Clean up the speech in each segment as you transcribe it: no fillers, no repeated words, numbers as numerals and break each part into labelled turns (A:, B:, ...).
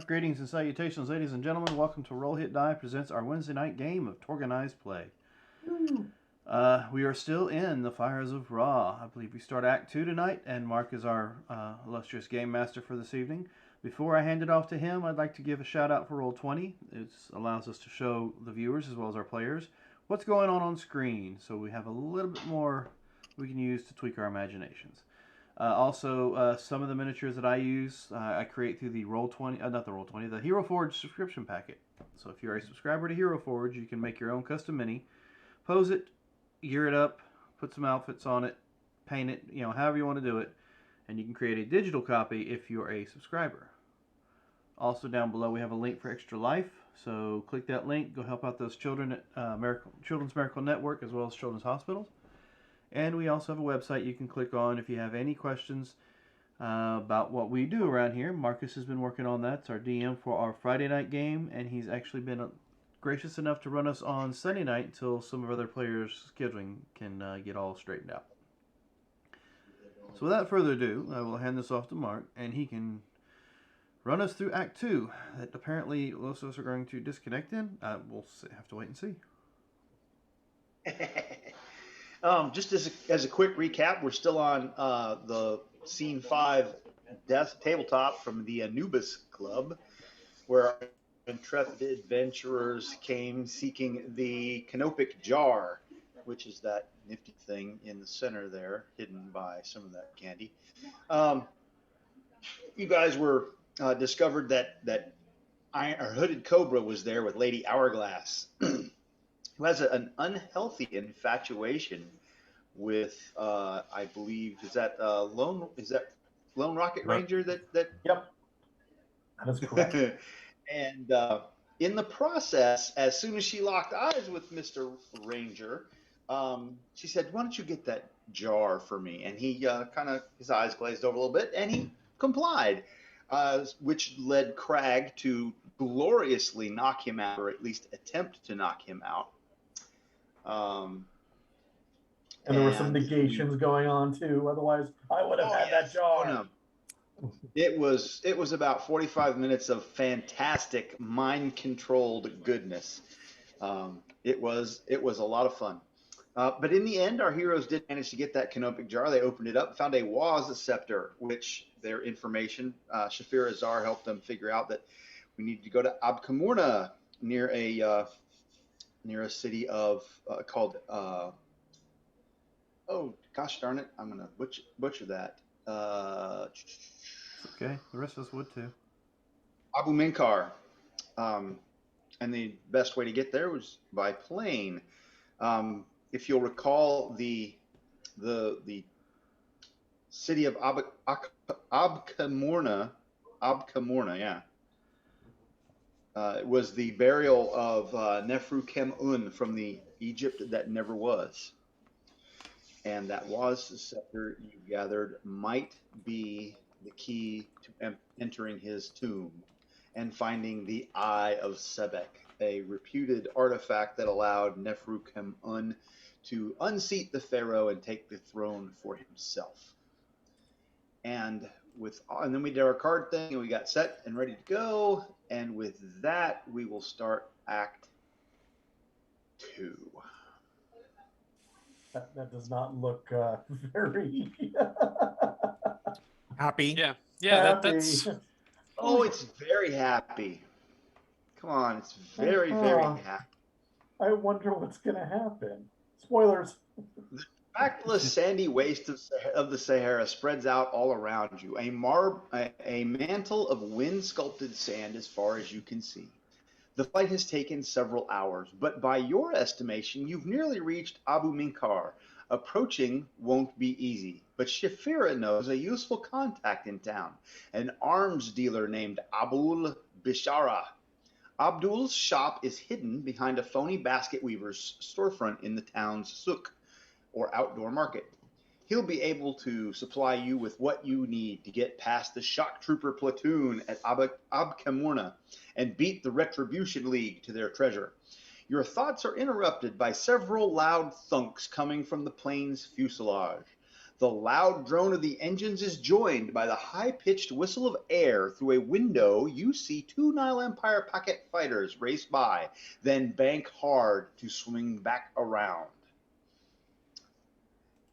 A: Greetings and salutations, ladies and gentlemen. Welcome to Roll Hit Die presents our Wednesday night game of TORGanized play. We are still in the Fires of Ra. I believe we start Act 2 tonight, and Mark is our illustrious game master for this evening. Before I hand it off to him, I'd like to give a shout out for Roll20. It allows us to show the viewers, as well as our players, what's going on screen, so we have a little bit more we can use to tweak our imaginations. Also, some of the miniatures that I use, I create through the Roll20, the Hero Forge subscription packet. So if you're a subscriber to Hero Forge, you can make your own custom mini, pose it, gear it up, put some outfits on it, paint it, however you want to do it, and you can create a digital copy if you're a subscriber. Also down below we have a link for Extra Life, so click that link, go help out those children at Children's Miracle Network as well as Children's Hospitals. And we also have a website you can click on if you have any questions about what we do around here. Marcus has been working on that. It's our DM for our Friday night game, and he's actually been gracious enough to run us on Sunday night until some of our other players' scheduling can get all straightened out. So without further ado, I will hand this off to Mark, and he can run us through Act 2 that apparently most of us are going to disconnect in. We'll have to wait and see.
B: Just as a quick recap, we're still on the Scene 5 death tabletop from the Anubis Club, where our intrepid adventurers came seeking the canopic jar, which is that nifty thing in the center there, hidden by some of that candy. You guys were discovered that Hooded Cobra was there with Lady Hourglass, who has an unhealthy infatuation with, I believe, is that Lone Rocket Ranger that?
C: Yep, that's correct.
B: And in the process, as soon as she locked eyes with Mr. Ranger, she said, "Why don't you get that jar for me?" And he kind of, his eyes glazed over a little bit, and he complied, which led Crag to gloriously knock him out, or at least attempt to knock him out.
C: And there were some negations going on too. Otherwise, I would have had that jar.
B: No. It was about 45 minutes of fantastic mind-controlled goodness. It was a lot of fun. But in the end, our heroes did manage to get that canopic jar. They opened it up, found a Waz scepter, which their information, Shafir Azar helped them figure out that we needed to go to Abkamurna near a city of called oh gosh darn it, I'm gonna butcher that.
A: Okay, the rest of us would too.
B: Abu Minkar, and the best way to get there was by plane. If you'll recall, the city of Abkamurna, yeah. It was the burial of Nefru Kem-Un from the Egypt that never was. And that was the scepter you gathered might be the key to entering his tomb and finding the Eye of Sebek, a reputed artifact that allowed Nefru Kem-Un to unseat the pharaoh and take the throne for himself. And then we did our card thing, and we got set and ready to go. And with that, we will start Act 2.
C: That does not look very
D: happy.
E: Yeah,
C: happy.
E: that's.
B: Oh, it's very happy. Come on, it's very, very happy.
C: I wonder what's going to happen. Spoilers.
B: The trackless sandy waste of the Sahara spreads out all around you, a mantle of wind-sculpted sand as far as you can see. The flight has taken several hours, but by your estimation, you've nearly reached Abu Minkar. Approaching won't be easy, but Shafira knows a useful contact in town, an arms dealer named Abul Bishara. Abdul's shop is hidden behind a phony basket weaver's storefront in the town's souk, or outdoor market. He'll be able to supply you with what you need to get past the shock trooper platoon at Abkamurna and beat the Retribution League to their treasure. Your thoughts are interrupted by several loud thunks coming from the plane's fuselage. The loud drone of the engines is joined by the high-pitched whistle of air. Through a window, you see 2 Nile Empire pocket fighters race by, then bank hard to swing back around.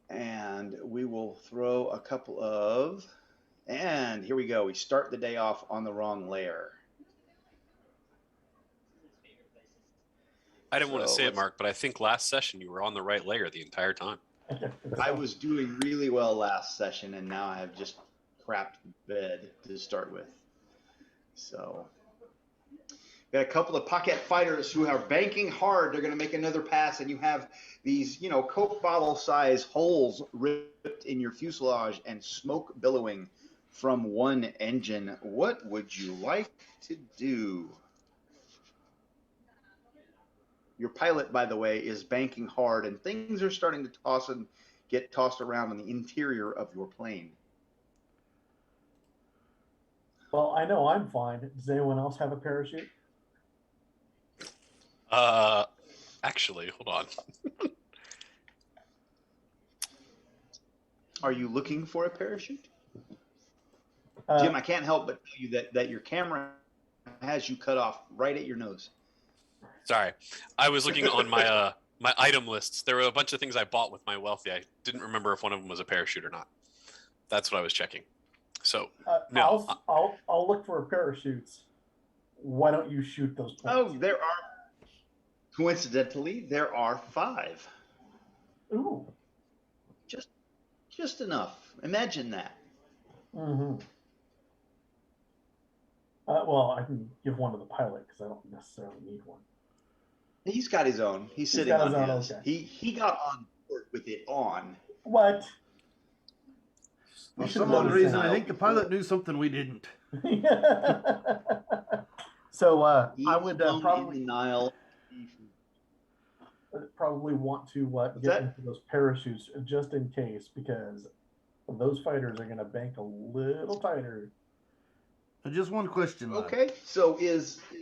B: And we will throw a couple of... And here we go. We start the day off on the wrong layer.
D: I didn't want to say it, Mark, but I think last session you were on the right layer the entire time.
B: I was doing really well last session, and now I have just crapped bed to start with. So, got a couple of pocket fighters who are banking hard. They're going to make another pass, and you have these, Coke bottle size holes ripped in your fuselage and smoke billowing from one engine. What would you like to do? Your pilot, by the way, is banking hard, and things are starting to get tossed around in the interior of your plane.
C: Well, I know I'm fine. Does anyone else have a parachute?
D: Actually, hold on.
B: Are you looking for a parachute? Jim, I can't help but tell you that your camera has you cut off right at your nose.
D: Sorry, I was looking on my my item lists. There were a bunch of things I bought with my wealthy. I didn't remember if one of them was a parachute or not. That's what I was checking. So no,
C: I'll look for parachutes. Why don't you shoot those planes?
B: Oh, there are. Coincidentally, there are 5.
C: Ooh.
B: Just enough. Imagine that.
C: Mm-hmm. Well, I can give one to the pilot because I don't necessarily need one.
B: He's got his own. He's sitting on his.
C: Okay.
B: He got on board with it on.
C: What?
A: For some odd reason, I think the pilot knew something we didn't.
C: So I would probably want to get into those parachutes just in case, because those fighters are going to bank a little tighter.
A: Just one question.
B: Okay, so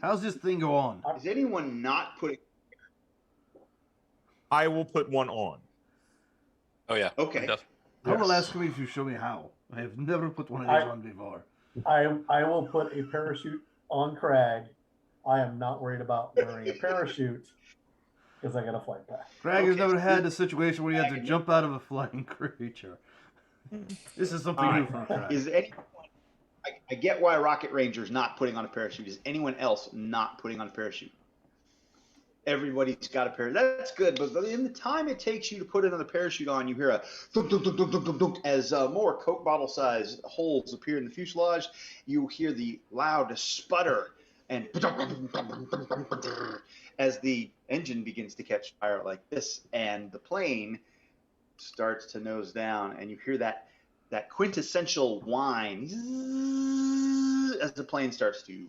A: how's this thing go on?
B: Is anyone not putting?
E: I will put one on.
D: Oh yeah.
B: Okay.
A: I will ask you if you show me how. I have never put one of these on before.
C: I will put a parachute on Crag. I am not worried about wearing a parachute because I got a flight pack.
A: Crag has never had a situation where you have to jump out of a flying creature. This is something new from Crag.
B: Is anyone? I get why Rocket Ranger's not putting on a parachute. Is anyone else not putting on a parachute? Everybody's got a parachute. That's good, but in the time it takes you to put another parachute on, you hear a dunk, dunk, dunk, dunk, dunk, dunk, as more Coke bottle-sized holes appear in the fuselage. You hear the loud sputter and as the engine begins to catch fire like this, and the plane starts to nose down, and you hear that quintessential whine as the plane starts to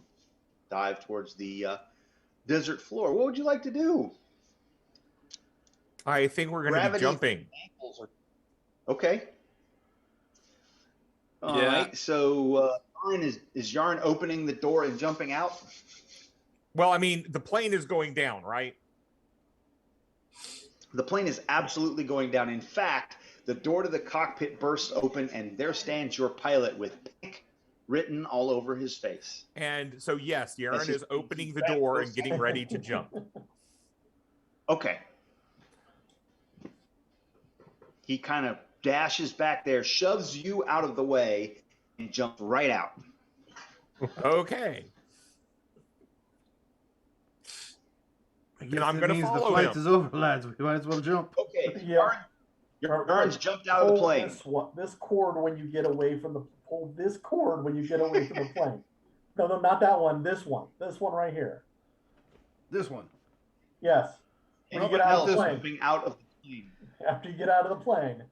B: dive towards the desert floor. What would you like to do?
E: I think we're going to be jumping.
B: Okay. All right. So, is Yarn opening the door and jumping out?
E: Well, I mean, the plane is going down, right?
B: The plane is absolutely going down. In fact, the door to the cockpit bursts open, and there stands your pilot with pink written all over his face.
E: And so, yes, Yaron is opening the door and getting ready to jump.
B: Okay. He kind of dashes back there, shoves you out of the way, and jumps right out.
E: Okay.
A: And I'm going to follow him. The flight is over, lads. We might as well jump.
B: Okay.
C: Yeah.
B: Yarn's jumped out of the plane.
C: This cord when you get away from the pull this cord when you get away from the plane. No, not that one. This one. This one right here.
A: This one.
C: Yes. When you get out of the plane.
B: Out of the plane.
C: After you get out of the plane.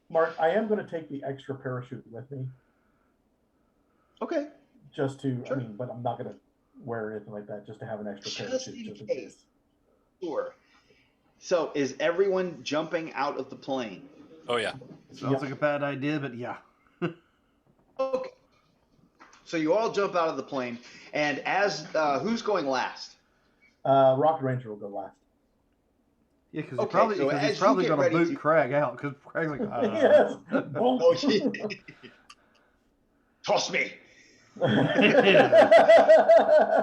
C: Mark, I am going to take the extra parachute with me.
B: Okay.
C: Just to, sure. I mean, but I'm not going to wear anything like that. Just to have an extra parachute, just in case.
B: Sure. So, is everyone jumping out of the plane?
D: Oh, yeah.
A: Sounds like a bad idea, but yeah.
B: Okay. So, you all jump out of the plane, and who's going last?
C: Rocket Ranger will go last.
A: Yeah, because
B: Okay, so
A: he's
B: as you
A: probably
B: get
A: going to
B: ready
A: boot
B: to,
A: Craig out because Craig's like,
C: Yes. Boom.
B: oh, toss me.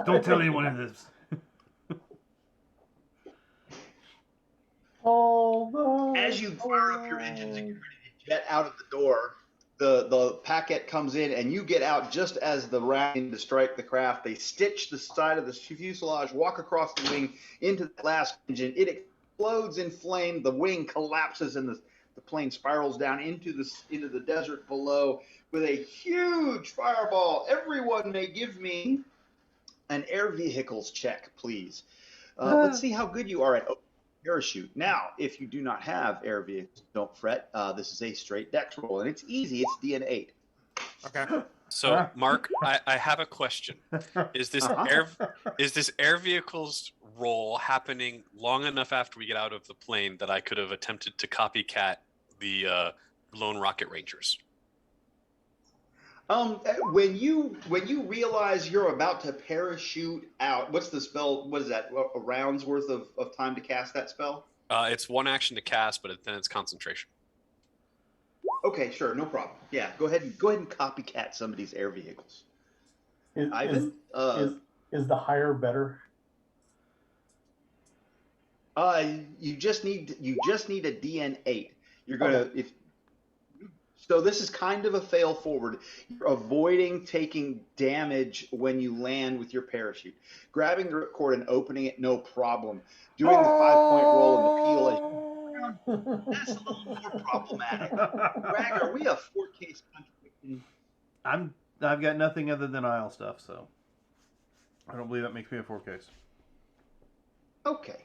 A: don't tell anyone in this.
B: As you fire up your engines and get ready to jet out of the door, the packet comes in and you get out just as the round to strike the craft. They stitch the side of the fuselage, walk across the wing into the last engine. It explodes in flame. The wing collapses and the plane spirals down into the desert below with a huge fireball. Everyone may give me an air vehicles check, please. Let's see how good you are at parachute. Now, if you do not have air vehicles, don't fret. This is a straight dex roll, and it's easy. It's DN8.
E: Okay.
D: So, Mark, I have a question. Is this air vehicles roll happening long enough after we get out of the plane that I could have attempted to copycat the Lone Rocket Rangers?
B: When you realize you're about to parachute out, what's the spell? What is that? A round's worth of time to cast that spell?
D: It's one action to cast, but then it's concentration.
B: Okay, sure, no problem. Yeah, go ahead and copycat somebody's air vehicles. Ivan,
C: is the higher better?
B: you just need a DN8. You're gonna So this is kind of a fail forward. You're avoiding taking damage when you land with your parachute. Grabbing the ripcord and opening it, no problem. Doing the 5-point roll and the peel, that's a little more problematic. Greg, are we a 4-case country?
A: I've got nothing other than aisle stuff, so I don't believe that makes me a 4-case.
B: Okay.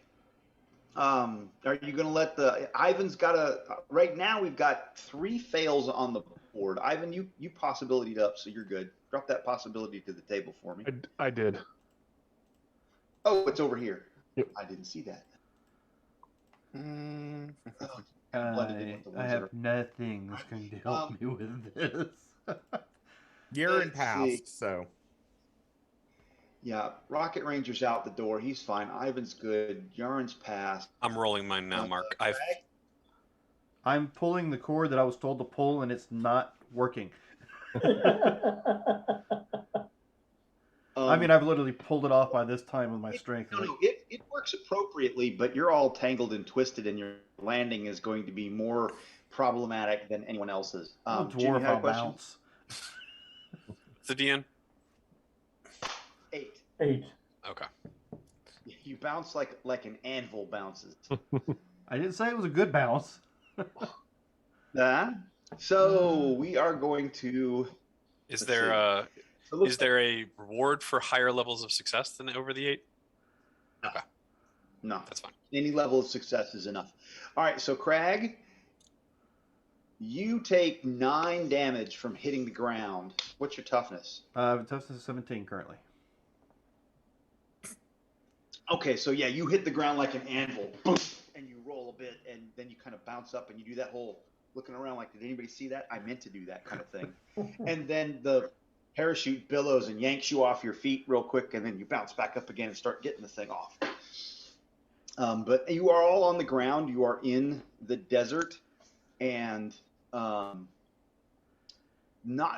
B: Are you going to let Ivan's got right now we've got 3 fails on the board. Ivan, you possibilityed up, so you're good. Drop that possibility to the table for me.
F: I did.
B: Oh, it's over here.
F: Yep.
B: I didn't see that.
A: I have nothing that's going to help me with this.
E: Urine passed, so.
B: Yeah, Rocket Ranger's out the door. He's fine. Ivan's good. Yarn's passed.
D: I'm rolling mine now, Mark.
A: I'm pulling the cord that I was told to pull, and it's not working. I mean, I've literally pulled it off by this time with my strength.
B: No, it works appropriately, but you're all tangled and twisted, and your landing is going to be more problematic than anyone else's.
A: I'm a
B: Jim, you
A: dwarf,
B: had a
A: I'll
B: question?
A: bounce.
D: The DN?
B: 8.
C: 8.
D: Okay.
B: You bounce like an anvil bounces.
A: I didn't say it was a good bounce.
B: So we are going to.
D: Is there a reward for higher levels of success than over the 8? Okay.
B: No,
D: that's fine.
B: Any level of success is enough. All right, so Crag, you take 9 damage from hitting the ground. What's your toughness?
A: Toughness is 17 currently.
B: Okay, so yeah, you hit the ground like an anvil, and you roll a bit, and then you kind of bounce up, and you do that whole looking around like, did anybody see that? I meant to do that kind of thing. And then the parachute billows and yanks you off your feet real quick, and then you bounce back up again and start getting the thing off. But you are all on the ground. You are in the desert, and not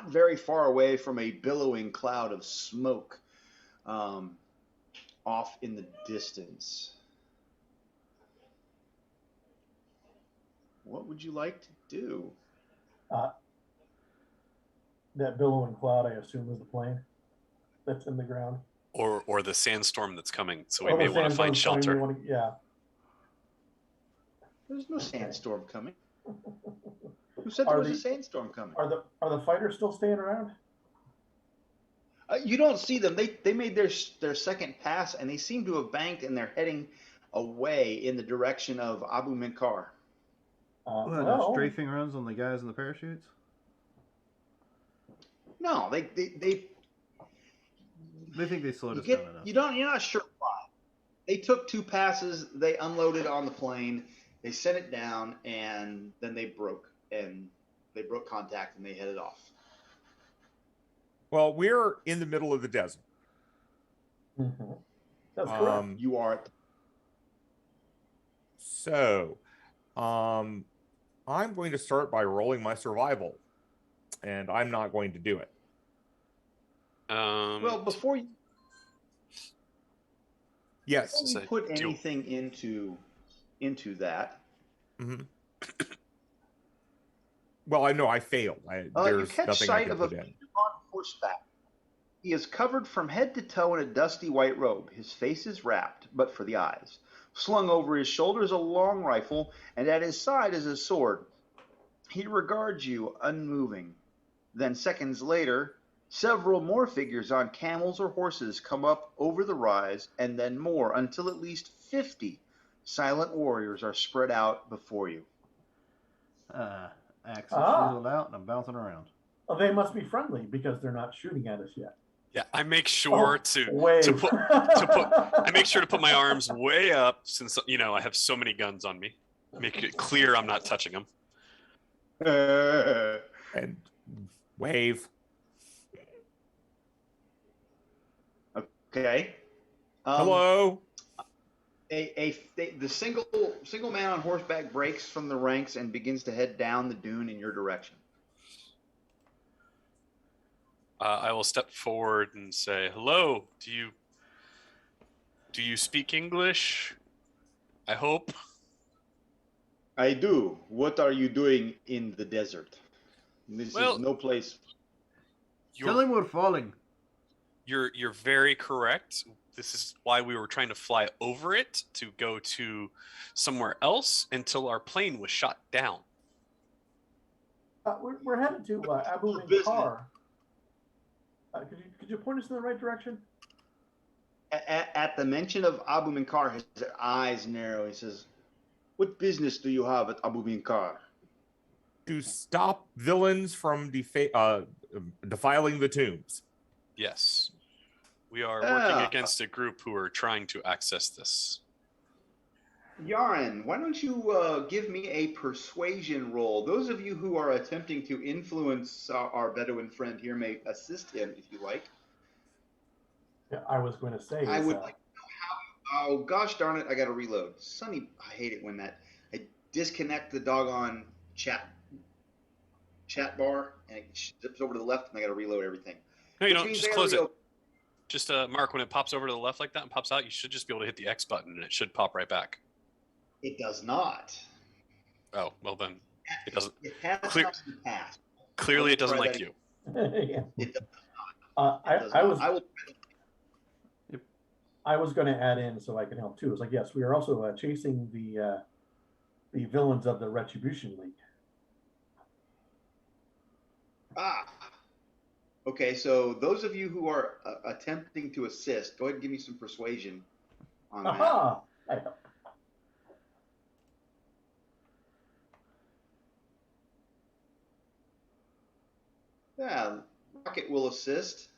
B: very far away from a billowing cloud of smoke off in the distance. What would you like to do?
C: That billowing cloud, I assume, is the plane that's in the ground.
D: Or the sandstorm that's coming, so we may want to find shelter.
C: Yeah.
B: There's no sandstorm coming. Who said there was a sandstorm coming?
C: Are the fighters still staying around?
B: You don't see them. They made their second pass, and they seem to have banked, and they're heading away in the direction of Abu Minkar.
A: Strafing runs on the guys in the parachutes?
B: No, they
A: think they slowed us down enough.
B: You're not sure why. They took 2 passes. They unloaded on the plane. They sent it down, and then they broke contact, and they headed off.
E: Well, we're in the middle of the desert.
C: Mm-hmm. That's correct.
B: You are.
E: So, I'm going to start by rolling my survival, and I'm not going to do it.
B: Well, before you
E: Yes.
B: put anything into that,
E: Mm-hmm. Well, I know I failed.
B: you
E: There's
B: catch
E: nothing I
B: sight
E: can
B: of a
E: put in.
B: figure on horseback. He is covered from head to toe in a dusty white robe. His face is wrapped, but for the eyes. Slung over his shoulder is a long rifle, and at his side is a sword. He regards you, unmoving. Then, seconds later, several more figures on camels or horses come up over the rise, and then more, until at least 50 silent warriors are spread out before you.
A: Axes shield out, and I'm bouncing around.
C: Oh, they must be friendly because they're not shooting at us yet.
D: Yeah, I make sure to put my arms way up, since I have so many guns on me. Make it clear I'm not touching them.
E: And wave.
B: Okay.
E: Hello.
B: The single man on horseback breaks from the ranks and begins to head down the dune in your direction.
D: I will step forward and say, "Hello. Do you speak English? I hope."
B: I do. What are you doing in the desert? This is no place.
A: Tell him we're falling.
D: You're very correct. This is why we were trying to fly over it to go to somewhere else until our plane was shot down.
C: We're headed to Abu Bakr. Could you point us in the right direction?
B: At the mention of Abu Bakr, his eyes narrow. He says, "What business do you have at Abu Bakr?"
E: To stop villains from defiling the tombs.
D: Yes. We are working against a group who are trying to access this.
B: Yarin, why don't you give me a persuasion roll? Those of you who are attempting to influence our Bedouin friend here may assist him if you like.
C: Yeah, I was going to say.
B: I would like to know how. Oh gosh darn it! I got to reload. Sonny, I hate it when I disconnect the doggone chat bar and it zips over to the left, and I got to reload everything.
D: No, you don't. Just close it. Just Mark, when it pops over to the left like that and pops out, you should just be able to hit the X button and it should pop right back.
B: It does not.
D: Oh, well then, it doesn't.
B: It has not in the past.
D: Clearly, it doesn't like you.
C: Yeah.
B: It does not.
C: I was going to add in so I can help too. It's like, yes, we are also chasing the villains of the Retribution League.
B: Okay, so those of you who are attempting to assist, go ahead and give me some persuasion on that. Yeah, Rocket will assist.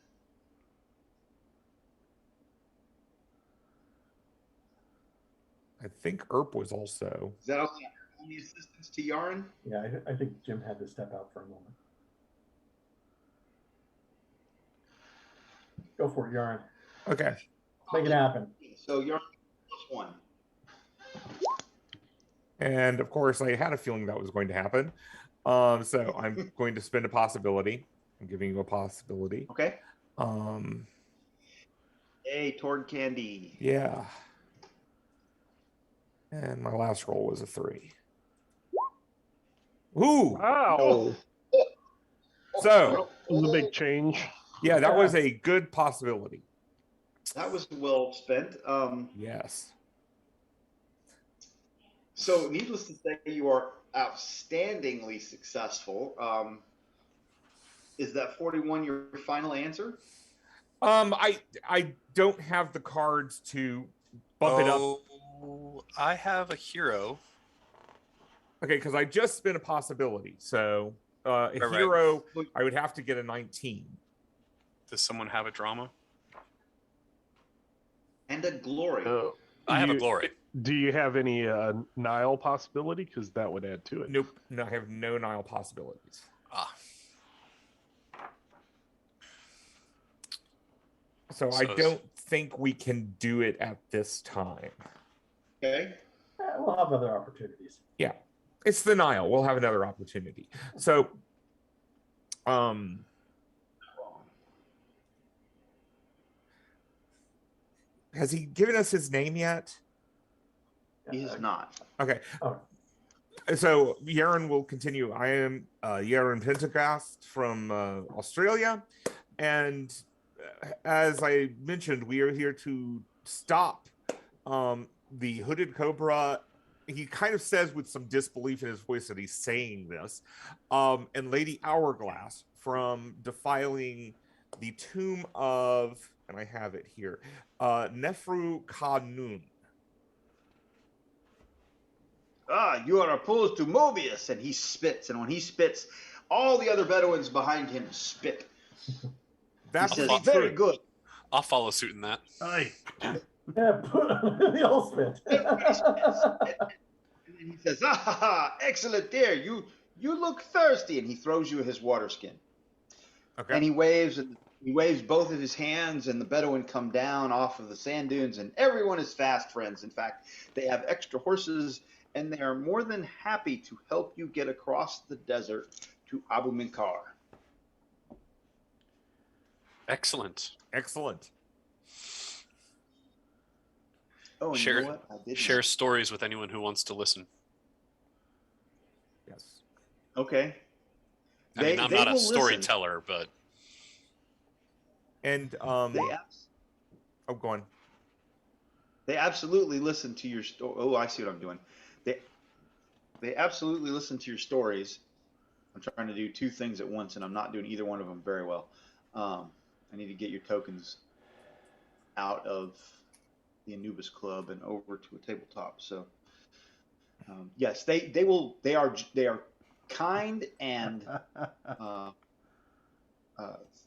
E: I think Erp was also.
B: Is that only assistance to Yarin?
C: Yeah, I think Jim had to step out for a moment. Go for it, Yarin.
E: Okay.
C: Make it happen.
B: So Yarin +1.
E: And of course, I had a feeling that was going to happen. So I'm going to spend a possibility. I'm giving you a possibility.
B: Okay. Hey, Torg Candy.
E: Yeah. And my last roll was a 3. Ooh.
F: Wow.
E: So
F: it was a big change.
E: Yeah, that was a good possibility.
B: That was well spent.
E: Yes.
B: So, needless to say, you are outstandingly successful. Is that 41 your final answer?
E: I don't have the cards to bump it up.
D: I have a hero.
E: Okay, because I just spent a possibility. So hero, I would have to get a 19.
D: Does someone have a drama?
B: And a glory.
D: I have a glory.
F: Do you have any Nile possibility? Because that would add to it.
E: Nope. No, I have no Nile possibilities. So I don't think we can do it at this time.
B: Okay.
C: we'll have other opportunities.
E: Yeah, it's the Nile. We'll have another opportunity. So, has he given us his name yet?
B: He is not.
E: Okay.
C: Oh.
E: So Yaren will continue. I am Yaren Pentegast from Australia, and as I mentioned, we are here to stop the Hooded Cobra. He kind of says with some disbelief in his voice that he's saying this, and Lady Hourglass from defiling the tomb of, and I have it here, Nefru Khanun.
B: You are opposed to Mobius, and he spits. And when he spits, all the other Bedouins behind him spit.
E: That's
B: he says, very good.
D: I'll follow suit in that.
A: Aye.
C: Yeah, the old spit.
B: And then he says, excellent there. You look thirsty. And he throws you his water skin.
E: Okay.
B: And he waves both of his hands, and the Bedouin come down off of the sand dunes, and everyone is fast friends. In fact, they have extra horses, and they are more than happy to help you get across the desert to Abu Minkar.
D: Excellent.
E: Excellent.
B: Oh, and
D: Share-
B: you know what? I did
D: Share stories with anyone who wants to listen.
E: Yes.
B: Okay.
D: I mean, I'm not a
B: will listen.
D: storyteller, but
E: And
B: Oh,
E: go on.
B: They absolutely listen to your story. Oh, I see what I'm doing. They absolutely listen to your stories. I'm trying to do two things at once, and I'm not doing either one of them very well. I need to get your tokens out of the Anubis Club and over to a tabletop. So, yes, they are kind and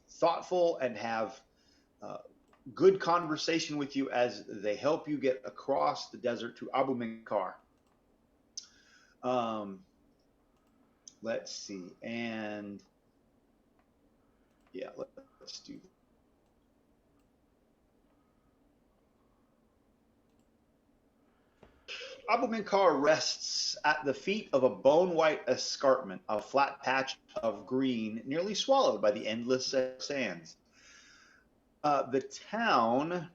B: thoughtful and have good conversation with you as they help you get across the desert to Abu Minkar. Let's see, and yeah, let's do that. Abu Minkar rests at the feet of a bone-white escarpment, a flat patch of green, nearly swallowed by the endless sands. The town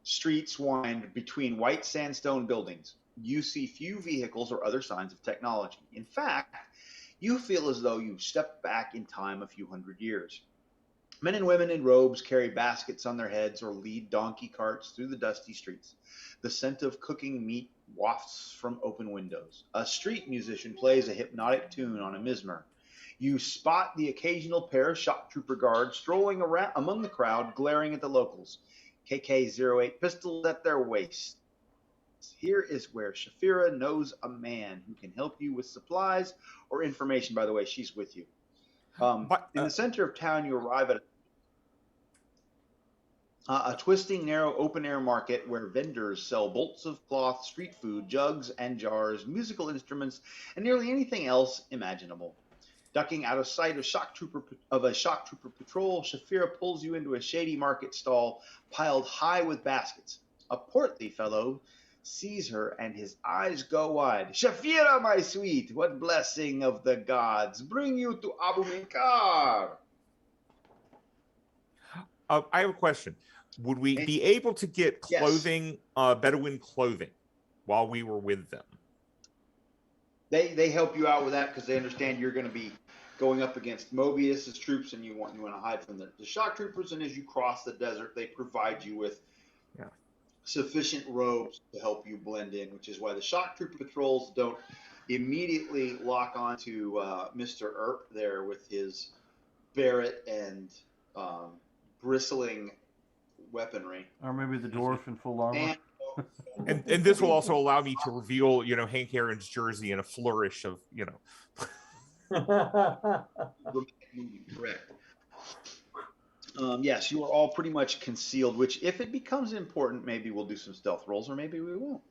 B: streets wind between white sandstone buildings. You see few vehicles or other signs of technology. In fact, you feel as though you've stepped back in time a few hundred years. Men and women in robes carry baskets on their heads or lead donkey carts through the dusty streets. The scent of cooking meat wafts from open windows. A street musician plays a hypnotic tune on a mizmer. You spot the occasional pair of shock trooper guards strolling around among the crowd, glaring at the locals. KK-08 pistols at their waists. Here is where Shafira knows a man who can help you with supplies or information. By the way, she's with you. In the center of town, you arrive at a twisting, narrow, open-air market where vendors sell bolts of cloth, street food, jugs and jars, musical instruments, and nearly anything else imaginable. Ducking out of sight of a shock trooper patrol, Shafira pulls you into a shady market stall piled high with baskets. A portly fellow sees her, and his eyes go wide. Shafira, my sweet, what blessing of the gods bring you to Abu Minkar?
E: I have a question. Would we be able to get clothing,
B: yes,
E: Bedouin clothing, while we were with them?
B: They help you out with that because they understand you're going to be going up against Mobius's troops, and you want to hide from the shock troopers. And as you cross the desert, they provide you with sufficient robes to help you blend in, which is why the shock trooper patrols don't immediately lock onto Mr. Earp there with his Barrett and bristling weaponry.
A: Or maybe the dwarf in full armor.
E: And this will also allow me to reveal, Hank Aaron's jersey in a flourish of,
B: Correct. Yes, you are all pretty much concealed, which if it becomes important, maybe we'll do some stealth rolls or maybe we won't.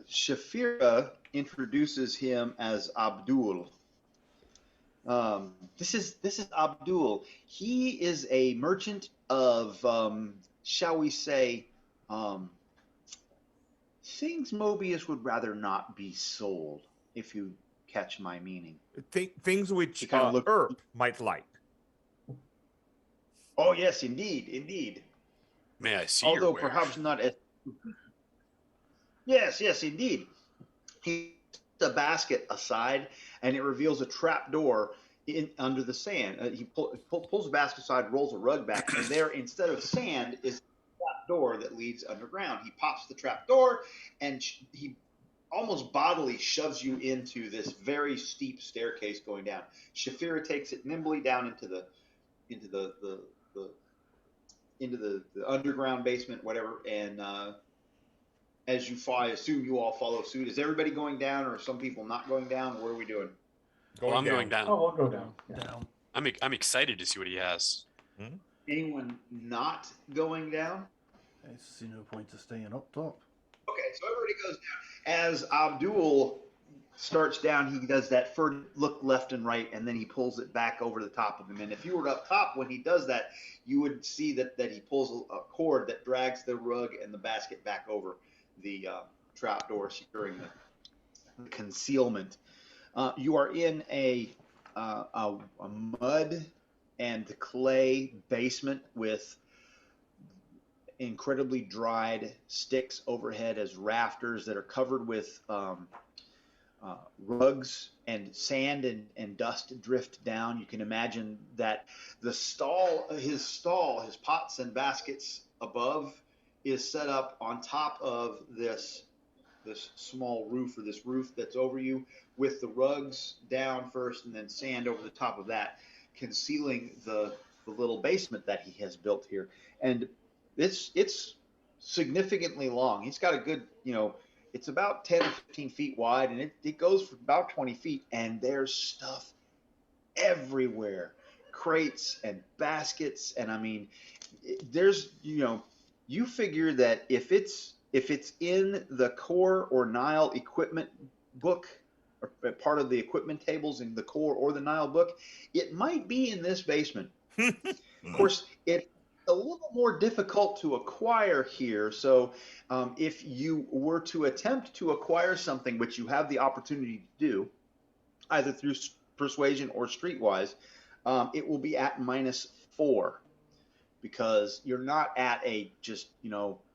B: Shafira introduces him as Abdul. This is Abdul. He is a merchant of, shall we say, things Mobius would rather not be sold, if you catch my meaning.
E: Things which
B: He kind of looked.
E: Earp might like.
B: Oh yes, indeed, indeed.
D: May I see
B: Although
D: your wares?
B: perhaps not as. Yes, yes, indeed. He puts a basket aside, and it reveals a trap door under the sand. He pulls the basket aside, rolls a rug back, and there, instead of sand, is a trap door that leads underground. He pops the trap door, and he almost bodily shoves you into this very steep staircase going down. Shafira takes it nimbly down into the underground basement, whatever, and as you fly, I assume you all follow suit. Is everybody going down, or some people not going down? What are we doing?
D: Well, I'm going down.
C: Oh, I'll go down. Yeah.
A: Down.
D: I'm excited to see what he has.
B: Anyone not going down?
A: I see no point to staying up top.
B: Okay, so everybody goes down. As Abdul starts down, he does that first look left and right, and then he pulls it back over the top of him. And if you were up top when he does that, you would see that he pulls a cord that drags the rug and the basket back over the trap door, securing the concealment. You are in a mud and clay basement with incredibly dried sticks overhead as rafters that are covered with rugs, and sand and dust drift down. You can imagine that his pots and baskets above is set up on top of this small roof, or this roof that's over you, with the rugs down first and then sand over the top of that, concealing the little basement that he has built here. And it's significantly long. He's got a good, it's about 10 or 15 feet wide, and it goes for about 20 feet, and there's stuff everywhere. Crates and baskets, and I mean, there's, you figure that if it's in the core or Nile equipment book, or part of the equipment tables in the core or the Nile book, it might be in this basement. Of course, it's a little more difficult to acquire here. So if you were to attempt to acquire something, which you have the opportunity to do, either through persuasion or streetwise, it will be at -4, because you're not at a just,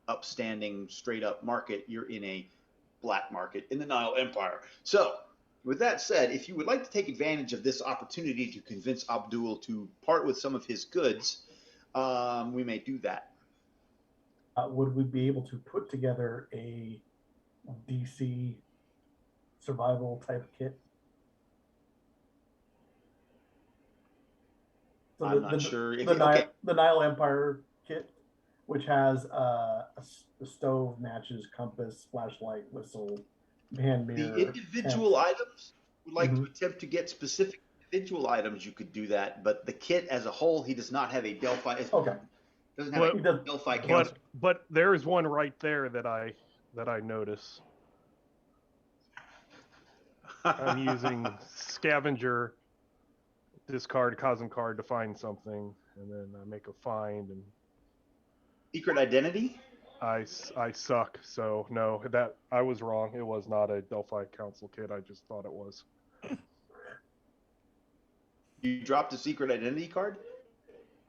B: upstanding straight up market. You're in a black market in the Nile Empire. So with that said, if you would like to take advantage of this opportunity to convince Abdul to part with some of his goods, we may do that.
C: Would we be able to put together a DC survival type kit? So
B: I'm not sure.
C: The Nile Empire kit, which has a stove, matches, compass, flashlight, whistle, hand mirror.
B: The individual items, would like to attempt to get specific individual items, you could do that. But the kit as a whole, he does not have a Delphi.
C: Okay.
B: Doesn't have a Delphi council.
F: But there is one right there that I notice. I'm using scavenger, discard Cosm card to find something, and then I make a find. And
B: Secret identity?
F: I suck, so no, that I was wrong. It was not a Delphi Council kit. I just thought it was.
B: You dropped a secret identity card?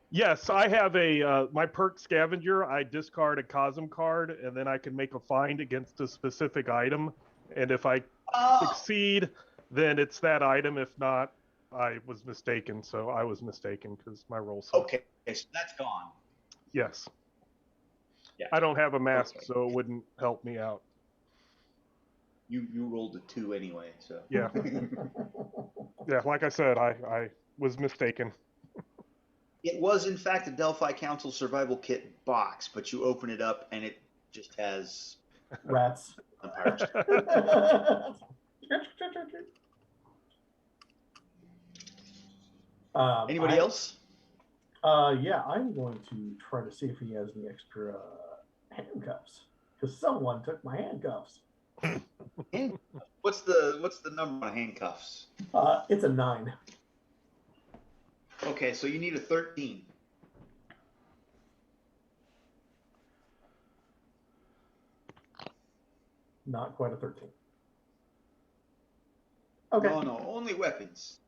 F: Yes, I have a my perk scavenger. I discard a Cosm card, and then I can make a find against a specific item. And if I succeed, then it's that item. If not, I was mistaken. So I was mistaken because my roll sucked.
B: Okay, so that's gone.
F: Yes.
B: Yeah.
F: I don't have a mask, so it wouldn't help me out.
B: You rolled a 2 anyway, so.
F: Yeah. Yeah, like I said, I was mistaken.
B: It was, in fact, a Delphi Council survival kit box, but you open it up and it just has
C: rats.
B: vampires. Anybody else?
C: Yeah, I'm going to try to see if he has any extra handcuffs, because someone took my handcuffs.
B: What's the number on handcuffs?
C: It's a 9.
B: Okay, so you need a 13.
C: not quite a 13. Okay.
B: No, only weapons.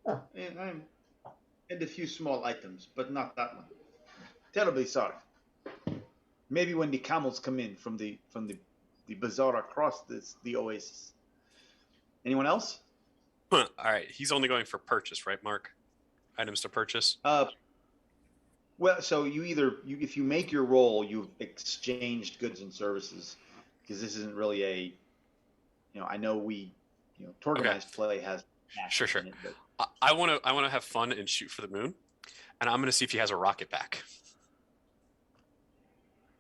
C: Ah.
B: And a few small items, but not that one. Terribly sorry. Maybe when the camels come in from the bazaar across the oasis. Anyone else?
D: All right, he's only going for purchase, right, Mark? Items to purchase.
B: Well, so if you make your roll, you've exchanged goods and services, because this isn't really I know TORGanized play has
D: Sure.
B: in it, but
D: I want to have fun and shoot for the moon, and I'm going to see if he has a rocket pack.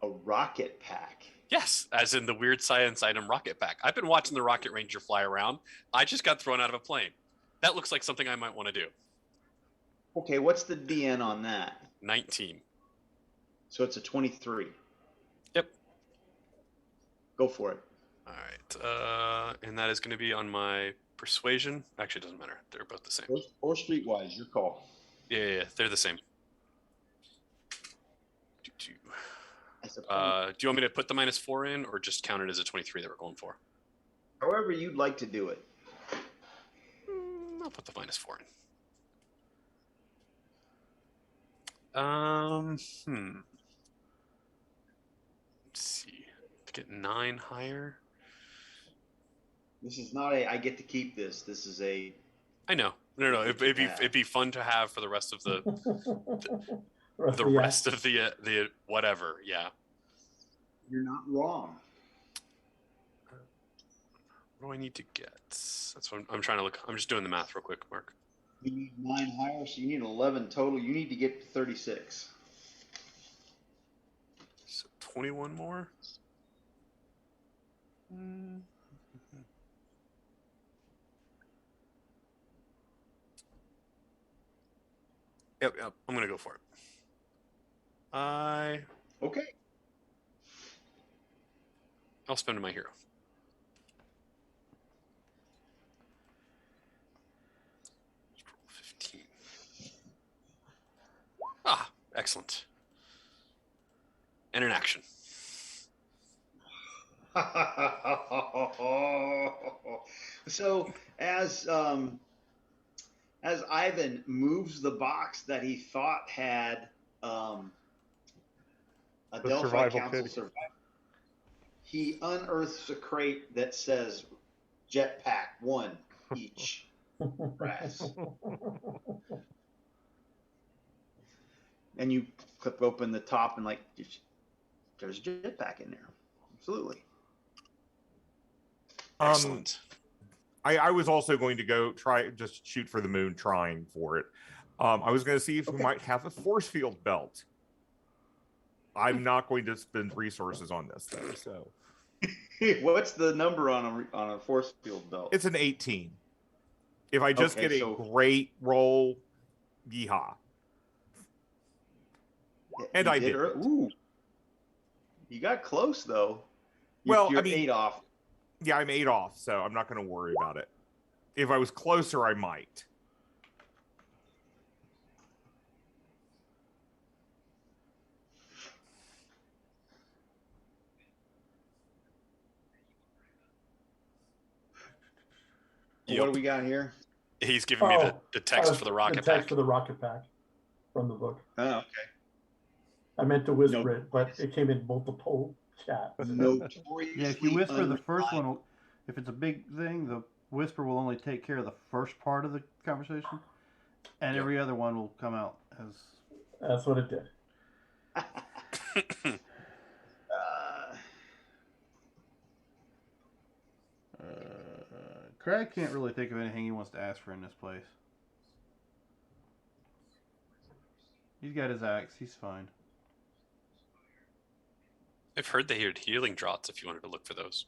B: a rocket pack.
D: Yes, as in the weird science item rocket pack. I've been watching the Rocket Ranger fly around. I just got thrown out of a plane. That looks like something I might want to do.
B: Okay, what's the DN on that?
D: 19.
B: So it's a 23.
D: Yep.
B: Go for it.
D: All right. And that is going to be on my persuasion. Actually, it doesn't matter. They're both the same.
B: Or streetwise, your call.
D: Yeah, they're the same. Do you want me to put the -4 in, or just count it as a 23 that we're going for?
B: However you'd like to do it.
D: I'll put the -4 in. Let's see. To get 9 higher.
B: This is not I get to keep this. This is a.
D: I know. No. It'd be fun to have for the rest of the rest of the whatever. Yeah.
B: You're not wrong.
D: What do I need to get? That's what I'm trying to look. I'm just doing the math real quick, Mark.
B: You need 9 higher, so you need 11 total. You need to get to 36.
D: So 21 more. Yep. I'm gonna go for it.
B: Okay.
D: I'll spend my hero. Roll 15. Ah, excellent. And an action.
B: So as Ivan moves the box that he thought had a Delphi Council survivor, he unearths a crate that says Jetpack 1 each. Brass. And you clip open the top and there's a jetpack in there. Absolutely.
D: Excellent.
E: I was also going to just shoot for the moon, trying for it. I was going to see if we might have a force field belt. I'm not going to spend resources on this though. So,
B: what's the number on a force field belt?
E: it's an 18. If I just get a great roll, yeehaw. And I did.
B: Ooh, you got close though.
E: Well,
B: you're 8 off.
E: Yeah, I'm 8 off, so I'm not going to worry about it. If I was closer, I might.
B: Yep. What do we got here?
D: He's giving me the text for the rocket pack.
C: The text for the rocket pack from the book.
B: Oh, okay.
C: I meant to whisper it, but it came in multiple chats.
B: Notoriously
A: Yeah, if you whisper the first one, if it's a big thing, the whisper will only take care of the first part of the conversation, and every other one will come out as.
C: That's what it did.
A: Craig can't really think of anything he wants to ask for in this place. He's got his axe. He's fine.
D: I've heard they had healing draughts if you wanted to look for those.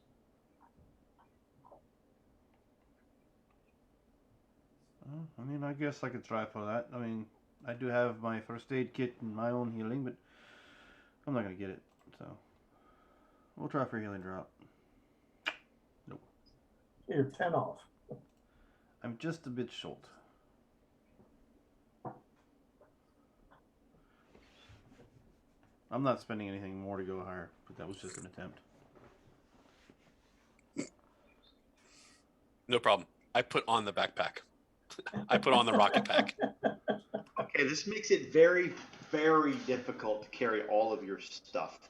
A: I mean, I guess I could try for that. I mean, I do have my first aid kit and my own healing, but I'm not going to get it. So, we'll try for a healing drop. Nope.
C: You're 10 off.
A: I'm just a bit short. I'm not spending anything more to go higher, but that was just an attempt.
D: No problem. I put on the backpack. I put on the rocket pack.
B: Okay, this makes it very, very difficult to carry all of your stuff.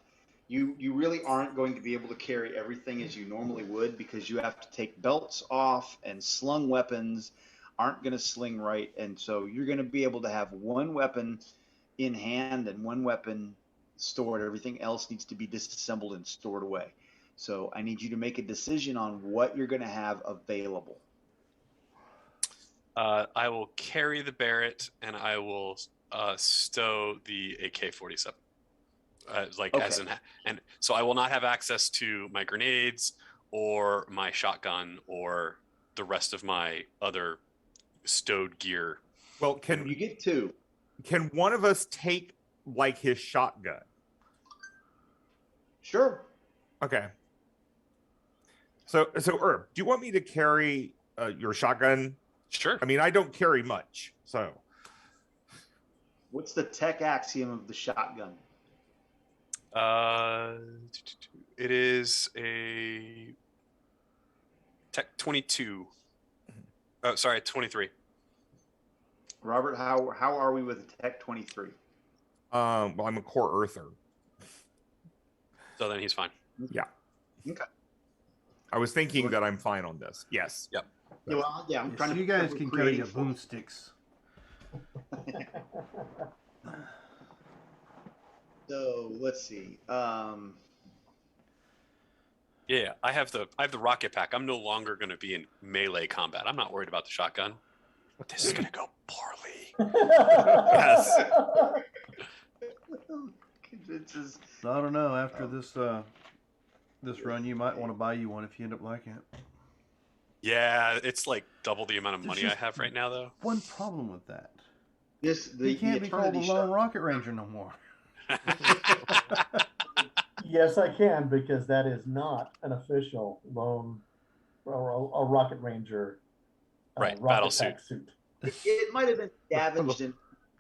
B: You really aren't going to be able to carry everything as you normally would because you have to take belts off, and slung weapons aren't going to sling right. And so you're going to be able to have one weapon in hand and one weapon stored. Everything else needs to be disassembled and stored away. So I need you to make a decision on what you're going to have available.
D: I will carry the Barrett, and I will stow the AK-47.
B: Okay.
D: And so I will not have access to my grenades or my shotgun or the rest of my other stowed gear.
E: Well,
B: You get two.
E: can one of us take like his shotgun?
B: Sure.
E: Okay. So Herb, do you want me to carry your shotgun?
D: Sure.
E: I mean, I don't carry much, so.
B: What's the tech axiom of the shotgun?
D: It is a Tech 22. Oh, sorry, 23.
B: Robert, how are we with Tech 23?
E: Well, I'm a core earther.
D: So then he's fine.
E: Yeah.
B: Okay.
E: I was thinking that I'm fine on this. Yes.
D: Yep.
B: Yeah, well, yeah, I'm trying
A: So
B: to.
A: you guys can carry your
B: creating-
A: boomsticks.
B: So let's see.
D: Yeah, I have the rocket pack. I'm no longer going to be in melee combat. I'm not worried about the shotgun. This is going to go poorly.
E: Yes.
A: So I don't know. After this run, you might want to buy you one if you end up liking it.
D: Yeah, it's like double the amount of
A: There's
D: money I
A: just
D: have right now, though.
A: One problem with that.
B: The
A: He can't be called the
B: Eternity
A: Lone Rocket Ranger no more.
C: Yes, I can, because that is not an official lone or a Rocket Ranger
D: Right,
C: rocket
D: battle
C: pack suit.
B: It might have been scavenged and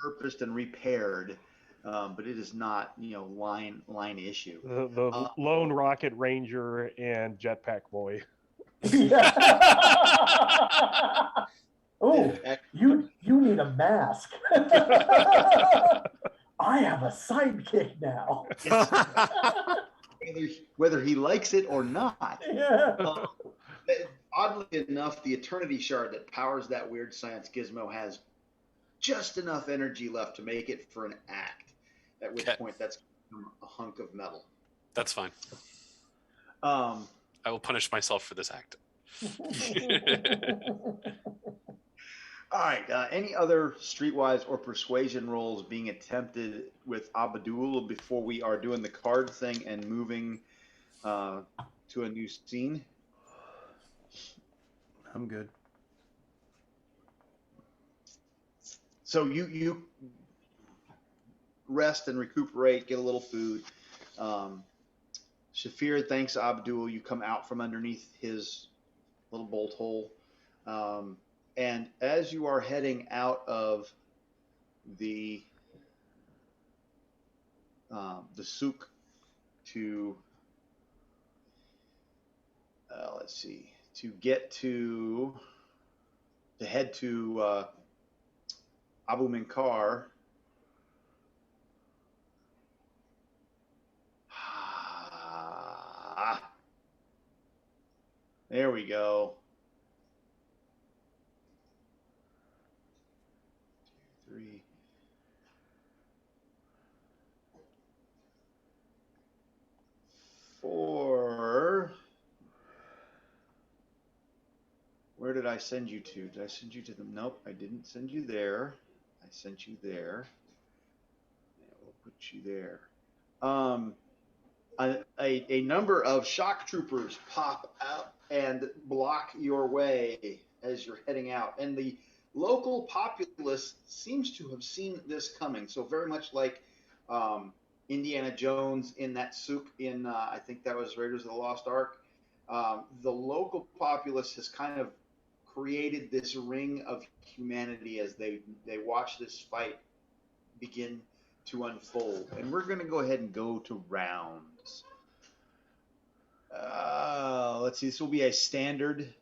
B: repurposed and repaired, but it is not, line issue.
F: The Lone Rocket Ranger and Jetpack Boy.
C: Oh, you need a mask. I have a sidekick now.
B: Whether he likes it or not.
C: Yeah.
B: Oddly enough, the Eternity Shard that powers that weird science gizmo has just enough energy left to make it for an act. At which point, that's a hunk of metal.
D: That's fine.
B: I
D: will punish myself for this act.
B: All right. Any other streetwise or persuasion rolls being attempted with Abdul before we are doing the card thing and moving to a new scene?
A: I'm good.
B: So you rest and recuperate, get a little food. Shafir thanks Abdul. You come out from underneath his little bolt hole. And as you are heading out of the souk to head to Abu Minkar. There we go. 2, 3. Four. Where did I send you to? Did I send you to them? Nope, I didn't send you there. I sent you there. Yeah, we'll put you there. A number of shock troopers pop out and block your way as you're heading out. And the local populace seems to have seen this coming. So very much like Indiana Jones in that souk in, I think that was Raiders of the Lost Ark. The local populace has kind of created this ring of humanity as they watch this fight begin to unfold. And we're going to go ahead and go to rounds. Let's see. This will be a standard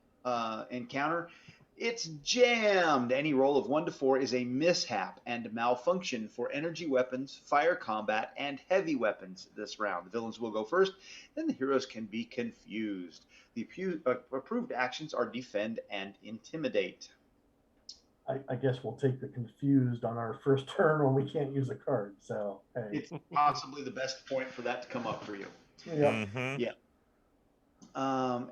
B: encounter. It's jammed. Any roll of 1 to 4 is a mishap and malfunction for energy weapons, fire combat, and heavy weapons this round. The villains will go first, then the heroes can be confused. The approved actions are defend and intimidate.
C: I guess we'll take the confused on our first turn when we can't use a card. So hey.
B: It's possibly the best point for that to come up for you.
C: Yep.
E: Mhm.
B: Yeah.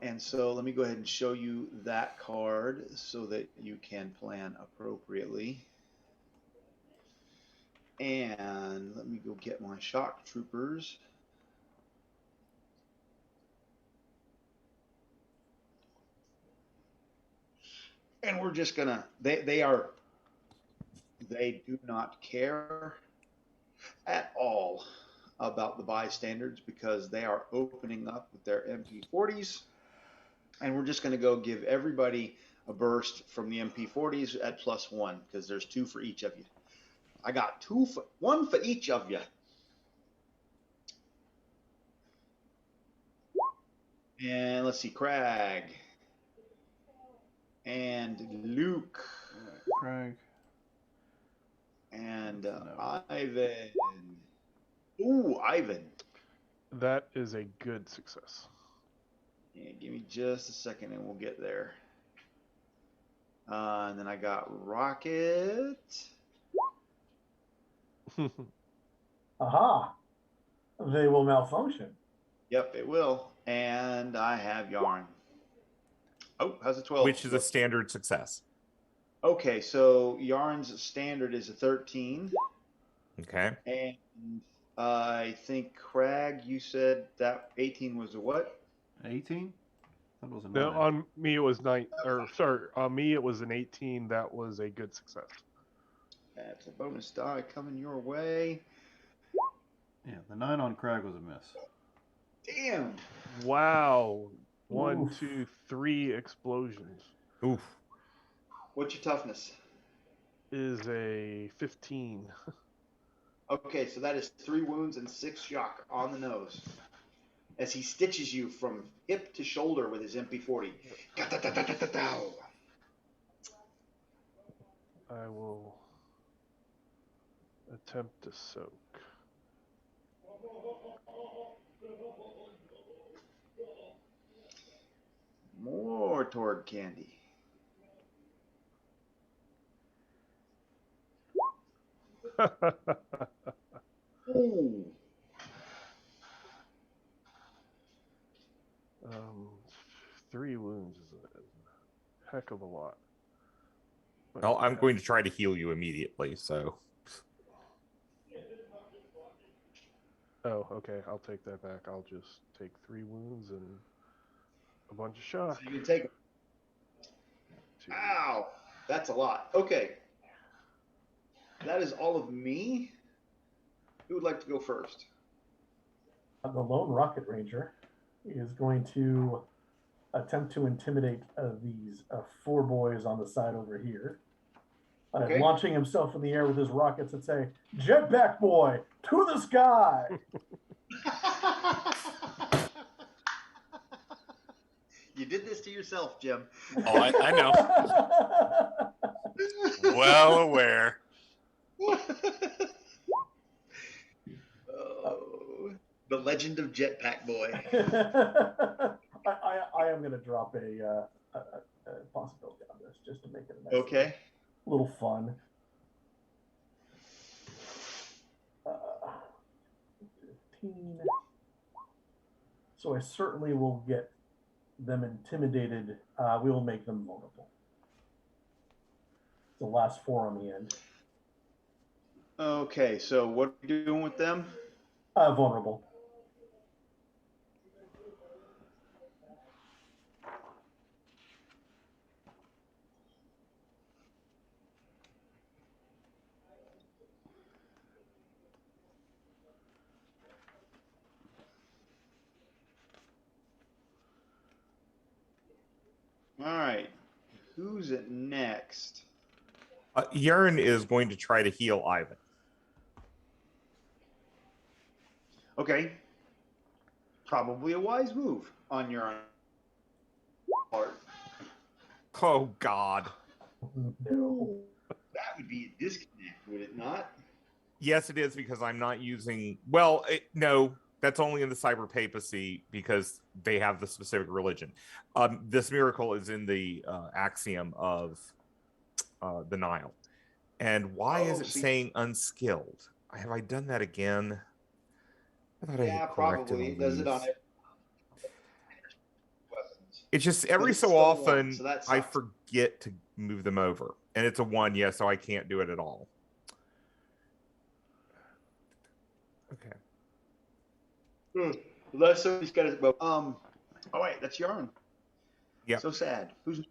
B: And so let me go ahead and show you that card so that you can plan appropriately. And let me go get my shock troopers. And we're just gonna, they do not care at all about the bystanders because they are opening up with their MP40s. And we're just going to go give everybody a burst from the MP40s at +1 because there's 2 for each of you. I got 1 for each of you. And let's see, Crag and Luke
A: Craig.
B: and Ivan. Ooh, Ivan.
F: That is a good success.
B: Yeah, give me just a second and we'll get there. And then I got Rocket.
C: Aha. They will malfunction.
B: Yep, it will. And I have Yarn. Oh, how's a 12?
E: Which is a standard success.
B: Okay, so Yarn's standard is a 13.
E: Okay.
B: And I think, Crag, you said that 18 was a what?
A: 18? That was a 9.
F: No, on me it was 9. Or sorry, on me it was an 18. That was a good success.
B: That's a bonus die coming your way.
A: Yeah, the 9 on Craig was a miss.
B: Damn.
F: Wow. 1,
C: Oof.
F: 2, 3 explosions.
E: Oof.
B: What's your toughness?
F: Is a 15.
B: Okay, so that is 3 wounds and 6 shock on the nose. As he stitches you from hip to shoulder with his MP40.
F: I will attempt to soak.
B: More Torg candy. Ooh.
F: 3 wounds is a heck of a lot. But,
E: Well, I'm going to try to heal you immediately, so.
F: Oh, okay. I'll take that back. I'll just take 3 wounds and a bunch of shock.
B: So you can take. Ow, that's a lot. Okay. That is all of me. Who would like to go first?
C: The lone rocket ranger is going to attempt to intimidate these 4 boys on the side over here.
B: Okay.
C: Launching himself in the air with his rockets and say, "Jetpack boy, to the sky!"
B: You did this to yourself, Jim.
D: Oh, I know. Well aware.
B: Oh, the legend of Jetpack Boy.
C: I am going to drop a possibility on this just to make it a nice
B: Okay.
C: little fun. 15. So I certainly will get them intimidated. We will make them vulnerable. The last 4 on the end.
B: Okay, so what are you doing with them?
C: Vulnerable.
B: All right. Who's it next?
E: Urn is going to try to heal Ivan.
B: Okay. Probably a wise move on your part.
E: Oh God.
C: No.
B: That would be a disconnect, would it not?
E: Yes, it is because I'm not using. Well, no, that's only in the cyber papacy because they have the specific religion. This miracle is in the axiom of the Nile. And why is it saying unskilled? Have I done that again? I thought I
B: Yeah,
E: had corrected
B: probably.
E: all
B: It does it on
E: these.
B: every weapons.
E: It's just
B: But
E: every
B: it's
E: so
B: still one,
E: often
B: so that
E: I
B: sucks.
E: forget to move them over. And it's a 1, yeah, so I can't do it at all. Okay.
B: Let's somebody's got it. Oh wait, that's Yarn.
E: Yeah.
B: So sad. Who's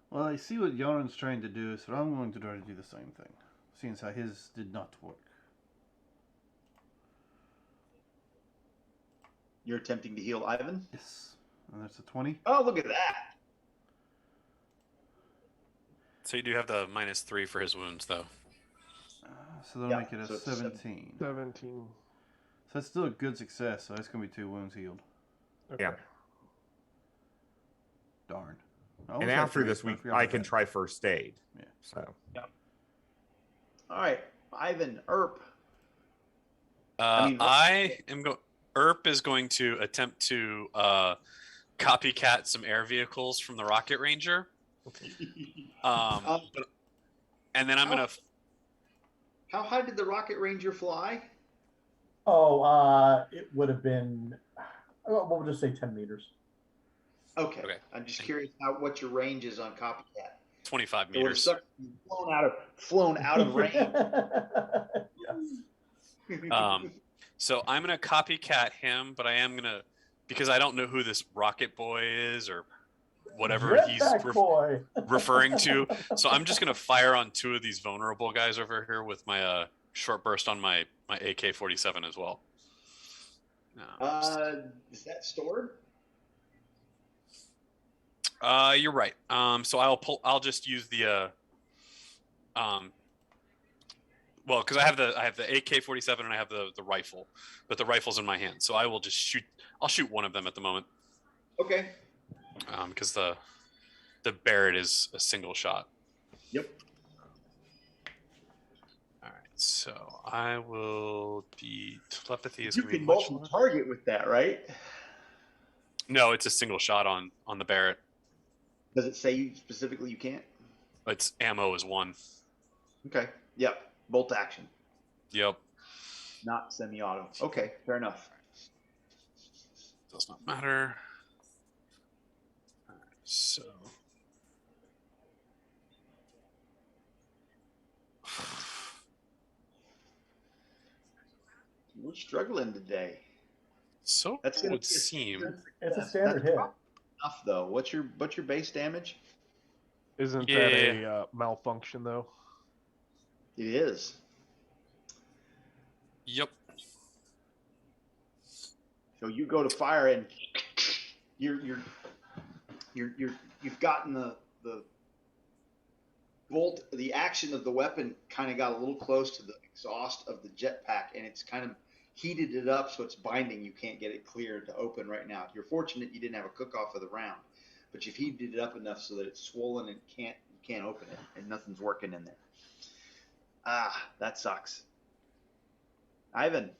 A: Well, I see what Yoren's trying to do, so I'm going to try to do the same thing, seeing as how his did not work.
B: you're attempting to heal Ivan?
A: Yes. And that's a 20.
B: Oh, look at that.
D: So you do have the -3 for his wounds, though.
A: So that'll
B: Yeah,
A: make it a
B: so it's
A: 17.
F: 17.
A: So that's still a good success, so that's going to be 2 wounds healed.
F: Okay.
E: Yeah.
A: Darn.
E: And after this week, I can try first aid.
A: Yeah.
E: So.
B: All right, Ivan, Erp.
D: I am going. Erp is going to attempt to copycat some air vehicles from the Rocket Ranger. And then I'm gonna.
B: How high did the Rocket Ranger fly?
C: Oh, it would have been, we'll just say 10 meters.
B: Okay. I'm just curious what your range is on Copycat.
D: 25
B: It would have
D: meters.
B: sucked flown out of range.
C: Yes.
D: So I'm gonna copycat him, but I am gonna, because I don't know who this Rocket Boy is or whatever he's
C: boy.
D: referring to. So I'm just gonna fire on 2 of these vulnerable guys over here with my short burst on my AK-47 as well.
B: Is that stored?
D: You're right. So I'll just use the well, because I have the AK-47 and I have the rifle, but the rifle's in my hand, so I will just shoot. I'll shoot one of them at the moment.
B: Okay.
D: Because the Barrett is a single shot.
B: Yep.
D: All right, so I will be telepathy is
B: You
D: going to be
B: can
D: much
B: multi-target with that, right?
D: No, it's a single shot on the Barrett.
B: Does it say you specifically you can't?
D: Its ammo is 1.
B: Okay. Yep. Bolt action.
D: Yep.
B: Not semi-auto. Okay, fair enough.
D: Does not matter. All right, so.
B: We're struggling today.
D: So
B: That's
D: it
B: gonna
D: would
B: be
D: seem.
C: It's a standard hit.
B: Enough though. What's your base damage?
F: Isn't
D: Yeah.
F: that a malfunction, though?
B: It is.
D: Yep.
B: So you go to fire and you've gotten the bolt, the action of the weapon kind of got a little close to the exhaust of the jetpack, and it's kind of heated it up so it's binding. You can't get it clear to open right now. You're fortunate you didn't have a cook-off of the round, but you've heated it up enough so that it's swollen and you can't open it, and nothing's working in there. Ah, that sucks. Ivan.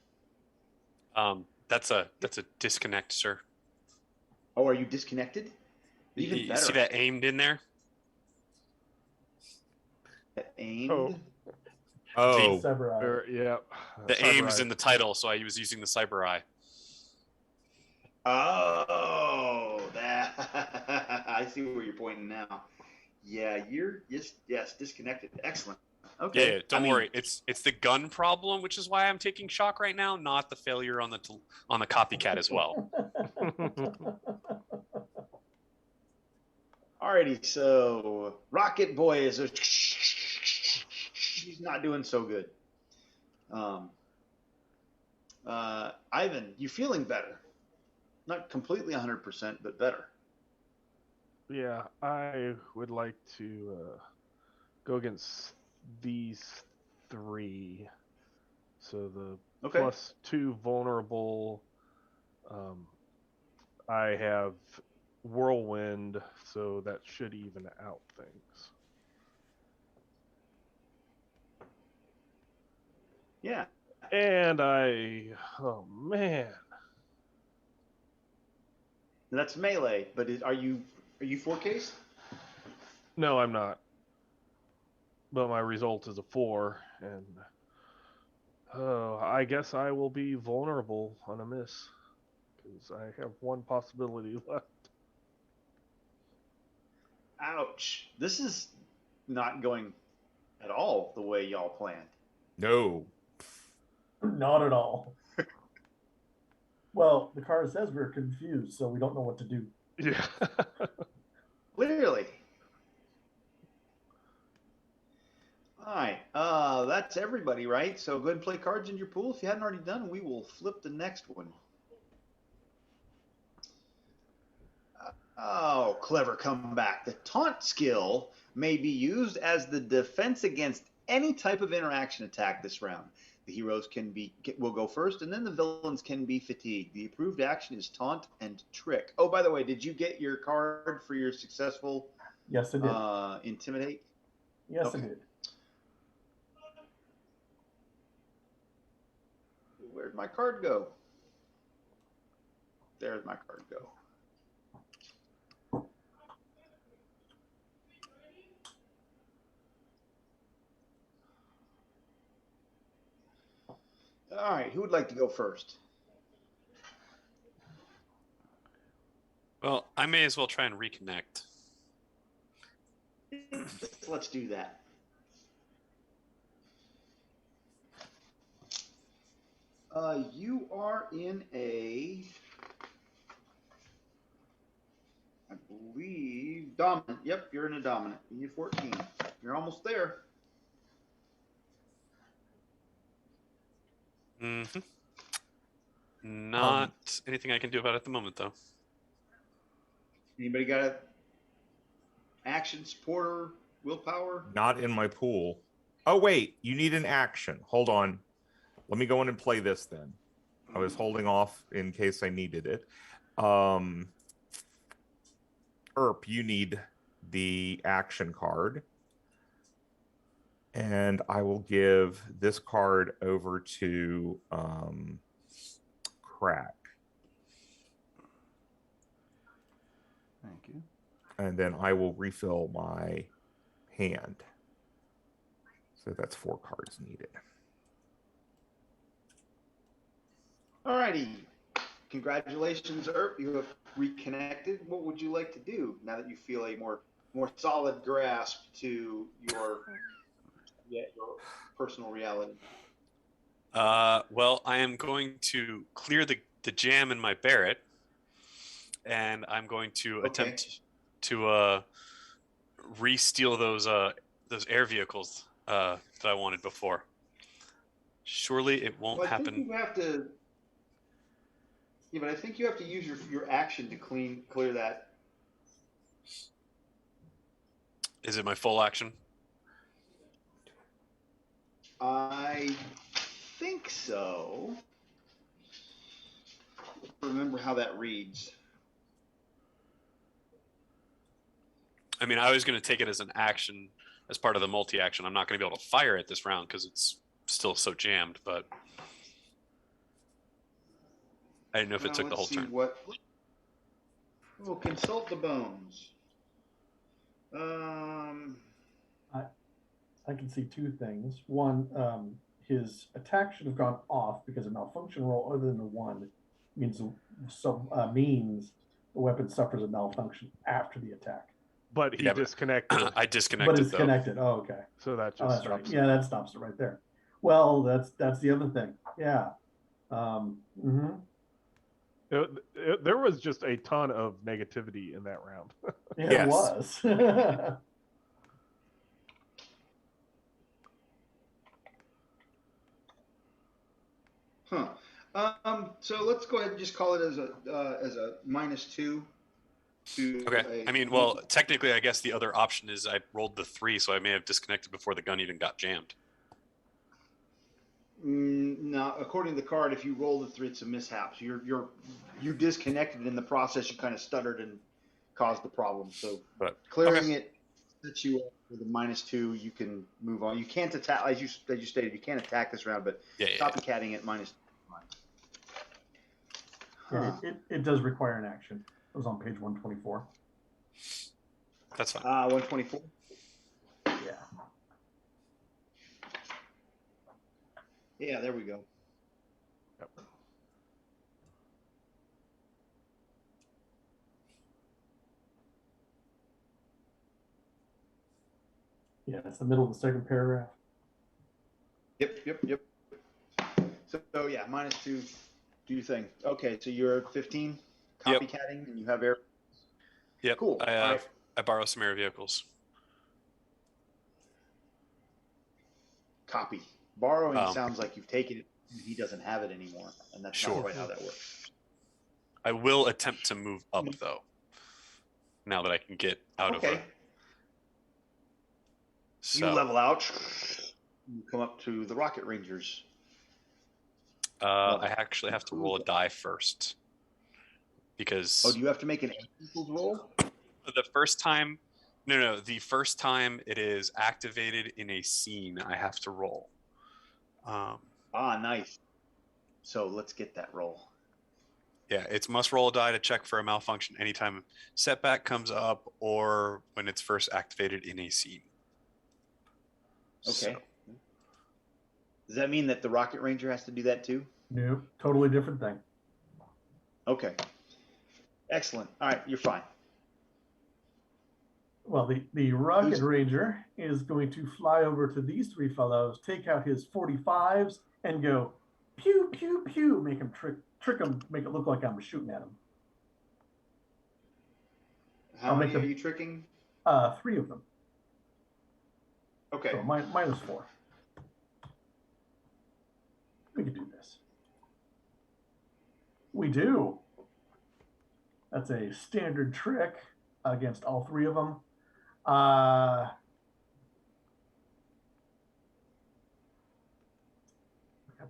D: That's a disconnect, sir.
B: Oh, are you disconnected? Even
D: You
B: better.
D: see that aimed in there?
B: Aimed.
E: Oh.
C: Samurai.
F: Yeah.
D: The aim's in the title, so I was using the cyber eye.
B: Oh, that I see where you're pointing now. Yeah, you're yes disconnected. Excellent. Okay.
D: Yeah, don't worry. It's the gun problem, which is why I'm taking shock right now, not the failure on the copycat as well.
B: Alrighty, so Rocket Boy is he's not doing so good. Ivan, you feeling better? Not completely 100%, but better.
F: Yeah, I would like to go against these 3. So the
B: Okay.
F: +2 vulnerable. I have whirlwind, so that should even out things.
B: Yeah.
F: And oh man,
B: That's melee, but are you 4Ks?
F: no, I'm not. But my result is a 4, and I guess I will be vulnerable on a miss because I have one possibility left.
B: Ouch. This is not going at all the way y'all planned.
E: No.
C: Not at all. Well, the card says we're confused, so we don't know what to do.
F: Yeah.
B: Clearly. All right. That's everybody, right? So go ahead and play cards in your pool. If you hadn't already done, we will flip the next one. Oh, clever comeback. The taunt skill may be used as the defense against any type of interaction attack this round. The heroes will go first, and then the villains can be fatigued. The approved action is taunt and trick. Oh, by the way, did you get your card for your successful?
C: Yes, I did.
B: Intimidate.
C: Yes,
B: okay.
C: I did.
B: Where'd my card go? There's my card go. All right, who would like to go first?
D: Well, I may as well try and reconnect.
B: Let's do that. You are in I believe, dominant. Yep, you're in a dominant. You need 14. You're almost there.
D: Mm-hmm. Not anything I can do about it at the moment, though.
B: Anybody got a action, supporter, willpower?
E: Not in my pool. Oh, wait. You need an action. Hold on. Let me go in and play this then. I was holding off in case I needed it. Erp, you need the action card. And I will give this card over to Crack.
A: Thank you.
E: And then I will refill my hand. So that's 4 cards needed.
B: All righty. Congratulations, Erp. You have reconnected. What would you like to do now that you feel a more solid grasp to your personal reality?
D: Well, I am going to clear the jam in my Barrett, and I'm going to attempt to re-steal those air vehicles that I wanted before. Surely it won't happen.
B: Think you have to. Yeah, but I think you have to use your action to clear that.
D: Is it my full action?
B: I think so. Remember how that reads.
D: I mean, I was going to take it as an action, as part of the multi-action. I'm not going to be able to fire it this round because it's still so jammed, but I didn't know if it took the whole turn.
B: We'll consult the bones.
C: I can see 2 things. One, his attack should have gone off because a malfunction roll other than the 1 means the weapon suffers a malfunction after the attack.
F: But he disconnected.
D: I disconnected.
C: But it's connected. Oh, okay.
F: So that just
C: that's right. Yeah, that stops it right there. Well, that's the other thing. Yeah.
F: There was just a ton of negativity in that round.
C: Yeah,
E: Yes.
C: It was.
B: So let's go ahead and just call it as a -2.
D: Okay. I mean, well, technically, I guess the other option is I rolled the 3, so I may have disconnected before the gun even got jammed.
B: No, according to the card, if you roll the 3, it's a mishap. So you're disconnected in the process. You kind of stuttered and caused the problem. So
D: But
B: clearing it sets you up with a -2. You can move on. You can't attack, as you stated, you can't attack this round, but copycatting it -2.
C: Yeah, it does require an action. It was on page 124.
D: that's fine.
B: 124.
C: Yeah.
B: Yeah, there we go.
D: Yep.
C: Yeah, it's the middle of the second paragraph.
B: Yep. So yeah, -2. Do your thing. Okay, so you're 15 copycatting, and you have air.
D: Yep.
B: Cool.
D: I borrow some air vehicles.
B: Copy. Borrowing sounds like you've taken it and he doesn't have it anymore, and that's not quite how that works.
D: I will attempt to move up though. Now that I can get out of it. So
B: You level out. You come up to the Rocket Rangers.
D: I actually have to roll a die first. Because
B: do you have to make an equals roll?
D: The first time the first time it is activated in a scene, I have to roll.
B: Nice. So let's get that roll.
D: Yeah, it's must roll a die to check for a malfunction anytime setback comes up or when it's first activated in a scene.
B: Okay.
D: So.
B: Does that mean that the Rocket Ranger has to do that too?
C: No, totally different thing.
B: Okay. Excellent. All right, you're fine.
C: Well, the Rocket Ranger is going to fly over to these three fellows, take out his 45s, and go pew pew pew, make him trick him, make it look like I'm shooting at him.
B: How many are you tricking?
C: 3 of them.
B: Okay.
C: So -4. We can do this. We do. That's a standard trick against all 3 of them. Got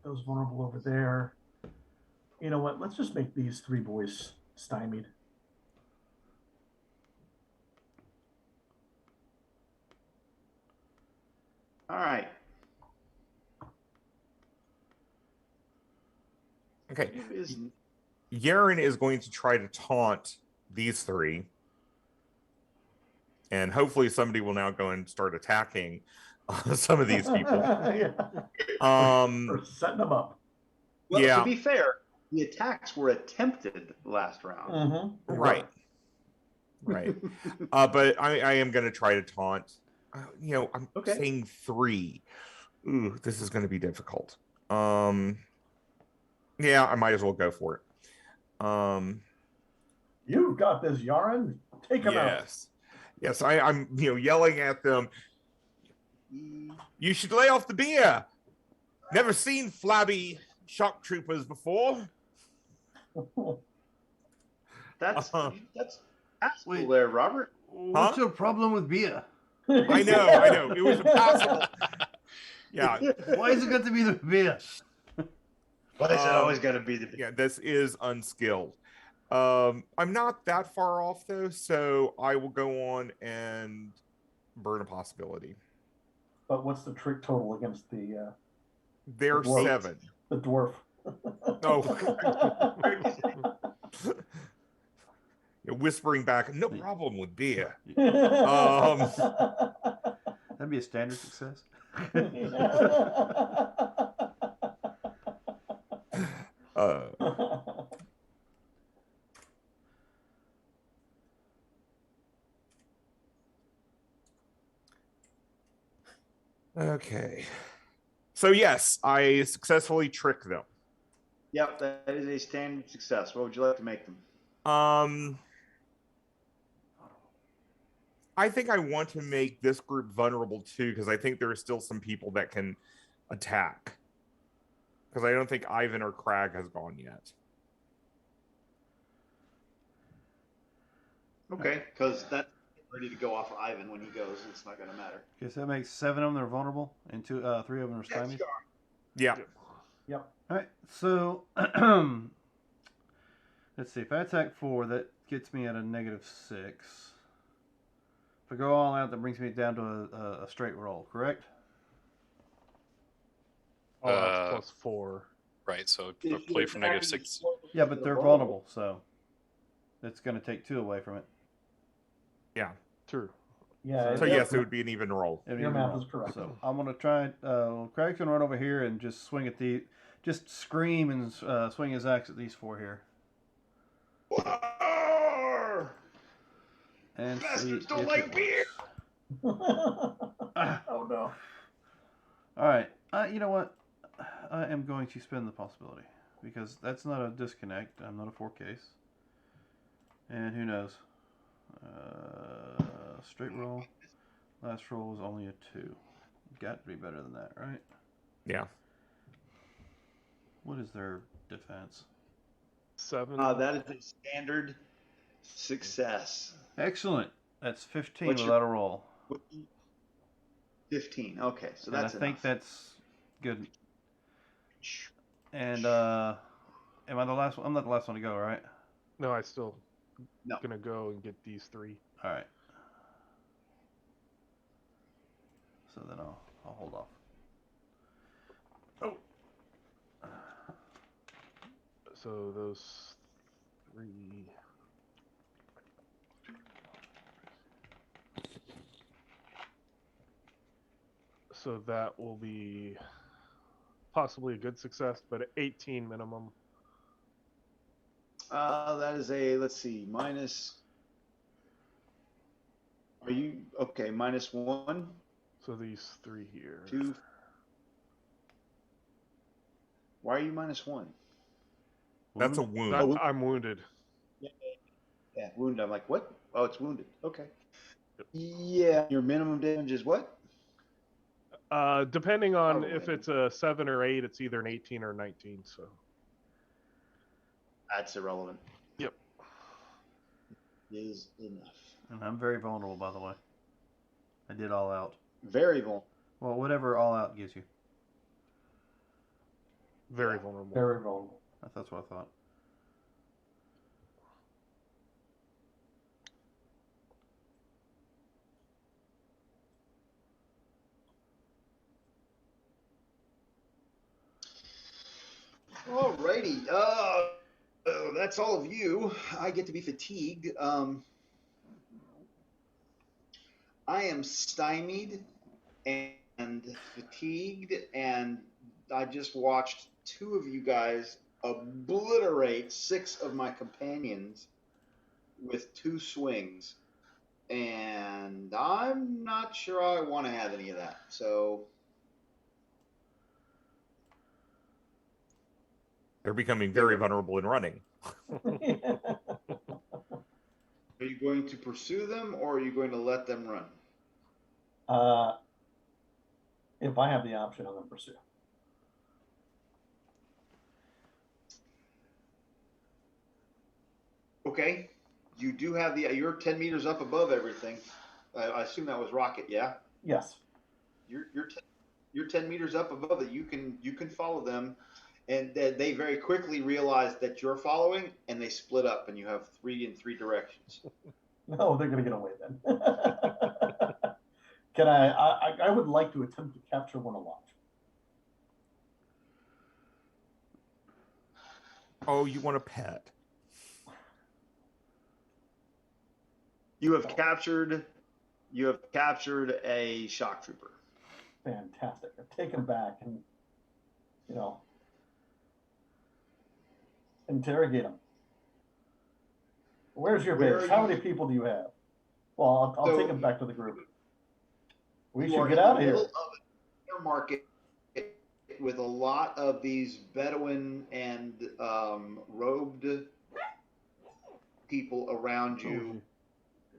C: those vulnerable over there. You know what? Let's just make these 3 boys stymied.
B: All right.
E: Okay. Yaren is going to try to taunt these 3. And hopefully somebody will now go and start attacking some of these people.
C: Yeah. We're setting them up.
B: Well, to be fair, the attacks were attempted last round.
C: Mm-hmm.
E: Right. But I am going to try to taunt. I'm saying 3. Ooh, this is going to be difficult. Yeah, I might as well go for it.
C: You've got this, Yaren. Take him out.
E: Yes, I'm yelling at them. You should lay off the beer. Never seen flabby shock troopers before.
B: That's asshole there, Robert.
A: What's your problem with beer?
E: I know. It was impossible. Yeah.
A: Why is it got to be the beer?
B: Why is it always got to be the beer?
E: Yeah, this is unskilled. I'm not that far off though, so I will go on and burn a possibility.
C: But what's the trick total against the?
E: They're
C: the dwarf?
E: 7.
C: The dwarf.
E: Oh. You're whispering back. No problem with beer.
A: That'd be a standard success.
E: Okay. So yes, I successfully tricked them.
B: Yep, that is a standard success. What would you like to make them?
E: I think I want to make this group vulnerable too, because I think there are still some people that can attack. Because I don't think Ivan or Crag has gone yet.
B: Okay, because that's ready to go off of Ivan when he goes. It's not going to matter.
A: Okay, so that makes 7 of them that are vulnerable, and 3 of them are stymied.
E: Yeah.
C: Yep.
A: All right, so let's see. If I attack 4, that gets me at a -6. If I go all out, that brings me down to a straight roll, correct?
F: Oh, that's +4.
D: Right. So
B: If
D: play
B: you're
D: from
B: attacking
D: -6.
A: Yeah, but they're vulnerable, so it's going to take 2 away from it.
E: Yeah.
F: True.
C: Yeah.
E: So yes, it would be an even roll.
C: Your math is correct.
A: So I'm going to try. Craig's going to run over here and just swing at just scream and swing his axe at these 4 here. And
B: Bastards
A: see
B: don't
A: if
B: like
A: it
B: beer.
A: works.
C: Oh no.
A: All right. You know what? I am going to spend the possibility because that's not a disconnect. I'm not a 4 case. And who knows? Straight roll. Last roll was only a 2. Got to be better than that, right?
E: Yeah.
A: What is their defense?
F: 7.
B: That is a standard success.
A: Excellent. That's 15
B: What's
A: without a roll.
B: 15. Okay, so
A: And I
B: that's
A: think
B: enough.
A: that's good. And am I the last one? I'm not the last one to go, right?
F: No, I still
B: No.
F: gonna go and get these 3.
A: All right. So then I'll hold off. Oh.
F: So those 3. So that will be possibly a good success, but 18 minimum.
B: That is a, let's see, minus. Are you okay? -1,
F: So these 3 here.
B: 2. Why are you -1?
E: That's a wound.
F: I'm wounded.
B: Yeah, wounded. I'm like, what? Oh, it's wounded. Okay. Yeah, your minimum damage is what?
F: Depending on
B: Probably.
F: if it's a 7 or 8, it's either an 18 or 19. So
B: That's irrelevant.
F: Yep.
B: Is enough.
A: And I'm very vulnerable, by the way. I did all out.
B: Very vulnerable.
A: Well, whatever all out gives you.
F: very vulnerable.
C: Very vulnerable.
A: That's what I thought.
B: Alrighty. That's all of you. I get to be fatigued. I am stymied and fatigued, and I just watched 2 of you guys obliterate 6 of my companions with 2 swings, and I'm not sure I want to have any of that. So
E: They're becoming very vulnerable in running.
B: are you going to pursue them, or are you going to let them run?
C: If I have the option, I'm going to pursue.
B: Okay. You do have you're 10 meters up above everything. I assume that was rocket, yeah?
C: Yes.
B: You're 10 meters up above it. You can follow them, and they very quickly realize that you're following, and they split up, and you have 3 in 3 directions.
C: No, they're going to get away then. Can I would like to attempt to capture one alive.
E: Oh, you want a pet?
B: You have captured a shock trooper.
C: Fantastic. I've taken back and, interrogate them. Where's your base? How many people do you have? Well, I'll take them back to the group. We should get out of here.
B: Of a market with a lot of these Bedouin and robed people around you,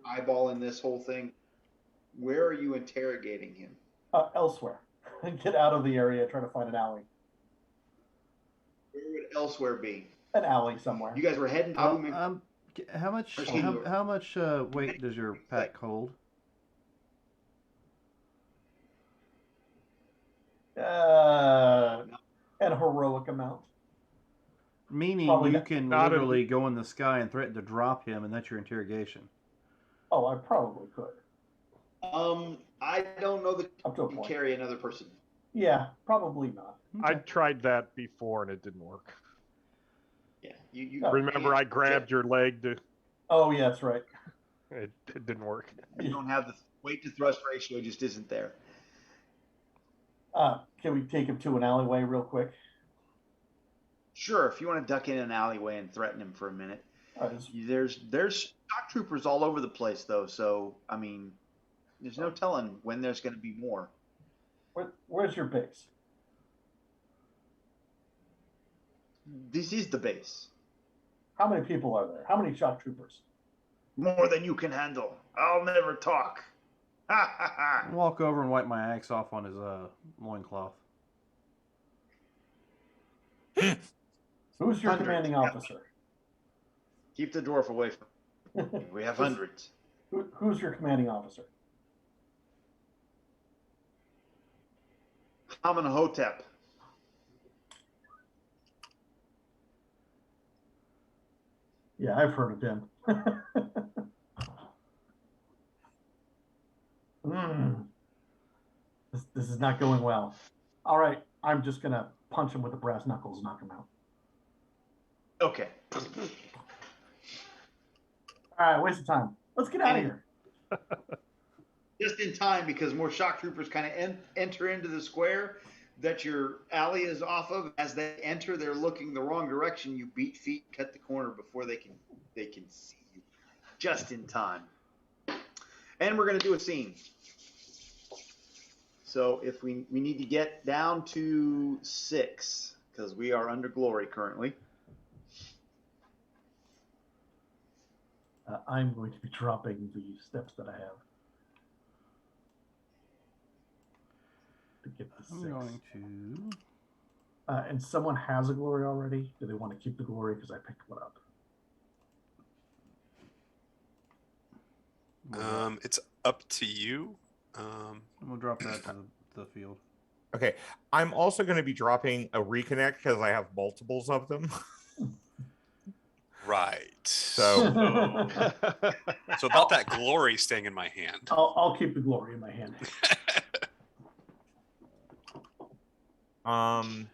B: eyeballing this whole thing. Where are you interrogating him?
C: Elsewhere. Get out of the area. Try to find an alley.
B: Where would elsewhere be?
C: An alley somewhere.
B: You guys were heading.
A: How much weight does your pack hold?
C: An heroic amount.
A: Meaning
C: Probably
A: you can
F: not a-
A: literally go in the sky and threaten to drop him, and that's your interrogation.
C: Oh, I probably could.
B: I don't know that
C: Up to a
B: you can
C: point.
B: carry another person.
C: Yeah, probably not.
F: I tried that before and it didn't work.
B: Yeah, you
C: Oh,
F: Remember, I grabbed your leg to.
C: Oh, yeah, that's right.
F: It didn't work.
B: You don't have the weight to thrust ratio; just isn't there.
C: Can we take him to an alleyway real quick?
B: Sure, if you want to duck in an alleyway and threaten him for a minute.
C: Just-
B: There's shock troopers all over the place, though. So I mean, there's no telling when there's going to be more.
C: where's your base?
B: This is the base.
C: How many people are there? How many shock troopers?
B: More than you can handle. I'll never talk. Ha ha ha.
A: Walk over and wipe my axe off on his loincloth.
C: Who's your
B: Hundreds,
C: commanding
B: yeah.
C: officer?
B: Keep the dwarf away from me. We have hundreds.
C: Who's your commanding officer?
B: Amenhotep.
C: Yeah, I've heard of him. This is not going well. All right, I'm just gonna punch him with the brass knuckles and knock him out.
B: Okay.
C: All right, waste of time. Let's get out of here.
B: Just in time because more shock troopers kind of enter into the square that your alley is off of. As they enter, they're looking the wrong direction. You beat feet, cut the corner before they can see you. Just in time. And we're going to do a scene. So if we need to get down to 6 because we are under glory currently.
C: I'm going to be dropping the steps that I have to get the 6.
A: I'm going to.
C: And someone has a glory already. Do they want to keep the glory because I picked one up?
D: It's up to you.
A: I'm gonna drop that to the field.
E: Okay, I'm also going to be dropping a reconnect because I have multiples of them.
D: Right.
E: So
D: So about that glory staying in my hand.
C: I'll keep the glory in my hand.
E: I'm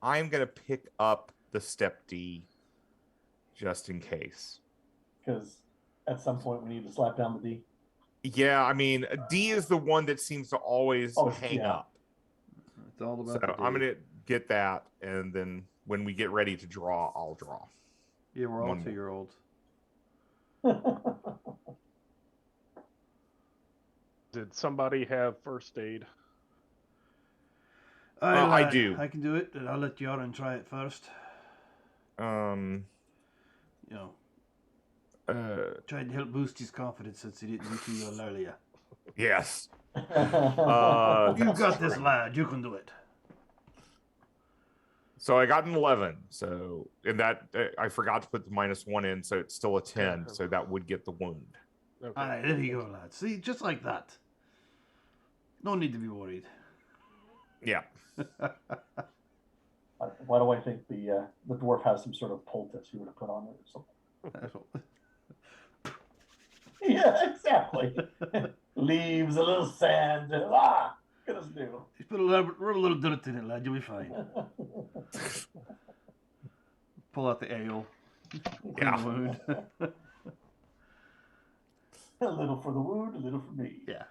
E: going to pick up the step D just in case.
C: Because at some point we need to slap down the D.
E: Yeah, I mean, D is the one that seems to always hang
C: yeah.
E: up.
A: It's all about.
E: So I'm going to get that, and then when we get ready to draw, I'll draw.
A: Yeah, we're all
E: one more.
A: 2-year-olds.
F: Did somebody have first aid?
E: I do.
A: I can do it, and I'll let Yaron try it first.
E: Um,
A: You know, tried to help boost his confidence since he didn't do too well earlier.
E: yes.
A: You
E: That's
A: got this,
E: right.
A: lad. You can do it.
E: So I got an 11. So, and that I forgot to put the -1 in, so it's still a 10. So that would get the wound.
F: Okay.
A: All right, there you go, lad. See, just like that. No need to be worried.
E: Yeah.
C: Why do I think the dwarf has some sort of poultice he would have put on it or something?
A: That's what-
C: Yeah, exactly. Leaves, a little sand. Goodness do.
A: Just put a little dirt in it, lad. You'll be fine. Pull out the ale. Clean
E: Yeah.
A: the wound.
C: A little for the wound, a little for me.
A: Yeah.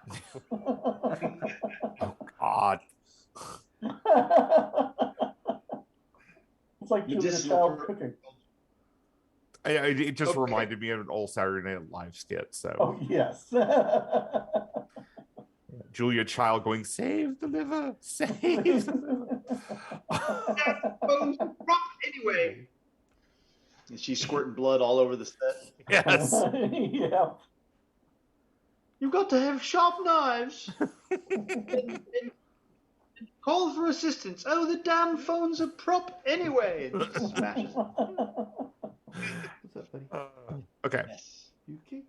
E: God.
C: It's like Julia
B: Medicinal
C: Child
B: herb.
C: cooking.
E: It just
B: Okay.
E: reminded me of an old Saturday Night Live skit. So
C: Oh, yes.
E: Julia Child going, save the liver, save the liver.
B: Bones drop anyway. And she's squirting blood all over the set.
E: Yes.
C: Yeah.
B: You've got to have sharp knives. and call for assistance. Oh, the damn phone's a prop anyway. And she smashes it.
A: What's up, buddy?
E: Okay.
B: Yes.
A: You okay?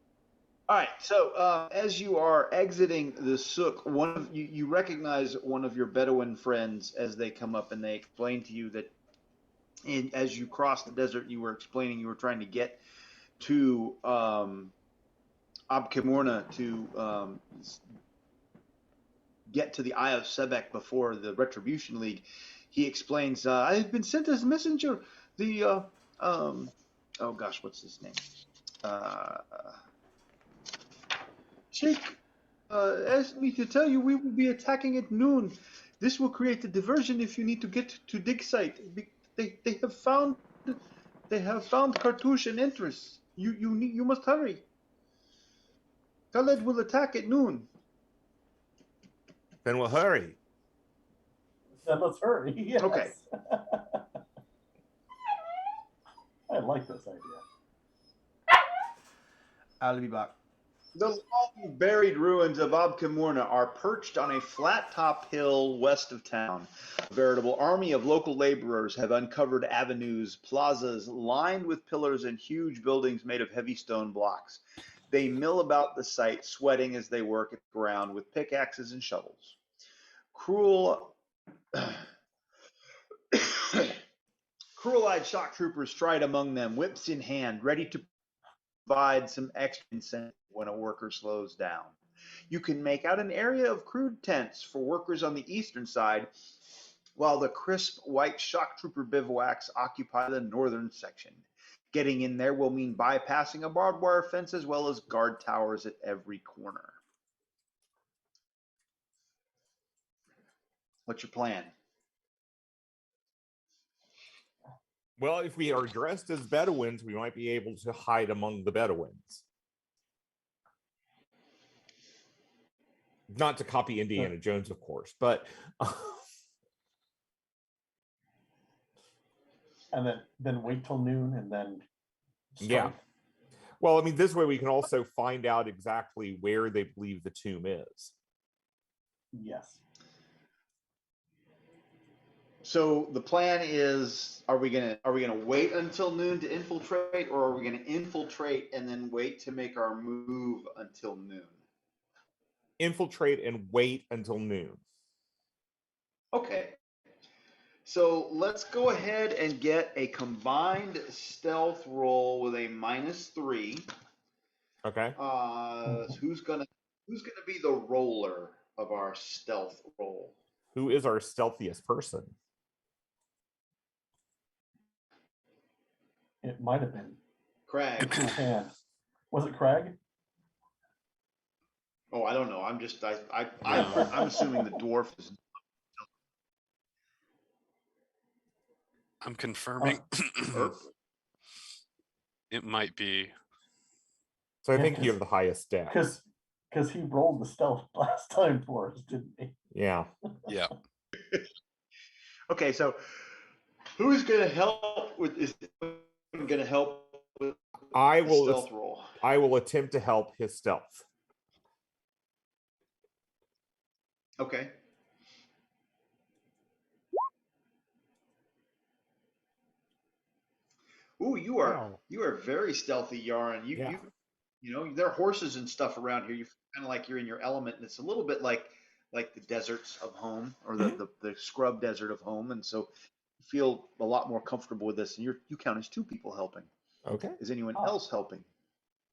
B: All right. So as you are exiting the souk, one of you recognize one of your Bedouin friends as they come up and they explain to you that And as you crossed the desert, you were explaining you were trying to get to Abkemorna to get to the Eye of Sebek before the Retribution League. He explains, I've been sent as messenger. The, oh gosh, what's his name? Sheikh asked me to tell you we will be attacking at noon. This will create a diversion if you need to get to dig site. They have found Cartouche and Entrance. You must hurry. Khaled will attack at noon.
E: Then we'll hurry.
C: Then let's hurry. Yes.
B: Okay.
C: I like this idea.
A: I'll be back.
B: The long buried ruins of Abkemorna are perched on a flat-top hill west of town. A veritable army of local laborers have uncovered avenues, plazas lined with pillars and huge buildings made of heavy stone blocks. They mill about the site, sweating as they work at the ground with pickaxes and shovels. Cruel-eyed shock troopers stride among them, whips in hand, ready to provide some extra incentive when a worker slows down. You can make out an area of crude tents for workers on the eastern side, while the crisp white shock trooper bivouacs occupy the northern section. Getting in there will mean bypassing a barbed wire fence as well as guard towers at every corner. What's your plan?
E: Well, if we are dressed as Bedouins, we might be able to hide among the Bedouins. Not to copy Indiana Jones, of course, but
C: And then wait till noon and then strike.
E: yeah. Well, I mean, this way we can also find out exactly where they believe the tomb is.
C: Yes.
B: So the plan is: are we gonna wait until noon to infiltrate, or are we gonna infiltrate and then wait to make our move until noon?
E: Infiltrate and wait until noon.
B: Okay. So let's go ahead and get a combined stealth roll with a -3.
E: Okay.
B: Who's gonna be the roller of our stealth roll?
E: Who is our stealthiest person?
C: It might have been.
B: Crag.
C: Was it Craig?
B: Oh, I don't know. I'm assuming the dwarf is.
D: I'm confirming. It might be.
E: So I think you have the highest stat.
C: Because he rolled the stealth last time for us, didn't he?
E: Yeah.
D: Yeah.
B: Okay, so who's gonna help with this? Gonna help with
E: I will
B: stealth roll.
E: I will attempt to help his stealth.
B: Okay. Ooh, you are very stealthy, Yaron. You know, there are horses and stuff around here. You kind of like you're in your element, and it's a little bit like the deserts of home, or the scrub desert of home, and so you feel a lot more comfortable with this. And you count as 2 people helping.
E: Okay.
B: Is anyone else helping?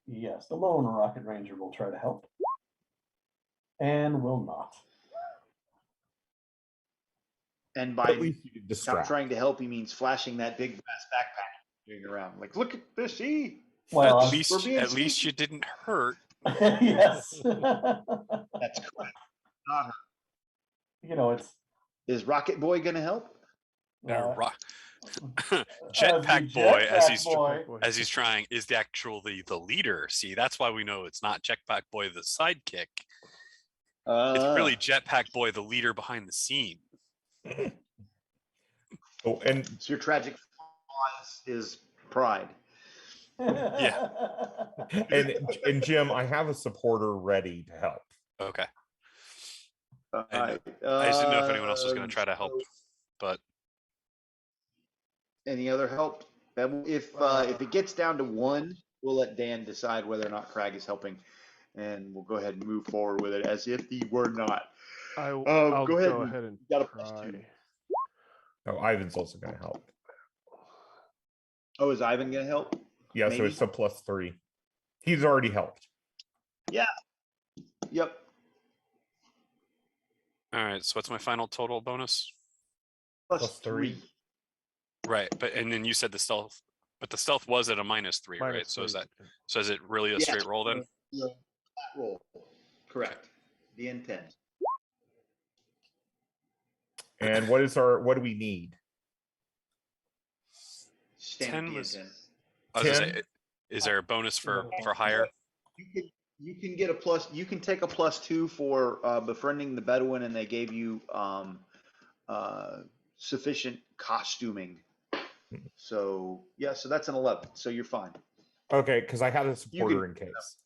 C: Yes, the lone rocket ranger will try to help, and will not.
B: And by
E: At least you can
B: not
E: distract.
B: trying to help, he means flashing that big brass backpack doing around, like, look at this, see.
C: Well,
D: At least you didn't hurt.
C: yes.
B: That's correct. Not her.
C: You know, it's.
B: Is Rocket Boy gonna help?
D: Jetpack Boy,
C: Jetpack
D: as he's trying, is the leader. See, that's why we know it's not Jetpack Boy the sidekick. It's really Jetpack Boy the leader behind the scene.
E: Oh, and
B: so your tragic flaw is pride.
D: Yeah.
E: And Jim, I have a supporter ready to help.
D: Okay.
B: I
D: just didn't know if anyone else was going to try to help, but
B: any other help? If it gets down to 1, we'll let Dan decide whether or not Crag is helping, and we'll go ahead and move forward with it as if he were not.
F: I'll
B: go ahead
F: and
B: got a
F: try.
B: +2.
E: Oh, Ivan's also going to help.
B: Oh, is Ivan going to help?
E: Yeah, so
B: Maybe?
E: it's a +3. He's already helped.
B: Yeah. Yep.
D: All right. So what's my final total bonus?
B: Plus
E: +3.
B: 3.
D: Right, but and then you said the stealth, but the stealth was at a -3, right? So is
F: -3.
D: that is it really a straight roll then?
B: Flat roll. Correct. The intent.
E: And what do we need?
B: Standard
D: 10
B: the
D: was-
B: intent.
D: I was gonna
E: 10?
D: say, is there a bonus for higher?
B: You can get a plus. You can take a +2 for befriending the Bedouin, and they gave you sufficient costuming. So yeah, so that's an 11. So you're fine.
E: Okay, because I had a supporter in case.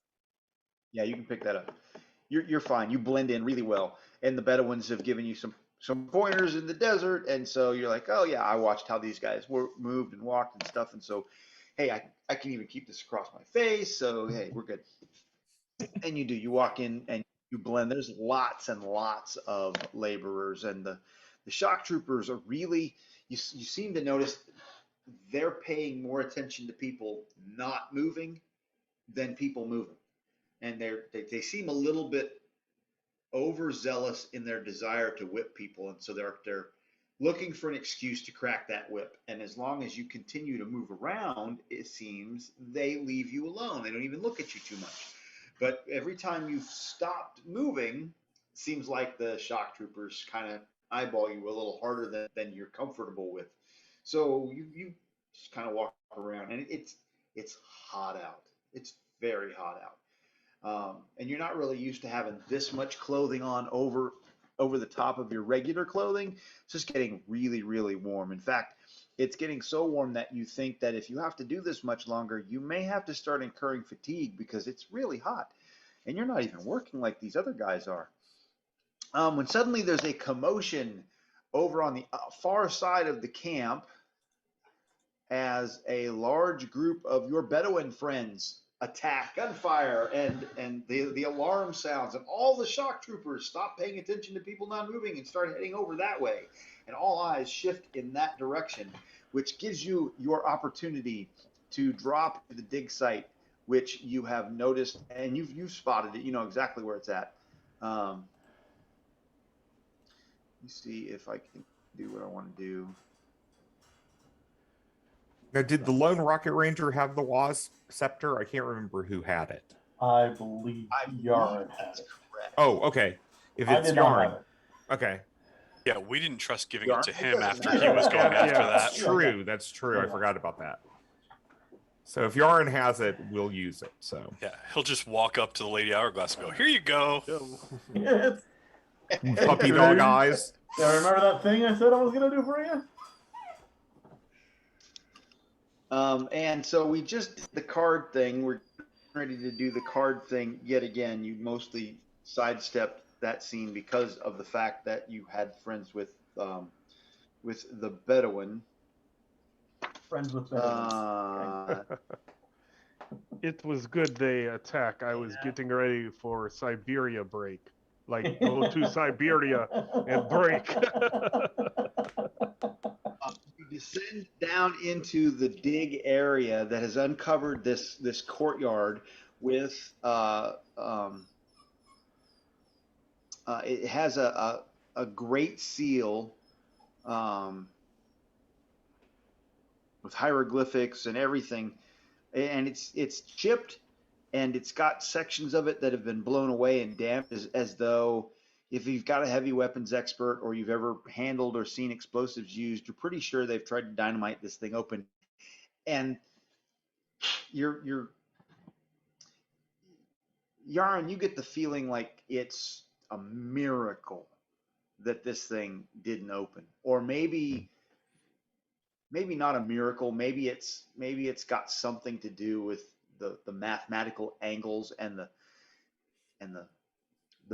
B: Yeah, you can pick that up. You're fine. You blend in really well, and the Bedouins have given you some pointers in the desert, and so you're like, oh yeah, I watched how these guys moved and walked and stuff, and so, hey, I can even keep this across my face, so hey, we're good. And you do. You walk in and you blend. There's lots and lots of laborers, and the shock troopers are really. You seem to notice they're paying more attention to people not moving than people moving, and they seem a little bit overzealous in their desire to whip people, and so they're looking for an excuse to crack that whip. And as long as you continue to move around, it seems they leave you alone. They don't even look at you too much. But every time you've stopped moving, it seems like the shock troopers kind of eyeball you a little harder than you're comfortable with. So you just kind of walk around, and it's hot out. It's very hot out. And you're not really used to having this much clothing on over the top of your regular clothing. It's just getting really, really warm. In fact, it's getting so warm that you think that if you have to do this much longer, you may have to start incurring fatigue because it's really hot. And you're not even working like these other guys are. When suddenly there's a commotion over on the far side of the camp as a large group of your Bedouin friends attack, gunfire, and the alarm sounds, and all the shock troopers stop paying attention to people not moving and start heading over that way, and all eyes shift in that direction, which gives you your opportunity to drop the dig site, which you have noticed, and you've spotted it. You know exactly where it's at. Let me see if I can do what I want to do.
E: Now, did the Lone Rocket Ranger have the Waz scepter? I can't remember who had it.
C: I believe Yarn had
B: That's
C: it.
B: correct.
E: Oh, okay. If
C: I
E: it's
C: did not have
E: Yarn,
C: it.
E: okay.
D: Yeah, we didn't trust giving
B: Yarn,
D: it to
B: it
D: him
B: doesn't
D: after he
B: matter.
D: was going
F: Yeah,
D: after
F: yeah.
D: that.
E: That's true. That's true. I forgot about that. So if Yarn has it, we'll use it. So
D: Yeah, he'll just walk up to the Lady Hourglass and go, "Here you go."
C: Yes.
E: puppy dog eyes.
C: Yeah, remember that thing I said I was gonna do for you?
B: And so we just did the card thing. We're ready to do the card thing yet again. You mostly sidestepped that scene because of the fact that you had friends with the Bedouin.
C: Friends with Bedouins.
F: It was good they attack. I was getting ready for Siberia break. Like, go to Siberia and break.
B: You descend down into the dig area that has uncovered this courtyard with it has a great seal with hieroglyphics and everything, and it's chipped, and it's got sections of it that have been blown away and damped, as though if you've got a heavy weapons expert or you've ever handled or seen explosives used, you're pretty sure they've tried to dynamite this thing open. And you're Yarn, you get the feeling like it's a miracle that this thing didn't open, or maybe not a miracle. Maybe it's got something to do with the mathematical angles and the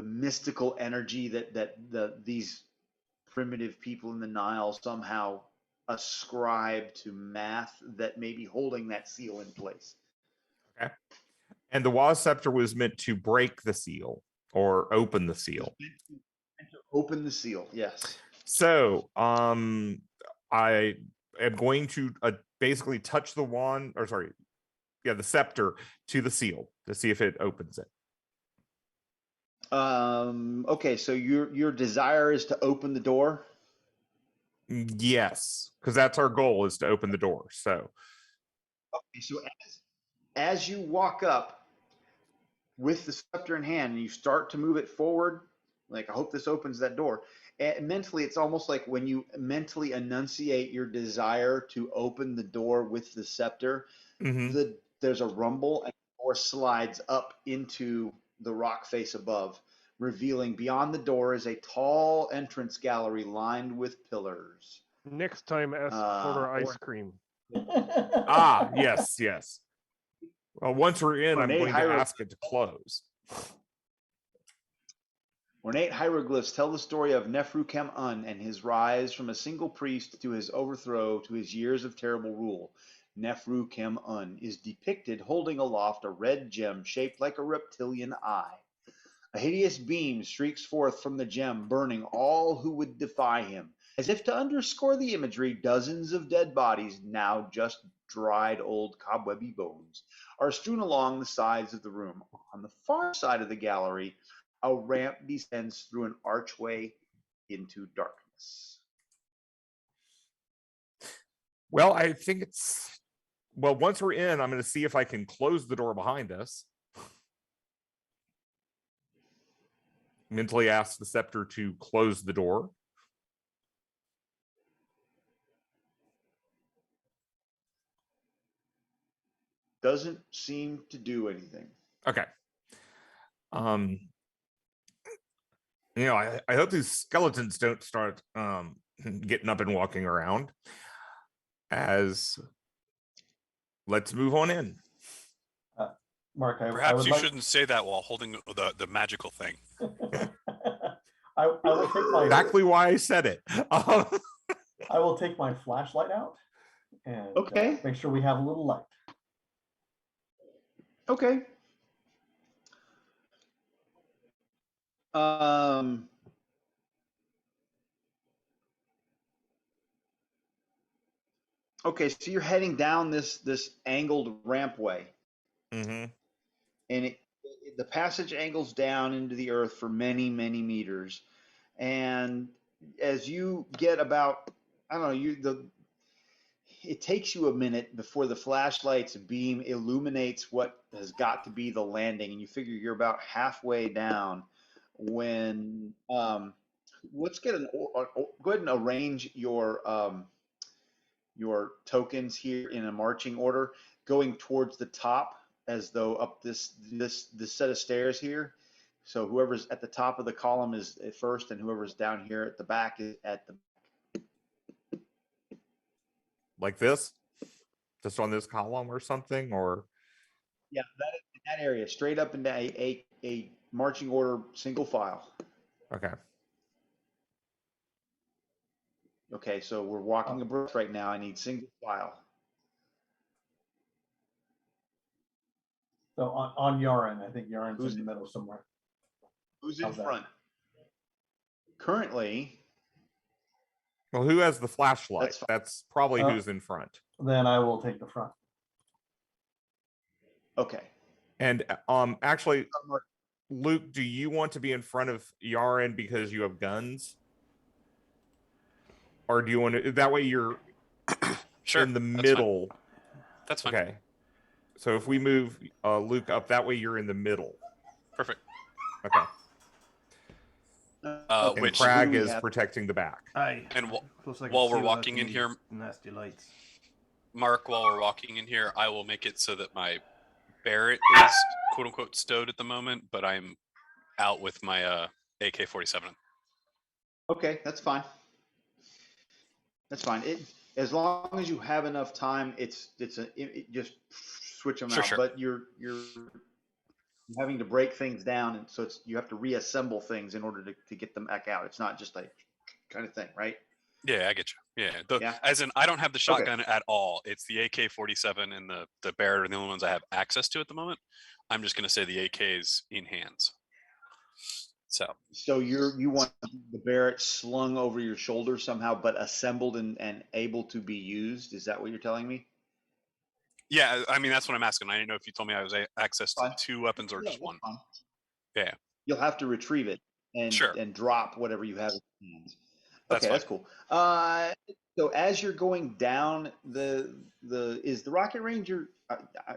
B: mystical energy that these primitive people in the Nile somehow ascribe to math that may be holding that seal in place.
E: Okay. And the Waz scepter was meant to break the seal or open the seal.
B: And to open the seal, yes.
E: So, I am going to basically touch the wand, or sorry, the scepter to the seal to see if it opens it.
B: Okay, so your desire is to open the door.
E: Yes, because that's our goal, is to open the door. So
B: Okay, so as you walk up with the scepter in hand and you start to move it forward, like I hope this opens that door. And mentally, it's almost like when you mentally enunciate your desire to open the door with the scepter, there's a rumble and the door slides up into the rock face above, revealing beyond the door is a tall entrance gallery lined with pillars.
F: Next time, ask for ice cream.
E: Yes. Well, once we're in, I'm going to ask it to close.
B: Ornate hieroglyphs tell the story of Nefru-Kem-Un and his rise from a single priest to his overthrow to his years of terrible rule. Nefru-Kem-Un is depicted holding aloft a red gem shaped like a reptilian eye. A hideous beam streaks forth from the gem, burning all who would defy him. As if to underscore the imagery, dozens of dead bodies, now just dried old cobwebby bones, are strewn along the sides of the room. On the far side of the gallery, a ramp descends through an archway into darkness.
E: Well, I think once we're in, I'm going to see if I can close the door behind us. Mentally ask the scepter to close the door.
B: Doesn't seem to do anything.
E: Okay. I hope these skeletons don't start getting up and walking around. Let's move on in.
C: Mark,
D: Perhaps you shouldn't say that while holding the magical thing.
C: I will take my
E: exactly why I said it.
C: I will take my flashlight out and make sure we have a little light.
B: Okay. Okay, so you're heading down this angled rampway,
E: and
B: the passage angles down into the earth for many, many meters, and as you get about, I don't know, it takes you a minute before the flashlight's beam illuminates what has got to be the landing, and you figure you're about halfway down when let's go ahead and arrange your tokens here in a marching order, going towards the top as though up this set of stairs here. So whoever's at the top of the column is at first, and whoever's down here at the back is at the back.
E: Like this? Just on this column or something? Or
B: yeah, that area, straight up into a marching order, single file.
E: Okay.
B: Okay, so we're walking abreast right now. I need single file.
C: So on Yaren, I think Yaren's in the middle somewhere.
B: Who's in front? Currently.
E: Well, who has the flashlight? That's probably who's in front.
C: Then I will take the front.
B: Okay.
E: And actually, Luke, do you want to be in front of Yaren because you have guns? Or do you want to, that way you're
D: sure,
E: in the middle?
D: That's fine.
E: Okay. So if we move Luke up, that way you're in the middle.
D: Perfect.
E: Okay. And
D: which
E: Crag is protecting the back.
D: And while we're walking in here,
A: nasty lights.
D: Mark, while we're walking in here, I will make it so that my Barrett is quote unquote stowed at the moment, but I'm out with my AK-47.
B: Okay, that's fine. That's fine. As long as you have enough time, just switch them out. Sure. But you're having to break things down, and so you have to reassemble things in order to get them back out. It's not just like kind of thing, right?
D: Yeah, I get you. Yeah. As in, I don't have the shotgun at all. It's the AK-47 and the Barrett are the only ones I have access to at the moment. I'm just going to say the AK is in hands.
B: So you want the Barrett slung over your shoulder somehow, but assembled and able to be used? Is that what you're telling me?
D: Yeah, I mean that's what I'm asking. I didn't know if you told me I was access to
B: Fine.
D: 2 weapons or
B: Yeah,
D: just
B: that's
D: 1.
B: fine.
D: Yeah,
B: You'll have to retrieve it
D: sure,
B: and drop whatever you have in your hands.
D: that's
B: Okay,
D: fine.
B: that's cool. So as you're going down is the Rocket Ranger?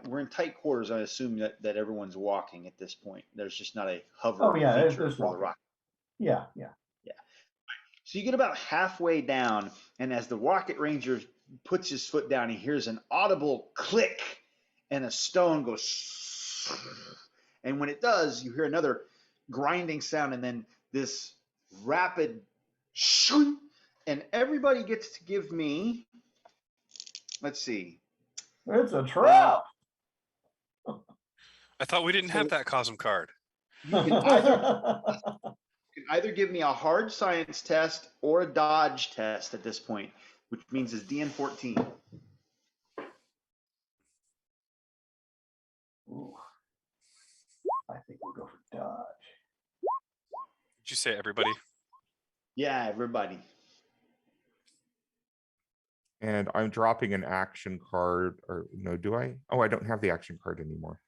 B: We're in tight quarters. I assume that everyone's walking at this point. There's just not a hover
C: Oh yeah,
B: feature
C: there's
B: for the
C: walking.
B: rocket.
C: Yeah.
B: Yeah. So you get about halfway down, and as the Rocket Ranger puts his foot down, he hears an audible click, and a stone goes. And when it does, you hear another grinding sound, and then this rapid shoo, and everybody gets to give me. Let's see.
C: It's a trap.
D: I thought we didn't have
B: So
D: that Cosm card.
B: you can either give me a hard science test or a dodge test at this point, which means it's DN14.
C: Ooh, I think we'll go for dodge.
D: Did you say everybody?
B: Yeah, everybody.
E: And I'm dropping an action card, or no, do I? Oh, I don't have the action card anymore.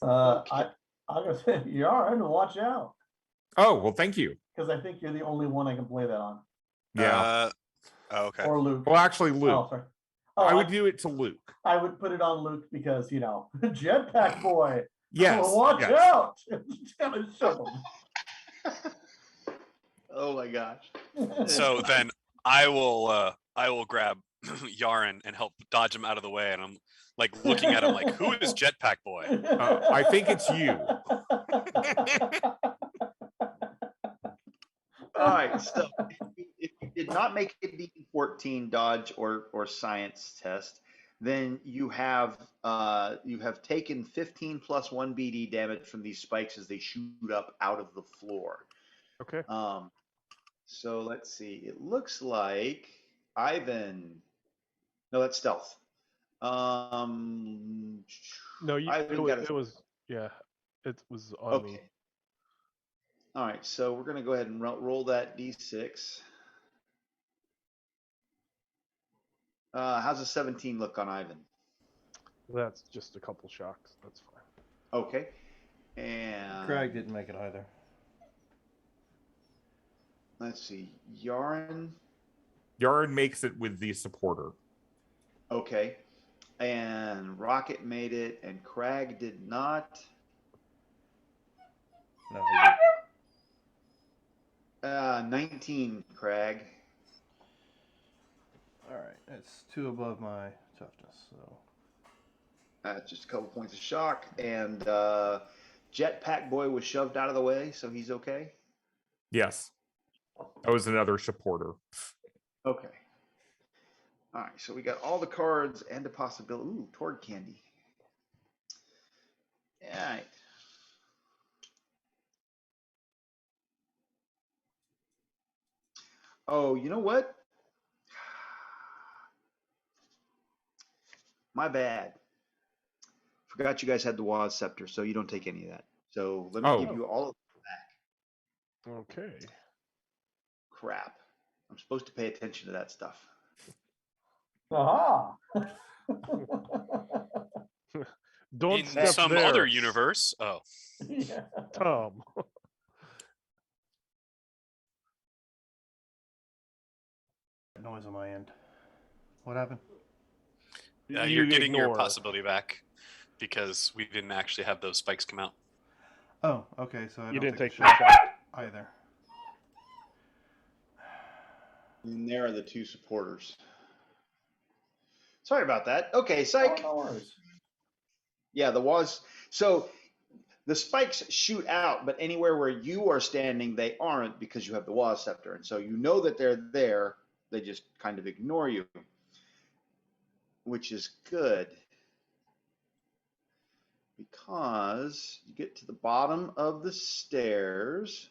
B: Okay.
C: I'm gonna say you are, and watch out,
E: Oh, well, thank you.
C: because I think you're the only one I can play that on.
E: Yeah.
D: Okay.
C: Or Luke.
E: Well, actually, Luke.
C: Oh, sorry.
E: I would do it to Luke.
C: I would put it on Luke because Jetpack Boy.
E: Yes.
C: Watch
E: yes.
C: out! It's gonna show
B: Oh my gosh.
C: him.
D: So then I will grab Yaren and help dodge him out of the way, and I'm like looking at him like, who is Jetpack Boy?
E: I think it's you.
B: All right. So if you did not make a D14 dodge or science test, then you have taken 15 plus 1 BD damage from these spikes as they shoot up out of the floor.
F: Okay.
B: So let's see. It looks like Ivan. No, that's stealth.
F: No,
B: Ivan got
F: it was on me.
B: Okay. All right. So we're gonna go ahead and roll that D6. How's a 17 look on Ivan?
F: That's just a couple shocks. That's fine.
B: Okay. And
A: Craig didn't make it either.
B: let's see. Yarn.
E: Yaren makes it with the supporter.
B: Okay. And Rocket made it, and Crag did not.
A: No, he didn't.
B: 19, Crag.
A: All right, that's 2 above my toughness. So
B: Just a couple points of shock, and Jetpack Boy was shoved out of the way, so he's okay.
E: Yes. That was another supporter.
B: Okay. All right, so we got all the cards and a possibility. Ooh, Torg candy. All right. Oh, you know what? My bad. Forgot you guys had the Waz Scepter, so you don't take any of that. So let me give you all of it back.
F: Okay.
B: Crap. I'm supposed to pay attention to that stuff.
C: Aha!
F: Don't
D: In
F: step
D: some
F: there,
D: other universe. Oh,
C: Yeah.
F: Tom.
A: noise on my end. What happened?
D: you're getting your
F: ignore.
D: possibility back because we didn't actually have those spikes come out.
A: Oh, okay. So I
F: You
A: don't
F: didn't
A: take
F: take
A: the
F: the
A: shot
F: shot.
A: either.
B: And there are the 2 supporters. Sorry about that. Okay, psych.
C: Oh, no worries.
B: Yeah, the Waz. So the spikes shoot out, but anywhere where you are standing, they aren't because you have the Waz Scepter. And so you know that they're there. They just kind of ignore you, which is good because you get to the bottom of the stairs.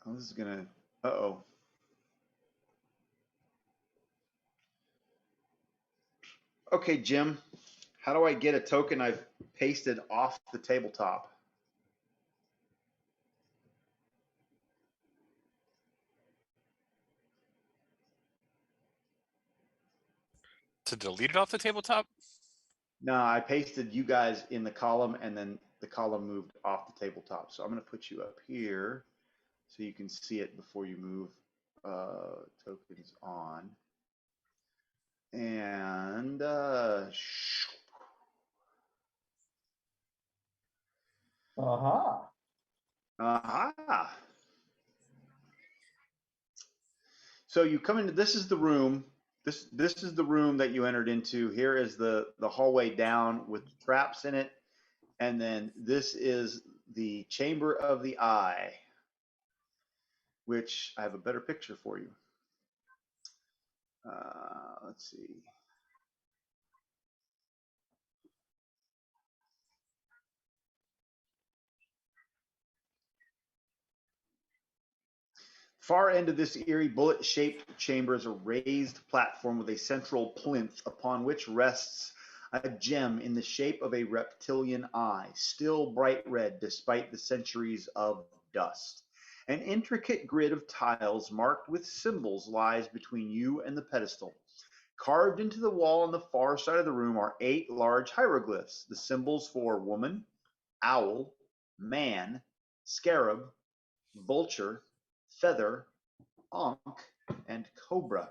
B: Oh, this is gonna. Uh-oh. Okay, Jim, how do I get a token I've pasted off the tabletop?
D: To delete it off the tabletop?
B: No, I pasted you guys in the column, and then the column moved off the tabletop. So I'm going to put you up here so you can see it before you move tokens on. And
C: Aha.
B: aha. So you come into, this is the room. This is the room that you entered into. Here is the hallway down with traps in it. And then this is the chamber of the eye, which I have a better picture for you. Let's see. Far end of this eerie bullet-shaped chamber is a raised platform with a central plinth upon which rests a gem in the shape of a reptilian eye, still bright red despite the centuries of dust. An intricate grid of tiles marked with symbols lies between you and the pedestal. Carved into the wall on the far side of the room are 8 large hieroglyphs, the symbols for woman, owl, man, scarab, vulture, feather, ankh, and cobra.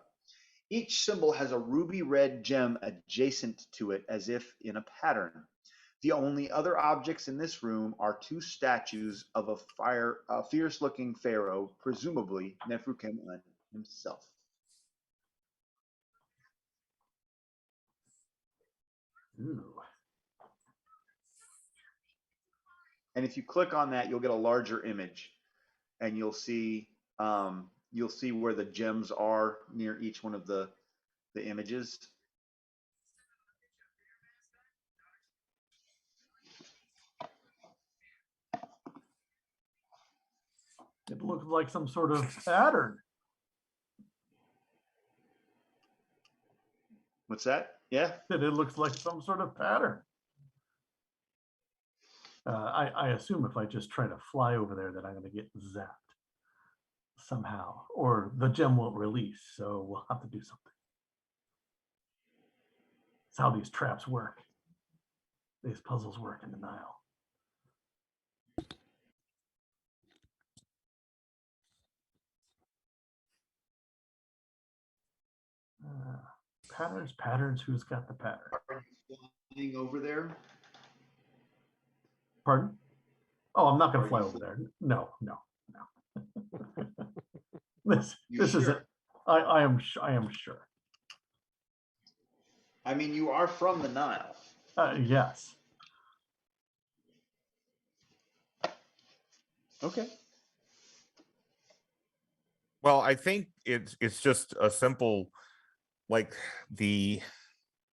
B: Each symbol has a ruby red gem adjacent to it as if in a pattern. The only other objects in this room are 2 statues of a fierce-looking pharaoh, presumably Neferkhemen himself.
C: Ooh.
B: And if you click on that, you'll get a larger image, and you'll see where the gems are near each one of the images.
C: It looks like some sort of pattern.
B: What's that? Yeah.
C: It looks like some sort of pattern. I assume if I just try to fly over there that I'm going to get zapped somehow, or the gem won't release, so we'll have to do something. It's how these traps work. These puzzles work in the Nile. Patterns, who's got the pattern?
B: Are you flying over there?
C: Pardon? Oh, I'm not going to fly over there. No. This
B: Sure?
C: is it. I am sure.
B: I mean, you are from the Nile.
C: Yes.
B: Okay.
E: Well, I think it's just a simple, like the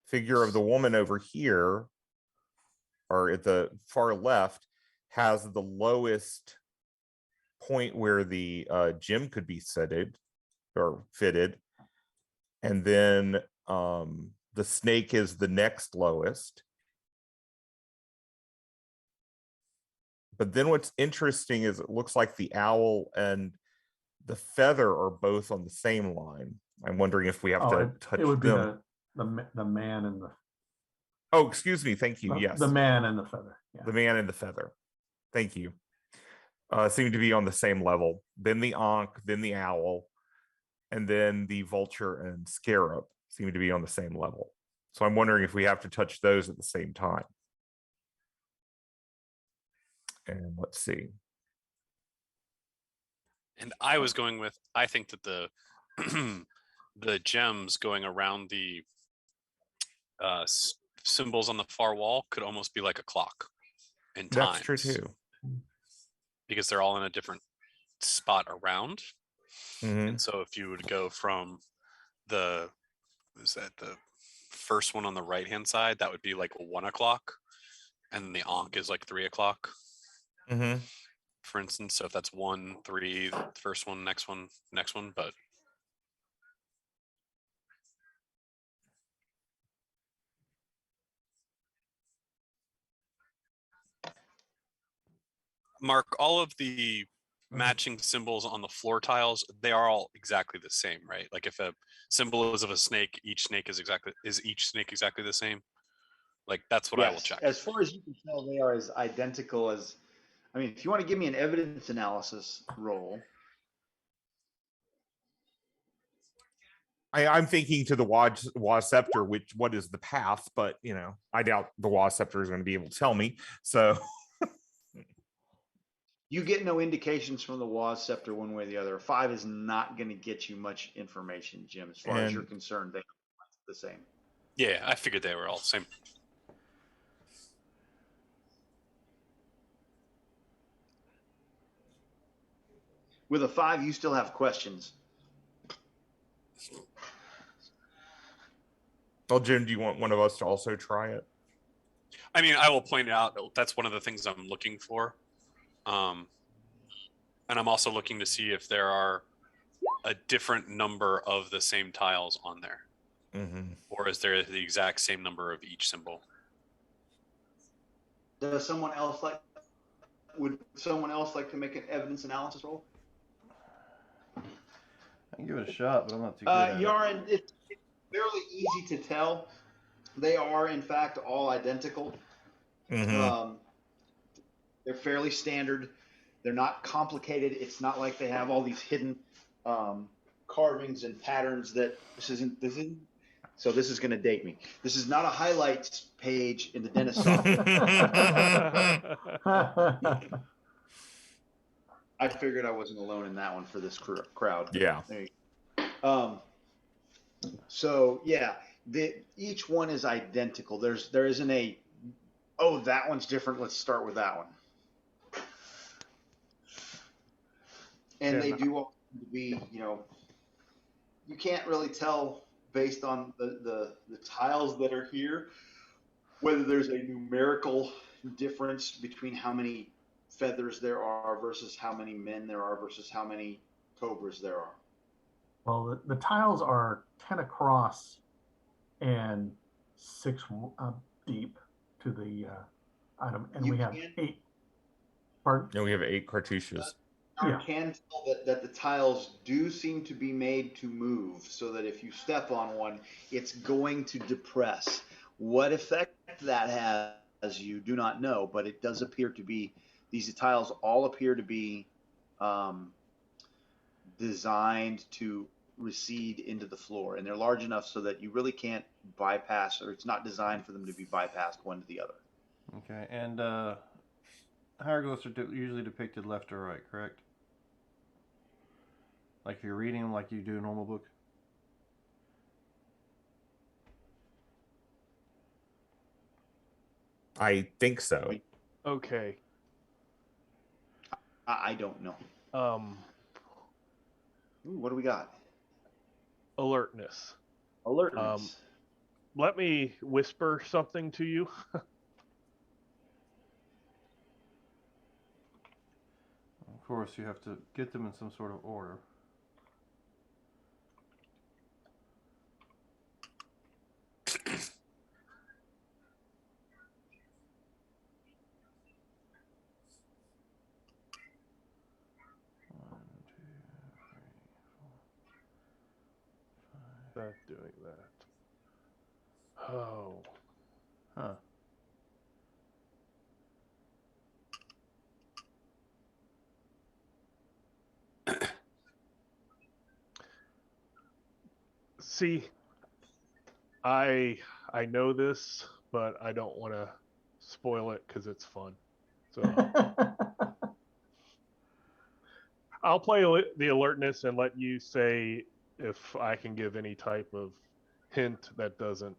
E: figure of the woman over here, or at the far left, has the lowest point where the gem could be fitted, and then the snake is the next lowest. But then what's interesting is it looks like the owl and the feather are both on the same line. I'm wondering if we have to touch
C: it would
E: them.
C: Be the man and the.
E: Oh, excuse me. Thank you. Yes.
C: The man and the feather. Yeah.
E: The man and the feather. Thank you. Seem to be on the same level. Then the ankh, then the owl, and then the vulture and scarab seem to be on the same level. So I'm wondering if we have to touch those at the same time. And let's see.
D: And I was going with, I think that the the gems going around the symbols on the far wall could almost be like a clock in time.
E: That's true too.
D: Because they're all in a different spot around.
E: Mm-hmm.
D: And so if you would go from the first one on the right hand side, that would be like 1 o'clock, and then the ankh is like 3 o'clock.
E: Mm-hmm.
D: For instance, so if that's 1, 3, first one, next one, but Mark, all of the matching symbols on the floor tiles, they are all exactly the same, right? Like if a symbol is of a snake, each snake is each snake exactly the same? Like that's what I will
B: Yes,
D: check.
B: as far as you can tell, they are as identical as. I mean, if you want to give me an evidence analysis roll,
E: I'm thinking to the Waz Scepter, what is the path, but I doubt the Waz Scepter is going to be able to tell me. So
B: you get no indications from the Waz Scepter one way or the other. A 5 is not going to get you much information, Jim, as far as you're concerned. They're the same.
D: Yeah, I figured they were all the same.
B: With a 5, you still have questions.
E: Well, Jim, do you want one of us to also try it?
D: I mean, I will point out that's one of the things I'm looking for. And I'm also looking to see if there are a different number of the same tiles on there.
E: Mm-hmm.
D: Or is there the exact same number of each symbol?
B: Would someone else like to make an evidence analysis roll?
A: I can give it a shot, but I'm not too good at
B: Yaron, it's fairly easy to tell. They are, in fact, all identical.
E: Mm-hmm.
B: They're fairly standard. They're not complicated. It's not like they have all these hidden carvings and patterns that this isn't. So this is going to date me. This is not a highlights page in the dentist software. I figured I wasn't alone in that one for this crowd.
E: Yeah.
B: There you go. So yeah, each one is identical. There isn't a, oh, that one's different. Let's start with that one. And they do all be, you can't really tell based on the tiles that are here whether there's a numerical difference between how many feathers there are versus how many men there are versus how many cobras there are.
C: Well, the tiles are 10 across and 6 deep to the item, and we have 8. Pardon?
E: No, we have 8 cartouches.
B: You can tell that the tiles do seem to be made to move, so that if you step on one, it's going to depress. What effect that has, you do not know, but it does appear to be, these tiles all appear to be designed to recede into the floor, and they're large enough so that you really can't bypass, or it's not designed for them to be bypassed one to the other.
A: Okay, and hieroglyphs are usually depicted left or right, correct? Like if you're reading them like you do a normal book?
E: I think so.
F: Okay.
B: I don't know. Ooh, what do we got?
F: Alertness.
B: Alertness.
F: Let me whisper something to you.
A: Of course, you have to get them in some sort of order.
F: Not doing that. Oh.
A: Huh.
F: See, I know this, but I don't want to spoil it because it's fun. So I'll play the alertness and let you say if I can give any type of hint that doesn't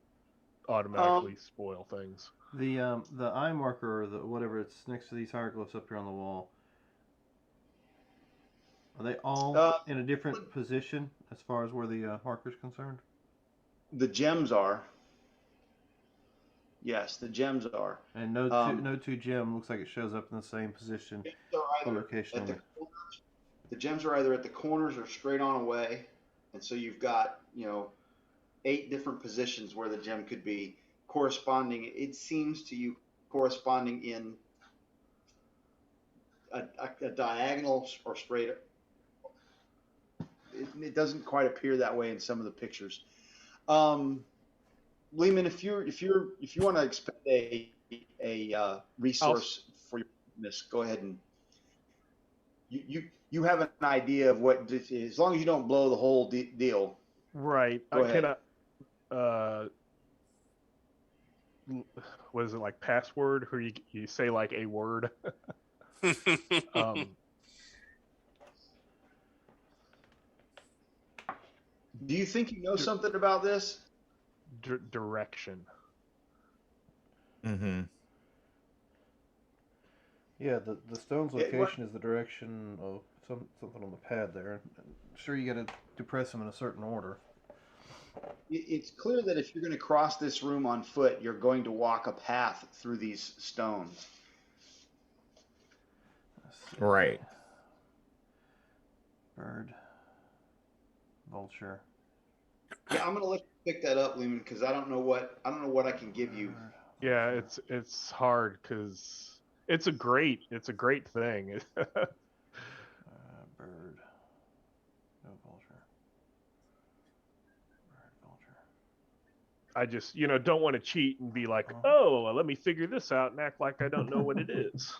F: automatically spoil things.
A: The eye marker, or the whatever, it's next to these hieroglyphs up here on the wall. Are they all in a different position as far as where the marker's concerned?
B: The gems are. Yes, the gems are.
A: And no two gem looks like it shows up in the same position or location.
B: The gems are either at the corners or straight on away, and so you've got 8 different positions where the gem could be corresponding. It seems to you corresponding in a diagonal or straight. It doesn't quite appear that way in some of the pictures. Lehman, if you want to expend a resource for your business, go ahead and you have an idea of what this is. As long as you don't blow the whole deal.
F: Right.
B: Go ahead.
F: What is it, like password, or you say like a word?
B: Do you think you know something about this?
F: Direction.
E: Mm-hmm.
A: Yeah, the stone's location is the direction of something on the pad there. I'm sure you got to depress them in a certain order.
B: It's clear that if you're going to cross this room on foot, you're going to walk a path through these stones.
E: Right.
A: Bird. Vulture.
B: Yeah, I'm going to let you pick that up, Lehman, because I don't know what I can give you.
F: Yeah, it's hard because it's a great thing.
A: Bird. No vulture. Bird, vulture.
F: I just, don't want to cheat and be like, oh, well, let me figure this out and act like I don't know what it is.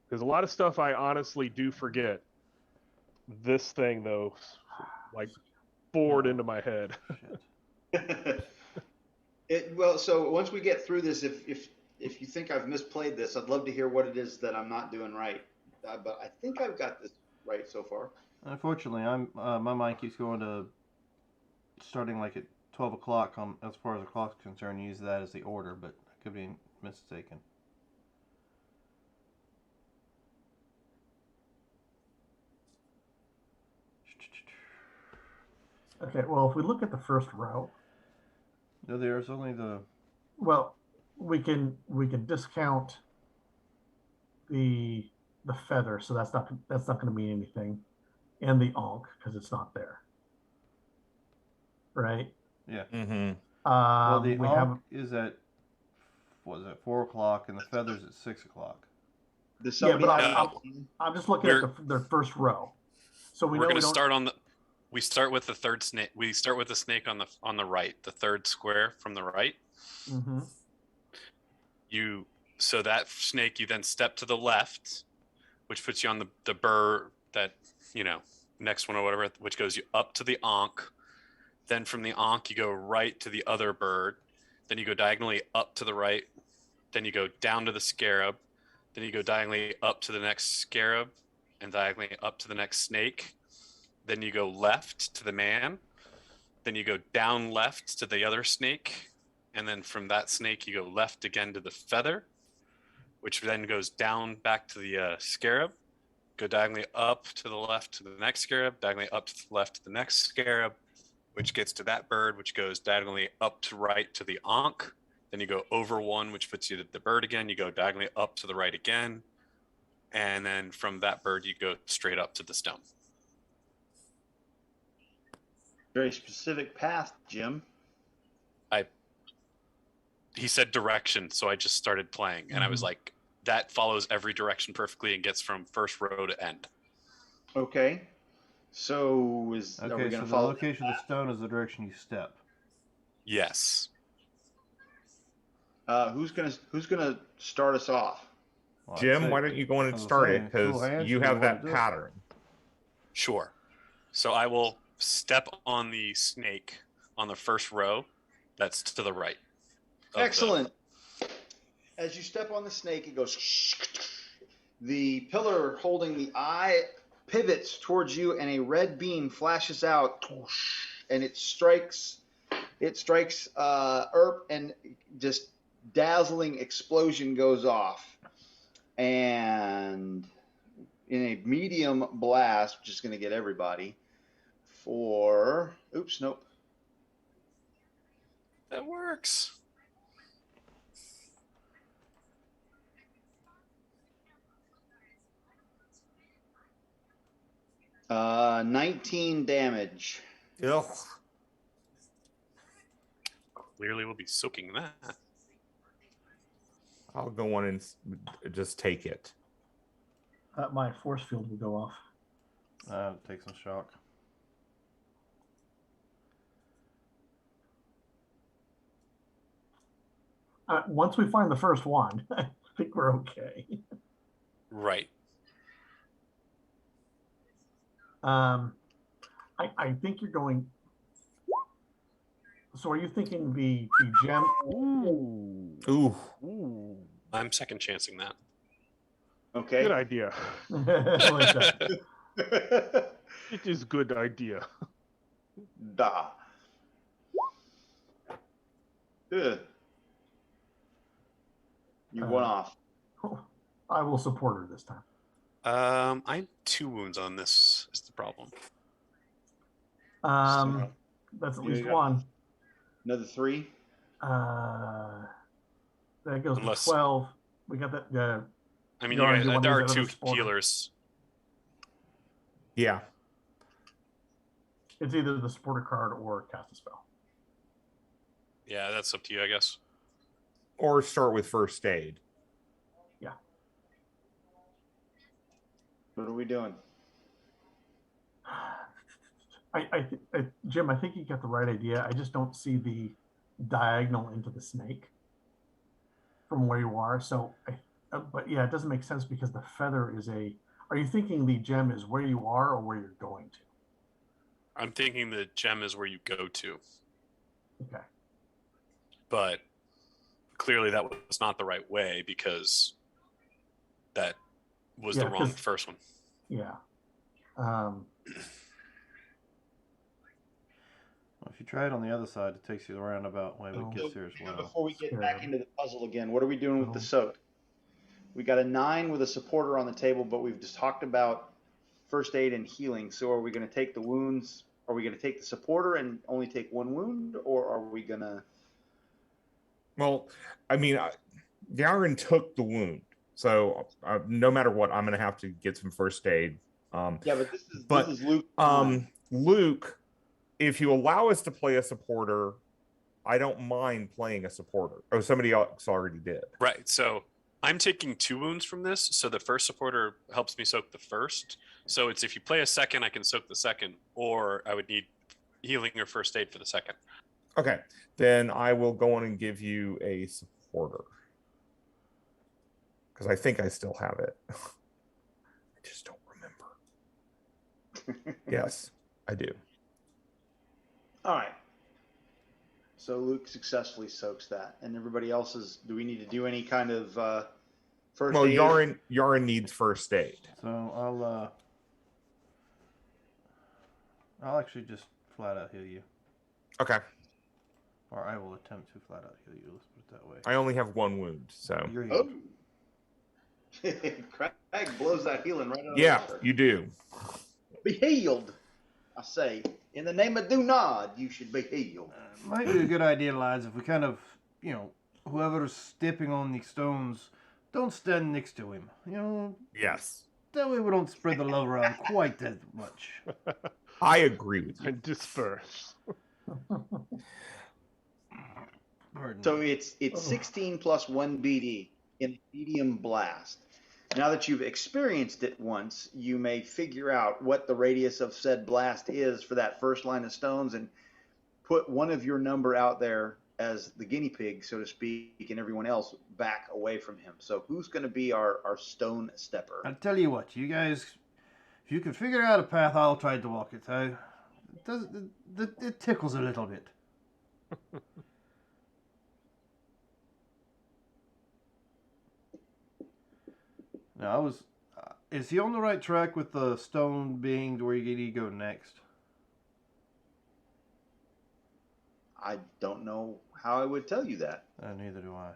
F: There's a lot of stuff I honestly do forget. This thing, though, like bored into my head.
B: Well, so once we get through this, if you think I've misplayed this, I'd love to hear what it is that I'm not doing right. But I think I've got this right so far.
A: Unfortunately, my mind keeps going to starting like at 12 o'clock on as far as the clock's concerned. Use that as the order, but I could be mistaken.
C: Okay, well, if we look at the first row,
A: No, there's only the.
C: well, we can discount the feather, so that's not going to mean anything, and the ankh because it's not there, right?
A: Yeah.
E: Mm-hmm.
A: Well, the ankh is at 4 o'clock, and the feathers at 6 o'clock.
C: Yeah, but I'm just looking at the first row, so we're
D: going to start on the. We start with the third snake. We start with the snake on the right, the third square from the right.
C: Mm-hmm.
D: So that snake, you then step to the left, which puts you on the burr that, next one or whatever, which goes you up to the ankh. Then from the ankh, you go right to the other bird. Then you go diagonally up to the right. Then you go down to the scarab. Then you go diagonally up to the next scarab and diagonally up to the next snake. Then you go left to the man. Then you go down left to the other snake. And then from that snake, you go left again to the feather, which then goes down back to the scarab. Go diagonally up to the left to the next scarab, diagonally up to the left to the next scarab, which gets to that bird, which goes diagonally up to right to the ankh. Then you go over one, which puts you to the bird again. You go diagonally up to the right again. And then from that bird, you go straight up to the stone.
B: Very specific path, Jim.
D: He said direction, so I just started playing, and I was like, that follows every direction perfectly and gets from first row to end.
B: Okay. So are we going to follow?
A: The location of the stone is the direction you step.
D: Yes.
B: Who's gonna start us off?
E: Well, Jim, why don't you go in and start it, because you have that pattern.
D: Sure. So I will step on the snake on the first row. That's to the right.
B: Excellent. As you step on the snake, it goes. The pillar holding the eye pivots towards you, and a red beam flashes out, and it strikes Erp, and just dazzling explosion goes off. And in a medium blast, which is going to get everybody, for nope.
D: That works.
B: Uh, 19 damage.
E: Ugh.
D: clearly will be soaking that.
E: I'll go on and just take it.
C: My force field will go off.
A: Take some shock.
C: Once we find the first one, I think we're okay.
D: Right.
C: I think you're going. So are you thinking the gem?
E: Ooh.
D: I'm second chancing that.
B: Okay.
F: Good idea.
C: Like that.
F: It is good idea.
B: Da. Ugh. You went off.
C: I will support her this time.
D: I have 2 wounds on this. Is the problem?
C: That's at
B: Yeah,
C: least
B: you got-
C: one.
B: Another 3.
C: That goes
D: Unless-
C: to 12. We got that.
D: I mean,
C: Yarn,
D: you
C: do you
D: guys,
C: want
D: there
C: to
D: are
C: use that
D: 2
C: other sport?
D: healers.
E: Yeah.
C: It's either the supporter card or cast a spell.
D: Yeah, that's up to you, I guess.
E: Or start with first aid.
C: Yeah.
B: What are we doing?
C: Jim, I think you got the right idea. I just don't see the diagonal into the snake from where you are. So, but yeah, it doesn't make sense because the feather is a. Are you thinking the gem is where you are or where you're going to?
D: I'm thinking the gem is where you go to,
C: Okay.
D: but clearly that was not the right way because that was
C: Yeah,
D: the wrong
C: 'cause-
D: first one.
C: Yeah.
A: Well, if you try it on the other side, it takes you the roundabout way, but it gets there as well.
B: Before we get
C: Scared.
B: back into the puzzle again, what are we doing with the
C: Oh.
B: soak? We got a 9 with a supporter on the table, but we've just talked about first aid and healing. So are we going to take the wounds? Are we going to take the supporter and only take 1 wound, or are we going to?
E: Well, I mean, Darren took the wound, so no matter what, I'm going to have to get some first aid.
B: Yeah, but this
E: But,
B: is Luke.
E: Luke, if you allow us to play a supporter, I don't mind playing a supporter. Oh, somebody else already did.
D: Right. So I'm taking 2 wounds from this. So the first supporter helps me soak the first. So it's if you play a second, I can soak the second, or I would need healing or first aid for the second.
E: Okay, then I will go on and give you a supporter. Because I think I still have it. I just don't remember. Yes, I do.
B: All right. So Luke successfully soaks that, and everybody else is. Do we need to do any kind of first
E: Well,
B: aid?
E: Yarin needs first aid.
A: So I'll actually just flat out heal you,
E: Okay,
A: or I will attempt to flat out heal you. Let's put it that way.
E: I only have 1 wound, so
A: You're healed.
B: Oh. Craig blows that healing right out
E: yeah,
B: of the water.
E: you do.
B: Be healed. I say, in the name of Dunod, you should be healed.
A: Might be a good idea, lads, if we kind of, whoever's stepping on the stones, don't stand next to him.
E: Yes,
A: That way we don't spread the love around quite that much.
E: I agree with you.
F: And disperse.
A: Pardon
B: So
A: me.
B: it's 16 plus 1 BD in medium blast. Now that you've experienced it once, you may figure out what the radius of said blast is for that first line of stones and put one of your number out there as the guinea pig, so to speak, and everyone else back away from him. So who's going to be our stone stepper?
A: I'll tell you what, you guys, if you can figure out a path, I'll try to walk it. It tickles a little bit. Now, is he on the right track with the stone being where you need to go next?
B: I don't know how I would tell you that.
A: Neither do I.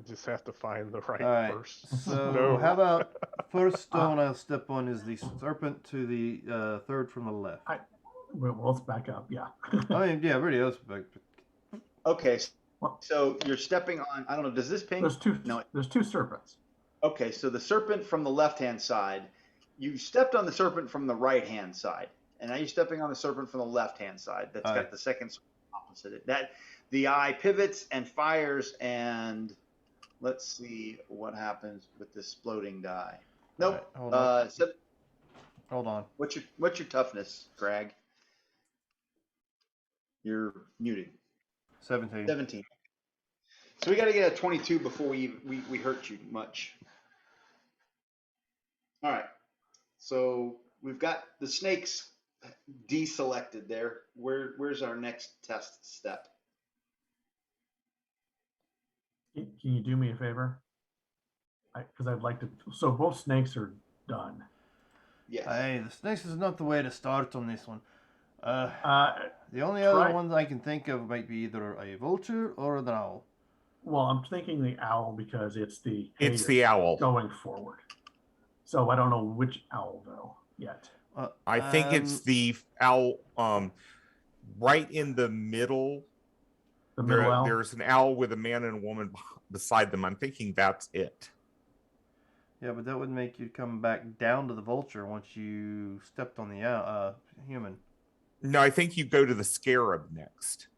F: Just have to find the right
A: All right,
F: first.
A: so
F: No.
A: how about first stone I'll step on is the serpent to the third from the left.
C: Well, let's back up. Yeah.
A: I mean, yeah, really, that's big.
B: Okay, so you're stepping on, I don't know, does this ping?
C: There's two.
B: No.
C: There's 2 serpents.
B: Okay, so the serpent from the left-hand side, you stepped on the serpent from the right-hand side, and now you're stepping on the serpent from the left-hand side. That's
A: Aye.
B: got the second opposite it. That the eye pivots and fires, and let's see what happens with this exploding die. Nope.
A: Right, hold on.
B: What's your toughness, Greg? You're muted.
A: 17.
B: 17. So we got to get a 22 before we hurt you much. All right. So we've got the snakes deselected there. Where's our next test step?
C: Can you do me a favor? Because I'd like to. So both snakes are done.
B: Yes.
A: Hey, the snakes is not the way to start on this one. The only
C: try-
A: other ones I can think of might be either a vulture or an owl.
C: Well, I'm thinking the owl because it's the
E: owl.
C: going forward. So I don't know which owl though yet.
E: I think it's the owl right in the middle.
C: The middle owl.
E: There's an owl with a man and a woman beside them. I'm thinking that's it.
A: Yeah, but that would make you come back down to the vulture once you stepped on the human.
E: No, I think you go to the scarab next.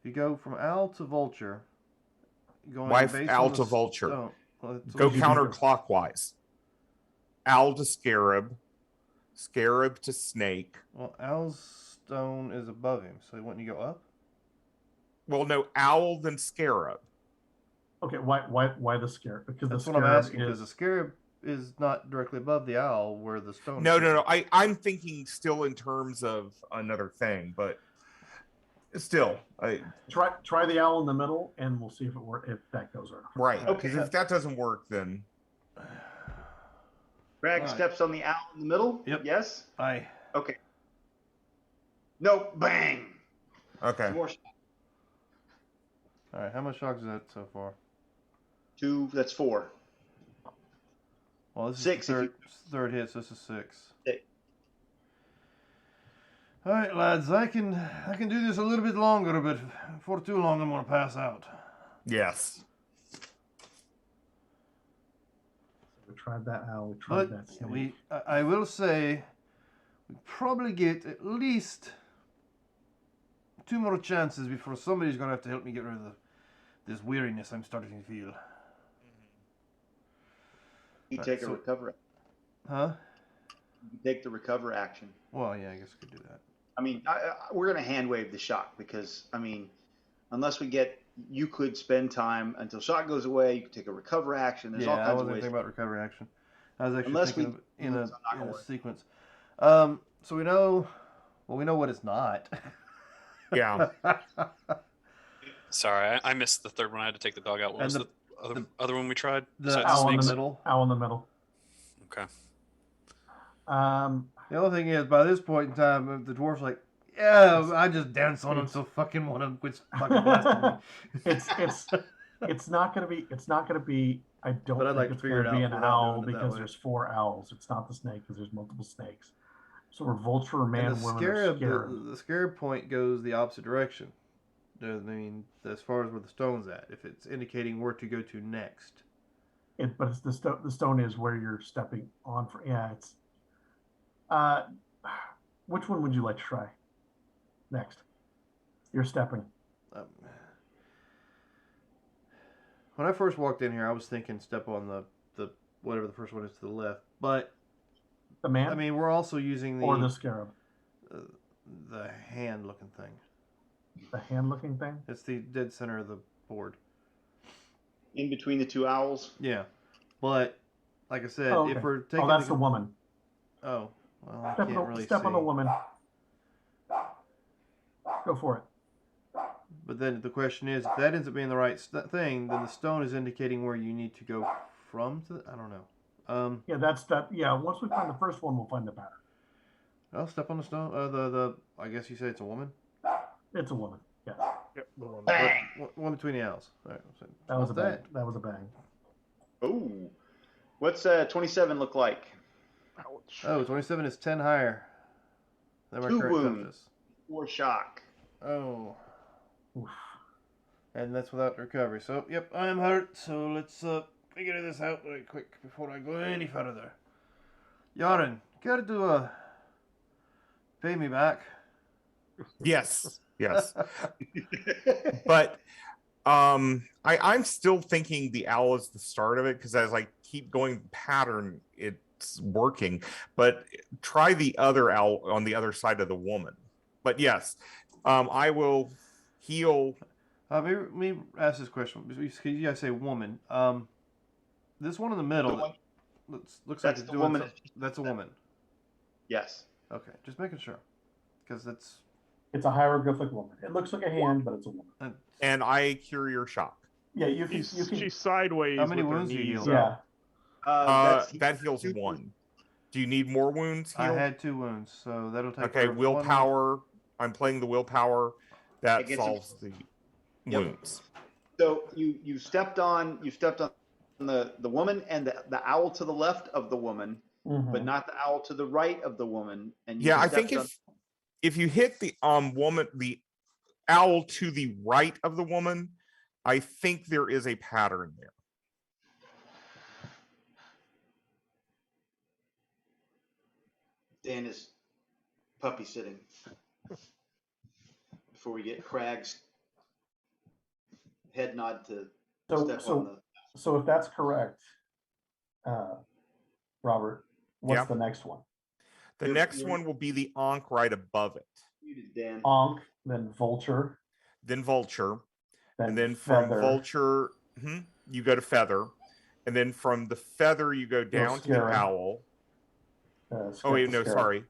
A: If you go from owl to vulture, going
E: Wife
A: based
E: owl
A: on
E: to
A: the
E: vulture.
A: stone- well, it's-
E: Go
C: you do?
E: counterclockwise. Owl to scarab. Scarab to snake.
A: Well, owl's stone is above him, so wouldn't you go up?
E: Well, no, owl then scarab.
C: Okay, why the scarab? Because
A: That's
C: the
A: what I'm
C: scarab
A: asking, because
C: is
A: the scarab is not directly above the owl where the stone
E: No,
A: is.
E: no, no. I'm thinking still in terms of another thing, but still,
C: try the owl in the middle, and we'll see if that goes or not.
E: right.
B: Okay.
E: Because if that doesn't work, then
B: Greg
A: All right.
B: steps on the owl in the middle.
A: Yep.
B: Yes.
A: Aye.
B: Okay. No. Bang.
E: okay.
B: More shots.
A: All right, how much shock is that so far?
B: 2. That's 4.
A: Well, this is
B: 6
A: the
B: if
A: third hit, so this is 6.
B: 6.
A: All right, lads, I can do this a little bit longer, but for too long I'm gonna pass out.
E: Yes.
C: We tried that owl. We tried
A: But
C: that snake.
A: I will say, we probably get at least 2 more chances before somebody's gonna have to help me get rid of this weariness I'm starting to feel.
B: You
A: Right,
B: take a
A: so-
B: recover.
A: Huh?
B: You take the recover action.
A: Well, yeah, I guess I could do that.
B: I mean, we're going to hand wave the shock because, I mean, unless we get, you could spend time until shock goes away. You could take a recover action. There's all
A: Yeah, I
B: kinds of
A: wasn't
B: ways.
A: thinking about recovery action. I was actually
B: Unless
A: thinking
B: we-
A: of in
B: it's not gonna
A: a
B: work.
A: sequence. So we know what it's not.
E: Yeah.
D: Sorry, I missed the third one. I had to take the dog out. What
A: And
D: was the other one we tried?
A: The
D: besides
A: owl in the
D: snakes?
A: middle.
C: Owl in the middle.
D: Okay.
A: The other thing is, by this point in time, the dwarf's like, yeah, I just dance on him, so fucking one of them quits fucking blasting me.
C: It's not gonna be. I don't
A: But I'd
C: think
A: like to
C: it's
A: figure
C: gonna
A: it
C: be
A: out
C: an
A: without
C: owl
A: doing it that
C: because
A: way.
C: there's 4 owls. It's not the snake because there's multiple snakes. So we're vulture, man,
A: And the
C: women,
A: scarab,
C: or scarab.
A: the scarab point goes the opposite direction. I mean, as far as where the stone's at, if it's indicating where to go to next.
C: But it's the stone is where you're stepping on for. Yeah, it's. Which one would you like to try next? You're stepping.
A: Um, when I first walked in here, I was thinking step on the whatever the first one is to the left. But
C: The man
A: I mean, we're also using
C: or the scarab?
A: the hand looking thing.
C: The hand-looking thing.
A: It's the dead center of the board.
B: In between the 2 owls.
A: Yeah, but like I said,
C: Oh, okay.
A: if we're taking
C: that's the woman.
A: Oh, well, I
C: Step,
A: can't
C: on,
A: really
C: step
A: see.
C: on the woman. Go for it.
A: But then the question is, if that ends up being the right thing, then the stone is indicating where you need to go from. I don't know.
C: Yeah, that's that. Yeah, once we find the first one, we'll find the pattern.
A: I'll step on the stone. I guess you say it's a woman.
C: It's a woman. Yeah,
F: Yep, the one.
B: Bang.
A: One between the owls. All right, so
C: that was a
A: what's
C: bang. That was a bang.
B: Oh. What's 27 look like?
F: Ouch.
A: Oh, 27 is 10 higher than my
B: 2
A: current
B: wounds.
A: toughness.
B: 4 shock.
A: Oh,
C: Oof.
A: and that's without recovery. So, yep, I am hurt. So let's figure this out right quick before I go any further. Yaren, gotta do pay me back.
E: Yes, yes. But I'm still thinking the owl is the start of it, because as I keep going pattern, it's working. But try the other owl on the other side of the woman. But yes, I will heal.
A: Let me ask this question. You guys say woman. This one in the middle looks like
B: That's
A: it's
B: the
A: doing
B: woman.
A: that's a woman.
B: Yes.
A: Okay, just making sure, because that's
C: It's a hieroglyphic woman. It looks like a hand, but it's a woman.
E: And I cure your shock.
C: Yeah, you can.
F: She's sideways.
A: How many
F: with her
A: wounds do you
F: knees
A: heal?
F: up.
C: Yeah.
E: That heals one. Do you need more wounds healed?
A: I had 2 wounds, so that'll take.
E: Okay, willpower. I'm playing the willpower. That
B: Against
E: solves the
B: Yep.
E: wounds.
B: So you stepped on the woman and the owl to the left of the woman,
C: Mhm.
B: but not the owl to the right of the woman. And you
E: Yeah, I think
B: stepped on-
E: if you hit the woman, the owl to the right of the woman, I think there is a pattern there.
B: Dan is puppy sitting before we get Crag's head nod to step on the.
C: So if that's correct, Robert, what's
E: Yeah.
C: the next one?
E: The next one will be the Ankh right above it.
B: Dan.
C: Ankh, then vulture,
E: Then vulture.
C: then
E: And then from
C: feather,
E: vulture, you go to feather. And then from the feather, you go down to the
C: scarab.
E: owl.
C: Scarab,
E: Oh, wait, no,
C: scarab.
E: sorry.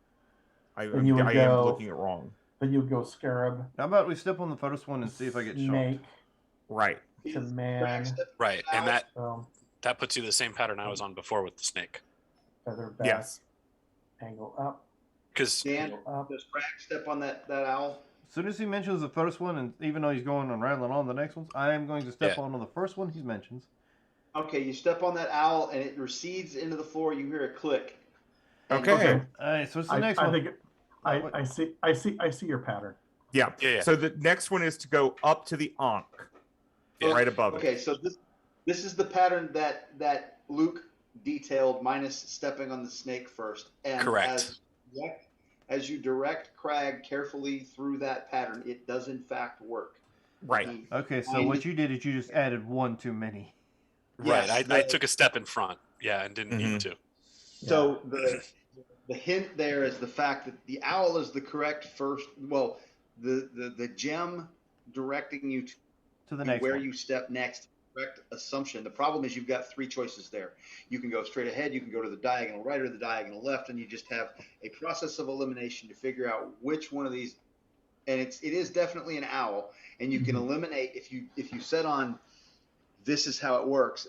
E: I
C: Then you would
E: am
C: go-
E: looking it wrong.
C: Then you would go scarab,
A: How about we step on the first one and see if I get
C: snake
A: shocked?
E: Right.
C: to man,
D: Right, and
C: um,
D: that puts you the same pattern I was on before with the snake.
C: feather back,
E: Yes.
C: angle up,
D: Because
B: Dan,
C: angle up.
B: does Crag step on that owl?
A: As soon as he mentions the first one, and even though he's going and rattling on the next ones, I am going to step on the first one he mentions.
B: Okay, you step on that owl and it recedes into the floor. You hear a click. And-
E: Okay.
A: All right, so it's the
C: I,
A: next
C: I
A: one.
C: think I see your pattern.
E: Yeah.
D: Yeah.
E: So the next one is to go up to the Ankh.
D: Yeah.
E: Right above it.
B: Okay, so this is the pattern that Luke detailed, minus stepping on the snake first. And
D: Correct.
B: As you direct Crag carefully through that pattern, it does in fact work.
E: Right.
A: Okay, so what you did is you just added one too many.
D: right,
B: Yes,
D: I took a step in front. Yeah, and didn't need to.
B: So the hint there is the fact that the owl is the correct first. Well, the gem directing you
A: To the next
B: where
A: one.
B: you step next. Correct assumption. The problem is you've got 3 choices there. You can go straight ahead, you can go to the diagonal right or the diagonal left, and you just have a process of elimination to figure out which one of these. And it is definitely an owl, and you can eliminate if you set on this is how it works.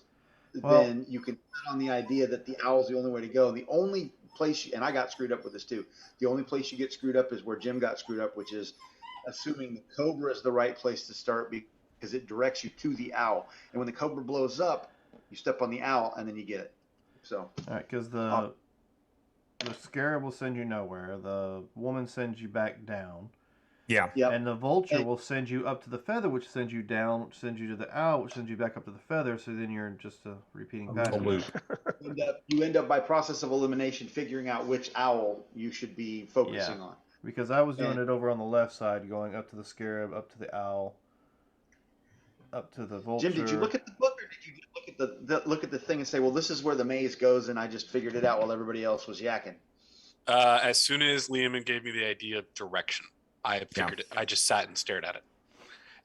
B: Then you can set on the idea that the owl's the only way to go. And the only place, and I got screwed up with this too. The only place you get screwed up is where Jim got screwed up, which is assuming the cobra is the right place to start because it directs you to the owl. And when the cobra blows up, you step on the owl and then you get it. So.
A: All right, because the scarab will send you nowhere. The woman sends you back down.
E: Yeah.
B: Yep.
A: And the vulture will send you up to the feather, which sends you down, which sends you to the owl, which sends you back up to the feather. So then you're just a repeating
E: A
A: pattern.
E: loop.
B: You end up by process of elimination figuring out which owl you should be focusing on.
A: Because I was doing it over on the left side, going up to the scarab, up to the owl, up to the vulture.
B: Jim, did you look at the book, or did you look at the thing and say, "Well, this is where the maze goes," and I just figured it out while everybody else was yakking?
D: As soon as Liam gave me the idea of direction, I figured it. I just sat and stared at it.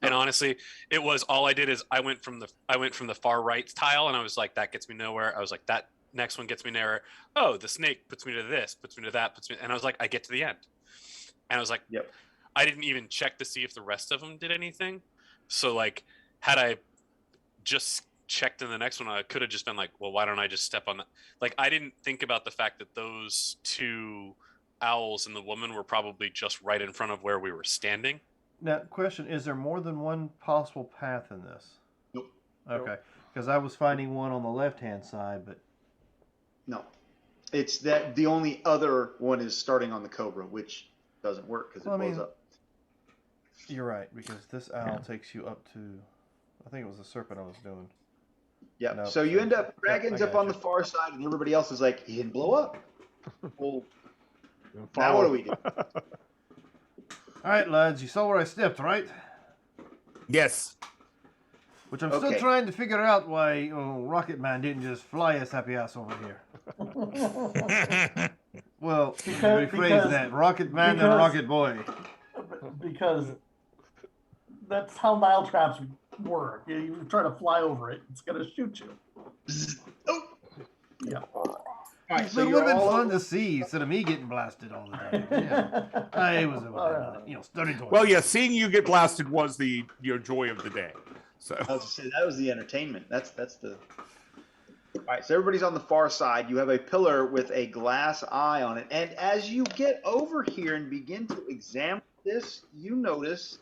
D: And honestly, it was all I did is I went from the far right tile, and I was like, that gets me nowhere. I was like, that next one gets me nowhere. Oh, the snake puts me to this, puts me to that, and I was like, I get to the end. And I was like,
B: Yep.
D: I didn't even check to see if the rest of them did anything. So like, had I just checked in the next one, I could have just been like, well, why don't I just step on that? Like, I didn't think about the fact that those 2 owls and the woman were probably just right in front of where we were standing.
A: Now, question: is there more than one possible path in this?
B: Nope.
A: Okay, because I was finding one on the left-hand side, but
B: No, it's that the only other one is starting on the cobra, which doesn't work because it blows up.
A: you're right, because this owl takes you up to, I think it was the serpent I was doing.
B: Yeah.
A: No,
B: So you end up,
A: yeah,
B: Drag ends
A: I
B: up on
A: got
B: the
A: you.
B: far side, and everybody else is like, he didn't blow up. Well, now
F: Follow.
B: what do we do?
A: All right, lads, you saw where I stepped, right?
E: Yes.
A: Which I'm still trying to figure out why Rocket Man didn't just fly his happy ass over here. Well, rephrase that. Rocket Man and Rocket Boy.
C: Because that's how Nile traps work. You try to fly over it, it's going to shoot you.
B: Oh.
C: Yeah.
B: All right,
A: It would have been fun to see instead of me getting blasted all the time. Yeah. I was studying towards.
E: Well, yeah, seeing you get blasted was your joy of the day. So
B: I was say that was the entertainment. That's the. All right, so everybody's on the far side. You have a pillar with a glass eye on it, and as you get over here and begin to examine this, you notice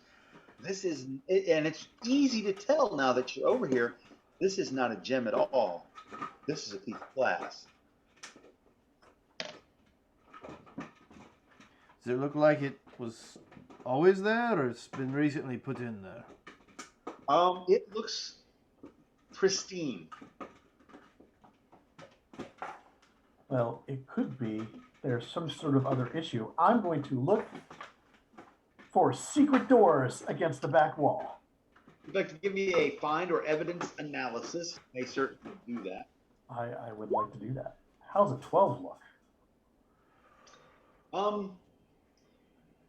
B: this is, and it's easy to tell now that you're over here. This is not a gem at all. This is a piece of glass.
A: Does it look like it was always there, or it's been recently put in there?
B: It looks pristine.
C: Well, it could be there's some sort of other issue. I'm going to look for secret doors against the back wall.
B: If you'd like to give me a find or evidence analysis, I certainly do that.
C: I would like to do that. How's a 12 look?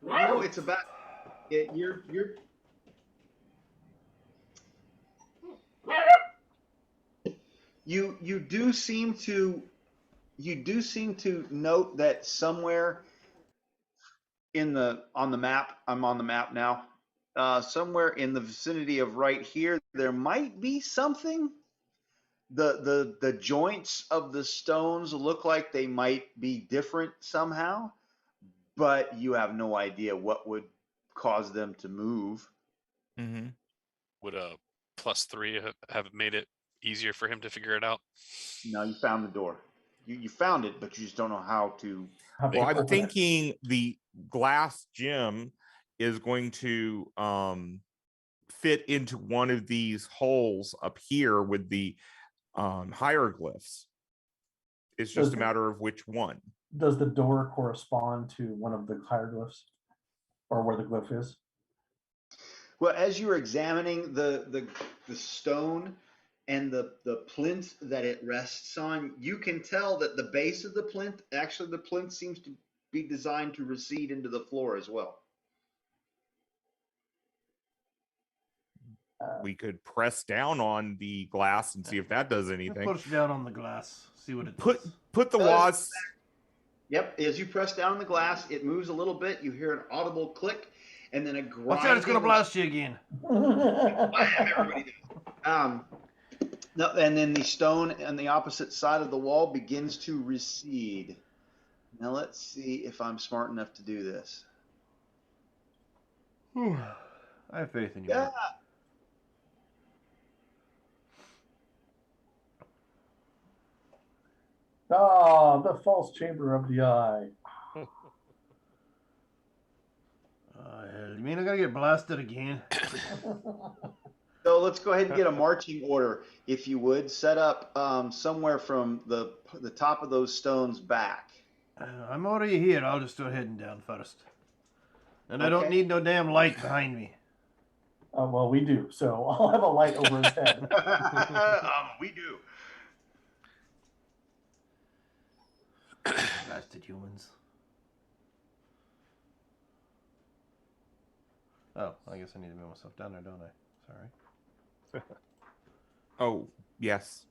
B: No, it's about you're you do seem to note that somewhere on the map, I'm on the map now, somewhere in the vicinity of right here, there might be something. The joints of the stones look like they might be different somehow, but you have no idea what would cause them to move.
E: Mm-hmm.
D: Would a +3 have made it easier for him to figure it out?
B: No, you found the door. You found it, but you just don't know how to.
E: Well, I'm thinking the glass gem is going to fit into one of these holes up here with the hieroglyphs. It's just a matter of which one.
C: Does the door correspond to one of the hieroglyphs, or where the glyph is?
B: Well, as you're examining the stone and the plinth that it rests on, you can tell that the base of the plinth, actually the plinth seems to be designed to recede into the floor as well.
E: We could press down on the glass and see if that does anything.
A: Push down on the glass, see what it does.
E: Put the wasp.
B: Yep, as you press down on the glass, it moves a little bit. You hear an audible click, and then a grinding.
A: Watch out, it's going to blast you again.
B: Everybody does. No, and then the stone on the opposite side of the wall begins to recede. Now let's see if I'm smart enough to do this.
A: I have faith in you.
B: Yeah.
C: Ah, the false chamber of the eye.
A: Hell, you mean I gotta get blasted again?
B: So let's go ahead and get a marching order, if you would. Set up somewhere from the top of those stones back.
A: I'm already here. I'll just start heading down first. And I don't need no damn light behind me.
C: Well, we do. So I'll have a light over his head.
B: We do.
A: Blasted humans. Oh, I guess I need to move myself down there, don't I? Sorry.
E: Oh, yes.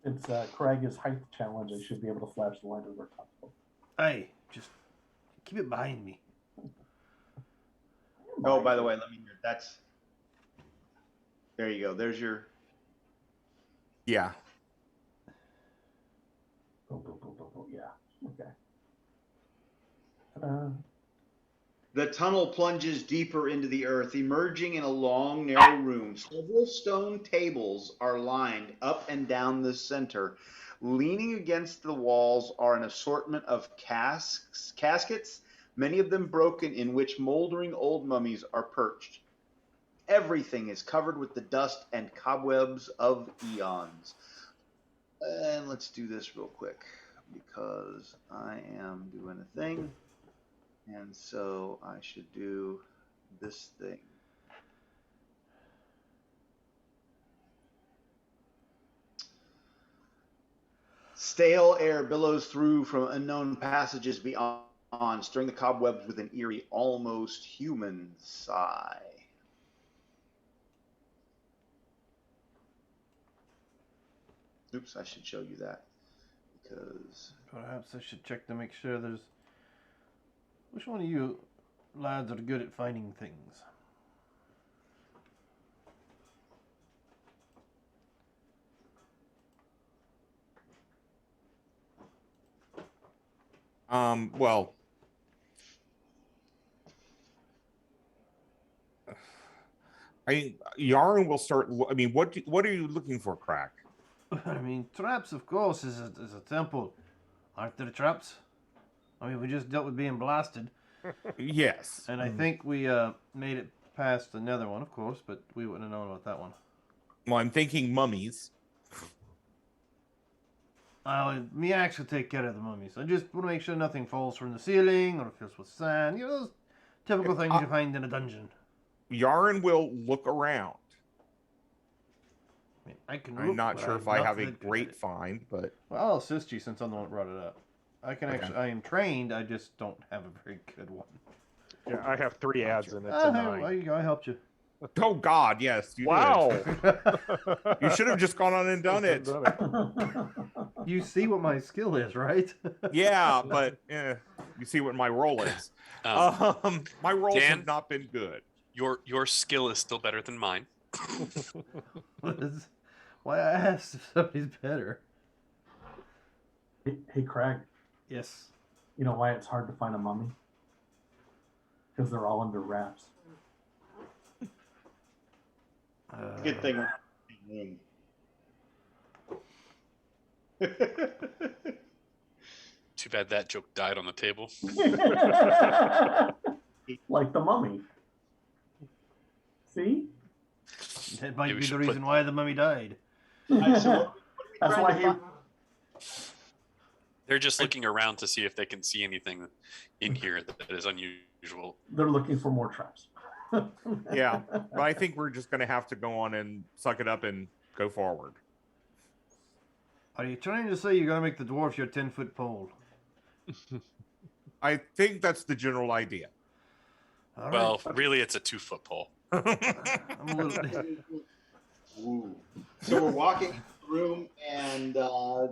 C: It's Craig's height challenge. I should be able to flash the line over top of him.
A: Hey, just keep it behind me.
B: Oh, by the way, let me hear. There you go. There's your.
E: Yeah.
C: Yeah. Okay. Ta-da.
B: The tunnel plunges deeper into the earth, emerging in a long, narrow room. Several stone tables are lined up and down the center. Leaning against the walls are an assortment of caskets, many of them broken, in which moldering old mummies are perched. Everything is covered with the dust and cobwebs of eons. And let's do this real quick because I am doing a thing. And so I should do this thing. Stale air billows through from unknown passages beyond, stirring the cobwebs with an eerie, almost human sigh. Oops, I should show you that because
A: Perhaps I should check to make sure there's. Which one of you lads are good at finding things?
E: Well, Yarn will start. I mean, what are you looking for, Crack?
A: I mean, traps, of course, is a temple. Aren't there traps? I mean, we just dealt with being blasted.
E: Yes.
A: And I think we made it past another one, of course, but we wouldn't have known about that one.
E: Well, I'm thinking mummies.
A: Me actually take care of the mummies. I just want to make sure nothing falls from the ceiling or fills with sand. You know, those typical things you find in a dungeon.
E: Yarn will look around.
A: I mean, I can.
E: I'm
A: look,
E: not
A: but
E: sure
A: I'm
E: if I
A: not
E: have a
A: that good
E: great
A: at it.
E: find, but
A: Well, I'll assist you since I'm the one that brought it up. I can actually. I am trained. I just don't have a very good one.
F: Yeah, I have 3 ads and it's a
A: There
F: 9.
A: you go. I helped you.
E: oh God, yes, you
F: Wow.
E: did. You should have just gone on and done it.
A: You see what my skill is, right?
E: Yeah, but you see what my roll is. My rolls
D: Dan?
E: have not been good.
D: Your skill is still better than mine.
A: Why I asked if somebody's better.
C: Hey, Craig,
A: Yes.
C: you know why it's hard to find a mummy? Because they're all under wraps.
B: good thing.
D: Too bad that joke died on the table.
C: Like the mummy. See?
A: That might
D: Maybe we
A: be
D: should
A: the reason why the mummy died.
C: That's why he.
D: They're just looking around to see if they can see anything in here that is unusual.
C: They're looking for more traps.
E: Yeah, but I think we're just going to have to go on and suck it up and go forward.
A: Are you trying to say you're going to make the dwarf your 10-foot pole?
E: I think that's the general idea.
A: All
D: Well,
A: right.
D: really, it's a 2-foot pole.
A: I'm a little...
B: Ooh. So we're walking in the room and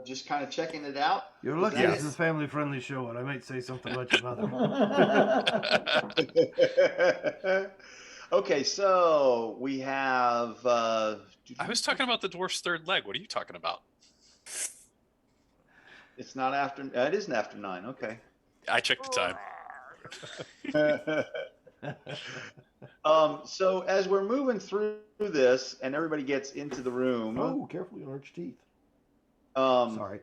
B: just kind of checking it out.
A: You're lucky
B: Yes.
A: this is a family-friendly show, and I might say something about your mother.
B: Okay, so we have.
D: I was talking about the dwarf's third leg. What are you talking about?
B: It's not after. It isn't after 9. Okay.
D: I checked the time.
B: So as we're moving through this, and everybody gets into the room.
A: Oh, careful, you'll arch teeth.
B: Um,
A: Sorry.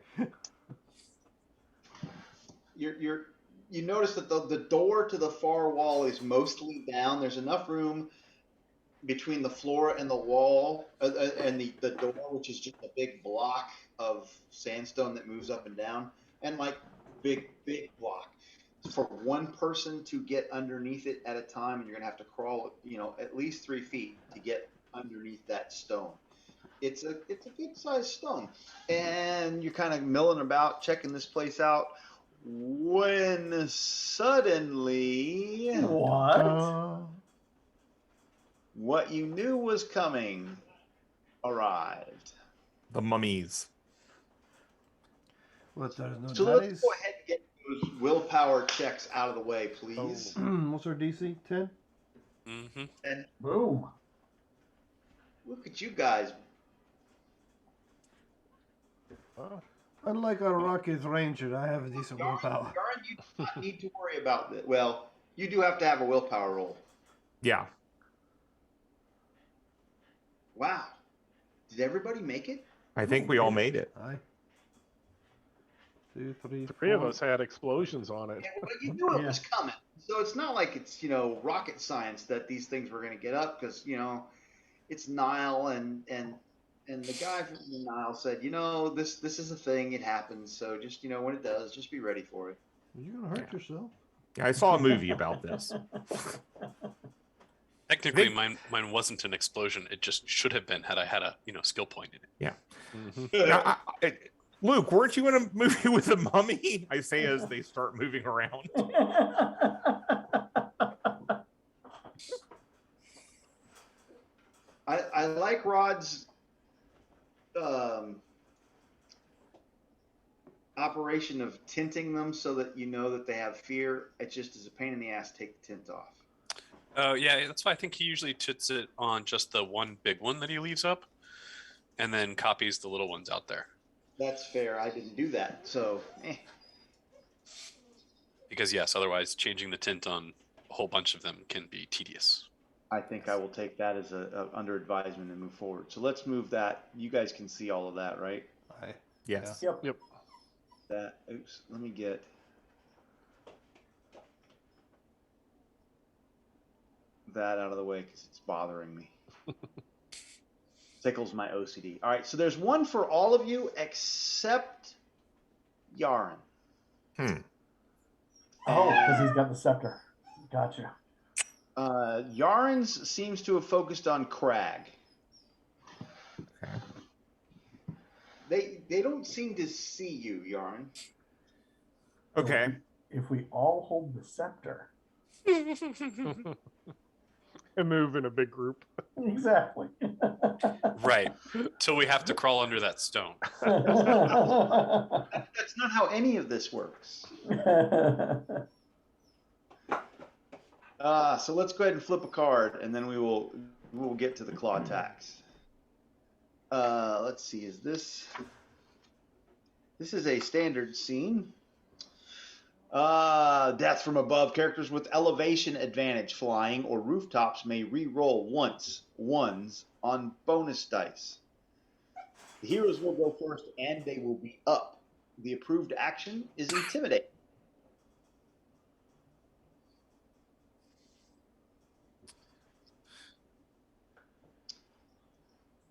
B: You notice that the door to the far wall is mostly down. There's enough room between the floor and the wall, and the door, which is just a big block of sandstone that moves up and down, and like big block for one person to get underneath it at a time, and you're gonna have to crawl, at least 3 feet to get underneath that stone. It's a good sized stone, and you're kind of milling about, checking this place out, when suddenly what you knew was coming arrived.
E: The mummies.
A: What, there's no
B: So
A: dice?
B: let's go ahead and get those willpower checks out of the way, please.
A: What's our DC? 10?
D: Mm-hmm.
B: And
C: Boom.
B: look at you guys.
A: Unlike our Rockies Ranger, I have a decent willpower.
B: Yarn, you do not need to worry about that. Well, you do have to have a willpower roll.
E: Yeah.
B: Wow. Did everybody make it?
E: I think we all made it.
A: Aye. 2, 3,
F: Three of
A: 4.
F: us had explosions on it.
B: Yeah, well, you knew it was coming. So it's not like it's, rocket science that these things were going to get up because, it's Nile and the guy from the Nile said, this is a thing. It happens. So just, when it does, just be ready for it.
A: You're going to hurt yourself.
E: Yeah, I saw a movie about this.
D: Technically, mine wasn't an explosion. It just should have been had I had a skill point in it.
E: Yeah.
F: Mm-hmm.
E: Now, Luke, weren't you in a movie with a mummy? I say as they start moving around.
B: I like Rod's operation of tinting them so that you know that they have fear. It just is a pain in the ass to take the tint off.
D: Oh, yeah, that's why I think he usually tits it on just the one big one that he leaves up and then copies the little ones out there.
B: That's fair. I didn't do that. So,
D: Because, yes, otherwise changing the tint on a whole bunch of them can be tedious.
B: I think I will take that as a under advisement and move forward. So let's move that. You guys can see all of that, right?
E: Yes.
F: Yep.
B: That. Oops. Let me get. That out of the way because it's bothering me. Tickles my OCD. All right, so there's one for all of you except Yaren.
C: Oh, because he's got the scepter. Gotcha.
B: Yaren's seems to have focused on Crag.
E: Okay.
B: They don't seem to see you, Yaren.
E: Okay.
C: If we all hold the scepter.
F: And move in a big group.
C: Exactly.
D: Right. Till we have to crawl under that stone.
B: That's not how any of this works. So let's go ahead and flip a card, and then we'll get to the claw attacks. Let's see. Is this is a standard scene? Death from above. Characters with elevation advantage flying or rooftops may re-roll ones on bonus dice. The heroes will go first, and they will be up. The approved action is intimidate.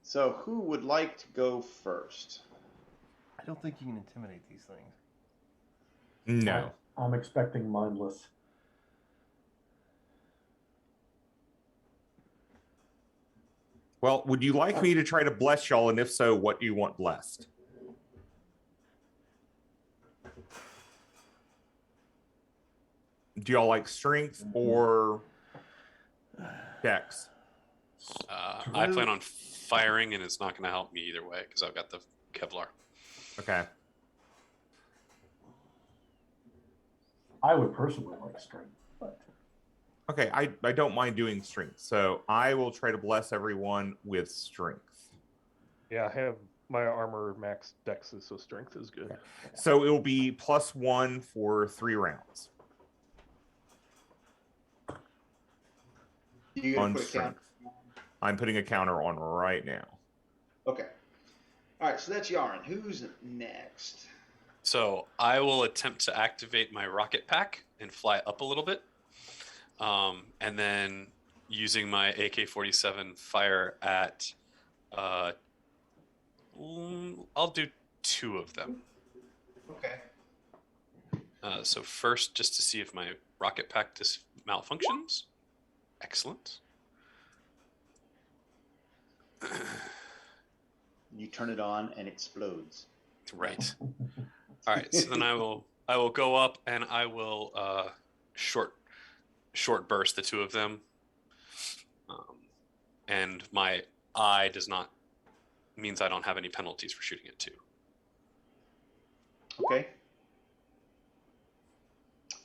B: So who would like to go first?
A: I don't think you can intimidate these things.
E: No.
C: I'm expecting mindless.
E: Well, would you like me to try to bless y'all? And if so, what do you want blessed? Do y'all like strength or dex?
D: I plan on firing, and it's not going to help me either way because I've got the Kevlar.
E: Okay.
C: I would personally like strength, but
E: Okay, I don't mind doing strength. So I will try to bless everyone with strength.
F: Yeah, I have my armor max dexes, so strength is good.
E: Okay. So it will be +1 for 3 rounds
B: You
E: on
B: put a
E: strength.
B: counter.
E: I'm putting a counter on right now.
B: Okay. All right, so that's Yaren. Who's next?
D: So I will attempt to activate my rocket pack and fly up a little bit. And then using my AK-47 fire at, I'll do 2 of them.
B: Okay.
D: So first, just to see if my rocket pack malfunctions. Excellent.
B: You turn it on and it explodes.
D: Right. All right. So then I will go up and I will short burst the 2 of them. And my eye means I don't have any penalties for shooting at 2.
B: Okay.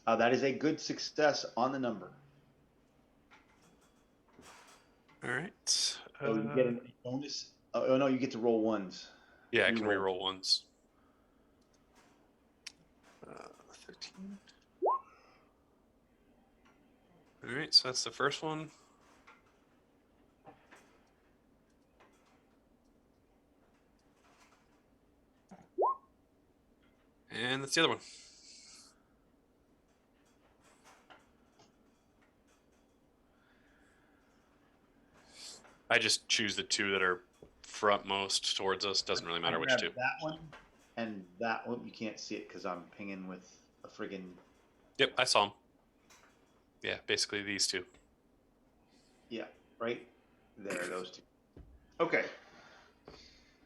B: That is a good success on the number.
D: All right.
B: So you get a bonus. Oh no, you get to roll ones.
D: Yeah, I can reroll ones. 13. All right, so that's the first one. And that's the other one. I just choose the two that are frontmost towards us. Doesn't really matter
B: I
D: which
B: grabbed
D: two.
B: that one and that one. You can't see it because I'm pinging with a friggin'.
D: Yep, I saw them. Yeah, basically these two.
B: Yeah, right there, those two. Okay.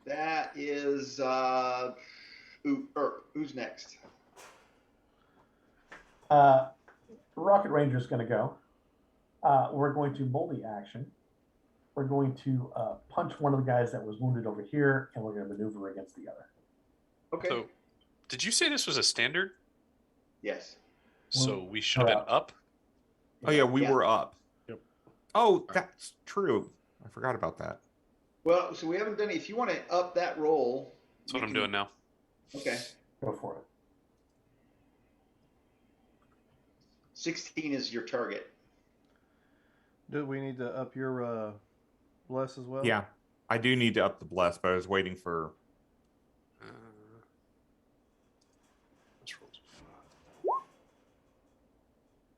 B: That is who's next?
C: Rocket Ranger's going to go. We're going to multi action. We're going to punch one of the guys that was wounded over here, and we're going to maneuver against the other.
B: Okay.
D: So, did you say this was a standard?
B: Yes.
D: So we should have been up?
E: Oh yeah, we
B: Yeah.
E: were up.
F: Yep.
E: Oh, that's true. I forgot about that.
B: Well, so we haven't done it. If you want to up that roll,
D: That's what I'm doing now.
B: Okay.
C: Go for it.
B: 16 is your target.
A: Do we need to up your bless as well?
E: Yeah, I do need to up the bless, but I was waiting for.
D: Let's roll to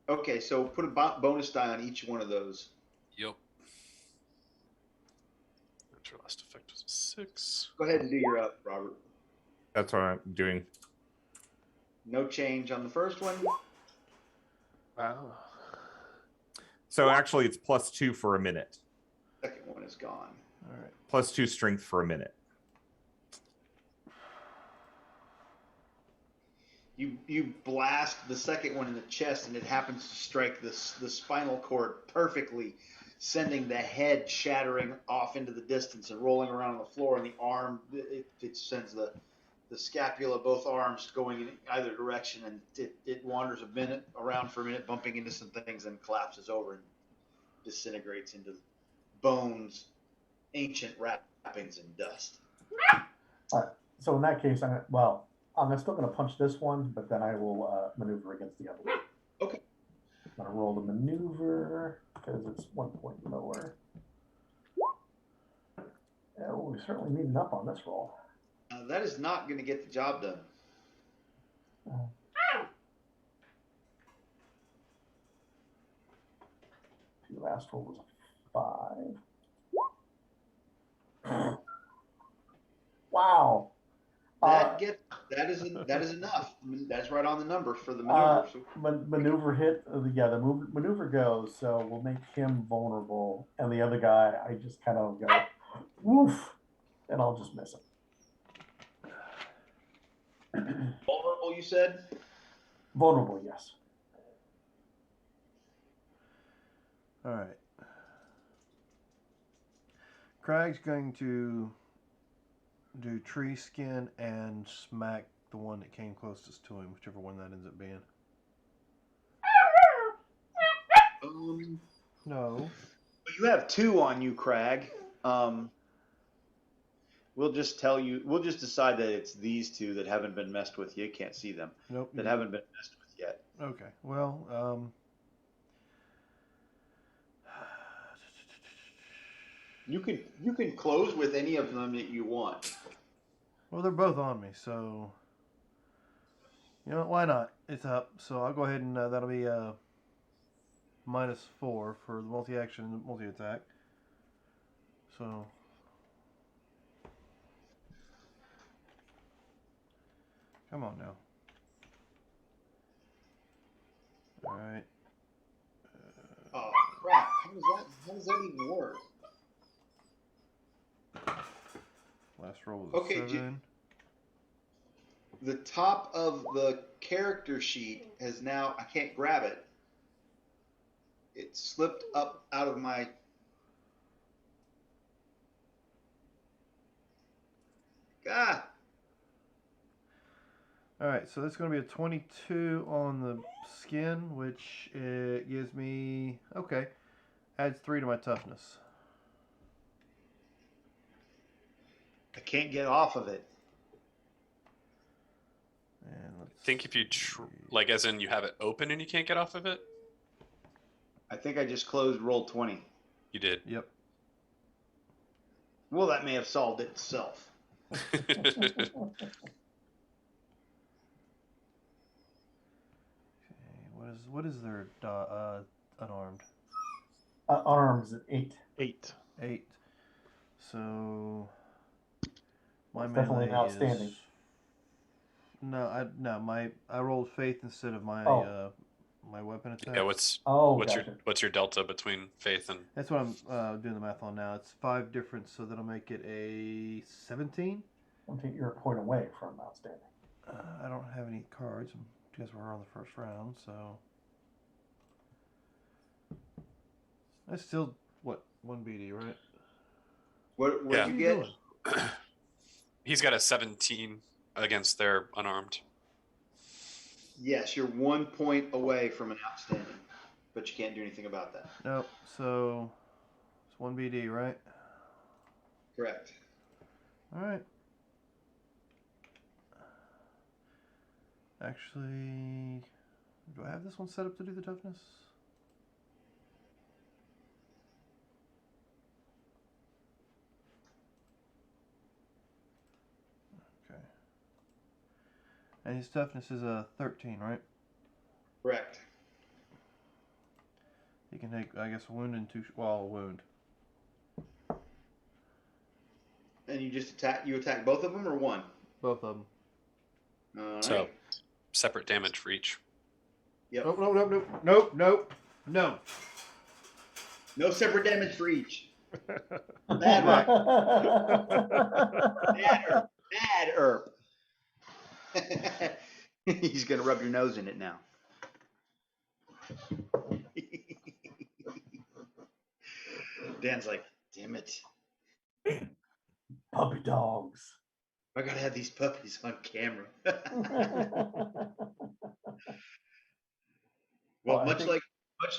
D: 5.
B: Okay, so put a bonus die on each one of those.
D: Yep. Your last effect was a 6.
B: Go ahead and do your up, Robert.
E: That's what I'm doing.
B: No change on the first one.
F: Wow.
E: So actually, it's +2 for a minute.
B: Second one is gone.
A: All right.
E: +2 strength for a minute.
B: You blast the second one in the chest, and it happens to strike the spinal cord perfectly, sending the head shattering off into the distance and rolling around on the floor. And the arm, it sends the scapula, both arms going in either direction, and it wanders around for a minute, bumping into some things, and collapses over and disintegrates into bones, ancient wrappings, and dust.
C: All right. So in that case, I'm still going to punch this one, but then I will maneuver against the other one.
B: Okay.
C: I'm going to roll the maneuver because it's 1 point lower. Yeah, well, we certainly need an up on this roll.
B: That is not going to get the job done.
C: The last roll was a 5. Wow.
B: That is enough. I mean, that's right on the number for the maneuver.
C: Maneuver hit. The maneuver goes. So we'll make him vulnerable, and the other guy, I just kind of go, woof, and I'll just miss him.
B: Vulnerable, you said?
C: Vulnerable, yes.
A: All right. Craig's going to do tree skin and smack the one that came closest to him, whichever one that ends up being. No.
B: You have 2 on you, Crag. We'll just decide that it's these 2 that haven't been messed with. You can't see them.
A: Nope.
B: That haven't been messed with yet.
A: Okay. Well,
B: You can close with any of them that you want.
A: well, they're both on me, so you know what, why not? It's up, so I'll go ahead and that'll be -4 for the multi-action and multi-attack. So come on now. All right.
B: Oh crap! How does that even work?
A: Last roll was
B: Okay,
A: 7.
B: The top of the character sheet has now. I can't grab it. It slipped up out of my. Ah!
A: All right, so that's going to be a 22 on the skin, which it gives me, okay, adds 3 to my toughness.
B: I can't get off of it.
A: And let's
D: I think if you, like, as in you have it open and you can't get off of it?
B: I think I just closed roll 20.
D: You did.
A: Yep.
B: Well, that may have solved it itself.
A: what is their unarmed?
C: Unarmed is at 8.
F: 8.
A: 8. So my
C: It's definitely an
A: melee
C: outstanding.
A: is I rolled faith instead of my my weapon attack.
D: Yeah,
C: Gotcha.
D: what's your delta between faith and?
A: That's what I'm doing the math on now. It's 5 difference, so that'll make it a 17.
C: You're a point away from outstanding.
A: I don't have any cards because we're on the first round, so that's still what 1 BD, right?
B: What
D: Yeah.
B: did you get?
D: He's got a 17 against their unarmed.
B: Yes, you're 1 point away from an outstanding, but you can't do anything about that.
A: Nope. So it's 1 BD, right?
B: Correct.
A: All right. Actually, do I have this one set up to do the toughness? Okay. And his toughness is a 13, right?
B: Correct.
A: He can take, I guess, a wound and 2 wound.
B: And you just attack both of them or one?
A: Both of them.
B: All right.
D: So separate damage for each.
B: Yep.
A: Nope.
B: No separate damage for each. Bad right. Bad herb. He's gonna rub your nose in it now. Dan's like, damn it.
C: Puppy dogs.
B: I gotta have these puppies on camera. Well, much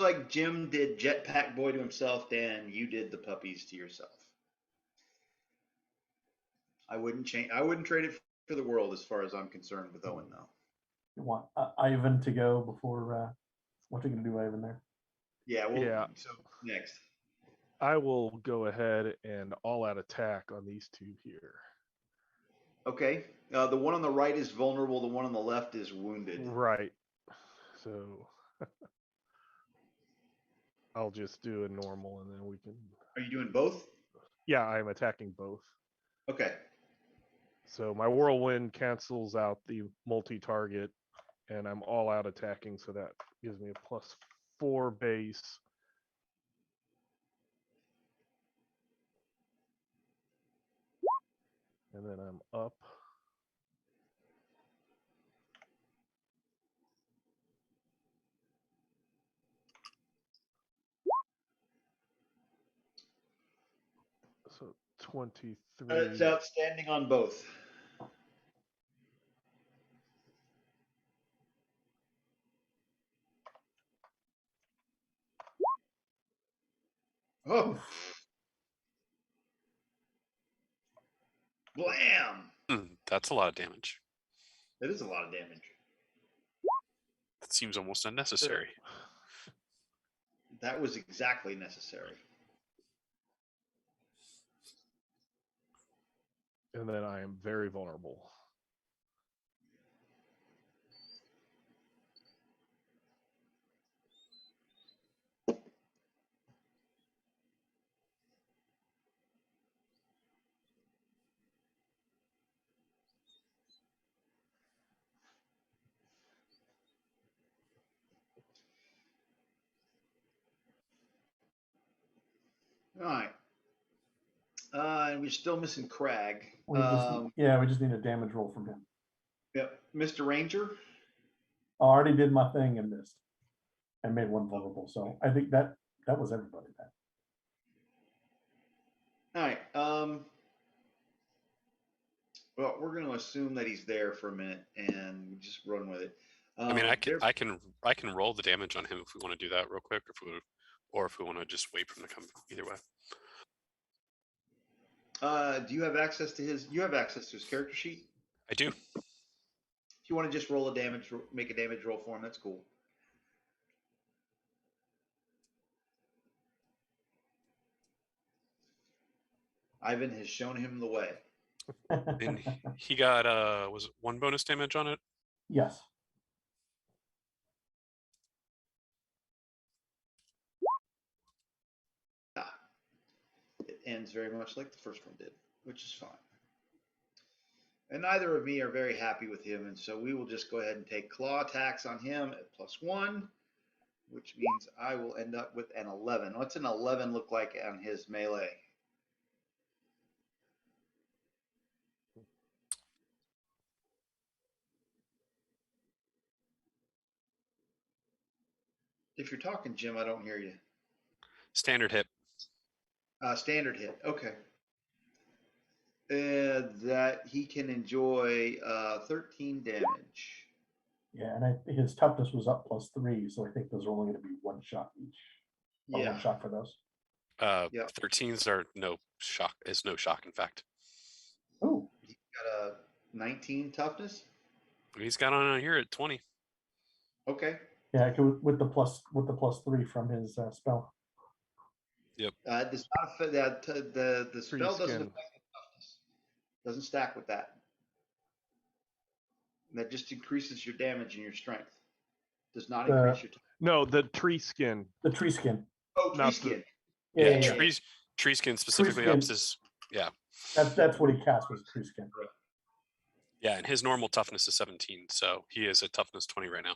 B: like Jim did Jetpack Boy to himself, Dan, you did the puppies to yourself. I wouldn't trade it for the world as far as I'm concerned with Owen, though.
C: You want Ivan to go before? What are you gonna do, Ivan? There.
B: Yeah. Well,
F: Yeah.
B: So next.
F: I will go ahead and all-out attack on these two here.
B: Okay. The one on the right is vulnerable. The one on the left is wounded.
F: Right. So I'll just do a normal, and then we can.
B: Are you doing both?
F: Yeah, I'm attacking both.
B: Okay.
F: So my whirlwind cancels out the multi-target, and I'm all out attacking, so that gives me a +4 base. And then I'm up. So 23.
B: It's outstanding on both. Oh. Blam!
D: That's a lot of damage.
B: That is a lot of damage.
D: That seems almost unnecessary.
B: That was exactly necessary.
F: And then I am very vulnerable.
B: All right. And we're still missing Crag.
C: We just need a damage roll from him.
B: Yep. Mr. Ranger.
C: I already did my thing and missed, and made one vulnerable. So I think that was everybody. Then.
B: All right. Well, we're going to assume that he's there for a minute and just run with it.
D: I mean, I can roll the damage on him if we want to do that real quick, or if we want to just wait for him to come. Either way.
B: Do you have access to his? You have access to his character sheet.
D: I do.
B: If you want to just make a damage roll for him, that's cool. Ivan has shown him the way.
D: And he got was it 1 bonus damage on it?
C: Yes.
B: ends very much like the first one did, which is fine. And neither of me are very happy with him, and so we will just go ahead and take claw attacks on him at +1, which means I will end up with an 11. What's an 11 look like on his melee? If you're talking, Jim, I don't hear you.
D: Standard hit.
B: Standard hit. Okay. That he can enjoy 13 damage.
C: Yeah, and his toughness was up +3, so I think those are only going to be one shot each. Or
B: Yeah.
C: one shot for those.
B: Yeah.
D: 13s are no shock. Is no shock, in fact.
C: Oh,
B: He's got a 19 toughness.
D: He's got on here at 20.
B: Okay.
C: yeah, with the +3 from his spell.
B: Does not affect that. The spell doesn't
F: skin.
B: affect the toughness. Doesn't stack with that. That just increases your damage and your strength. Does not increase your.
F: No, the tree skin.
C: The tree skin.
B: Oh, tree
F: not the-
B: skin.
C: Yeah.
D: Tree skin specifically
C: skin.
D: ups his. Yeah.
C: That's what he cast was tree skin.
D: Yeah, and his normal toughness is 17, so he is a toughness 20 right now.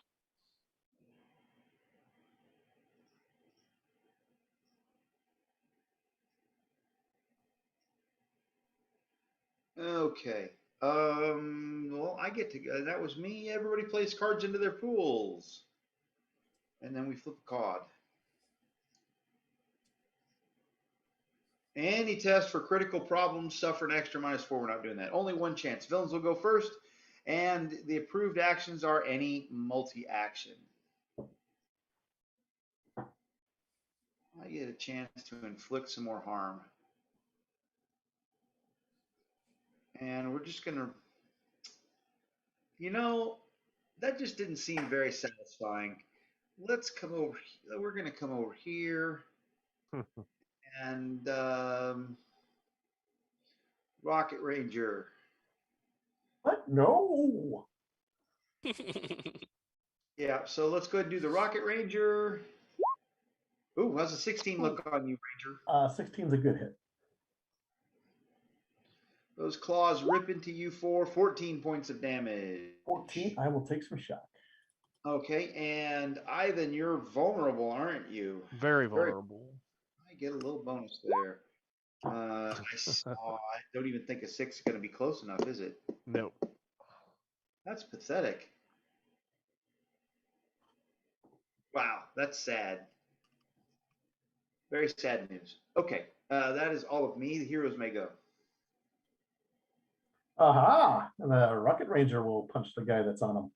B: Okay. Well, I get to go. That was me. Everybody plays cards into their pools, and then we flip a card. Any test for critical problems suffer an extra -4. We're not doing that. Only one chance. Villains will go first, and the approved actions are any multi-action. I get a chance to inflict some more harm. And we're just gonna, that just didn't seem very satisfying. Let's come over. We're gonna come over here, and Rocket Ranger.
C: What? No.
B: Yeah. So let's go ahead and do the Rocket Ranger. Ooh, how's a 16 look on you, Ranger?
C: 16's a good hit.
B: Those claws rip into you for 14 points of damage.
C: 14. I will take some shock.
B: Okay, and Ivan, you're vulnerable, aren't you?
F: Very vulnerable.
B: I get a little bonus there. I don't even think a 6 is going to be close enough, is it?
F: No.
B: That's pathetic. Wow, that's sad. Very sad news. Okay, that is all of me. The heroes may go.
C: Aha! And the Rocket Ranger will punch the guy that's on him.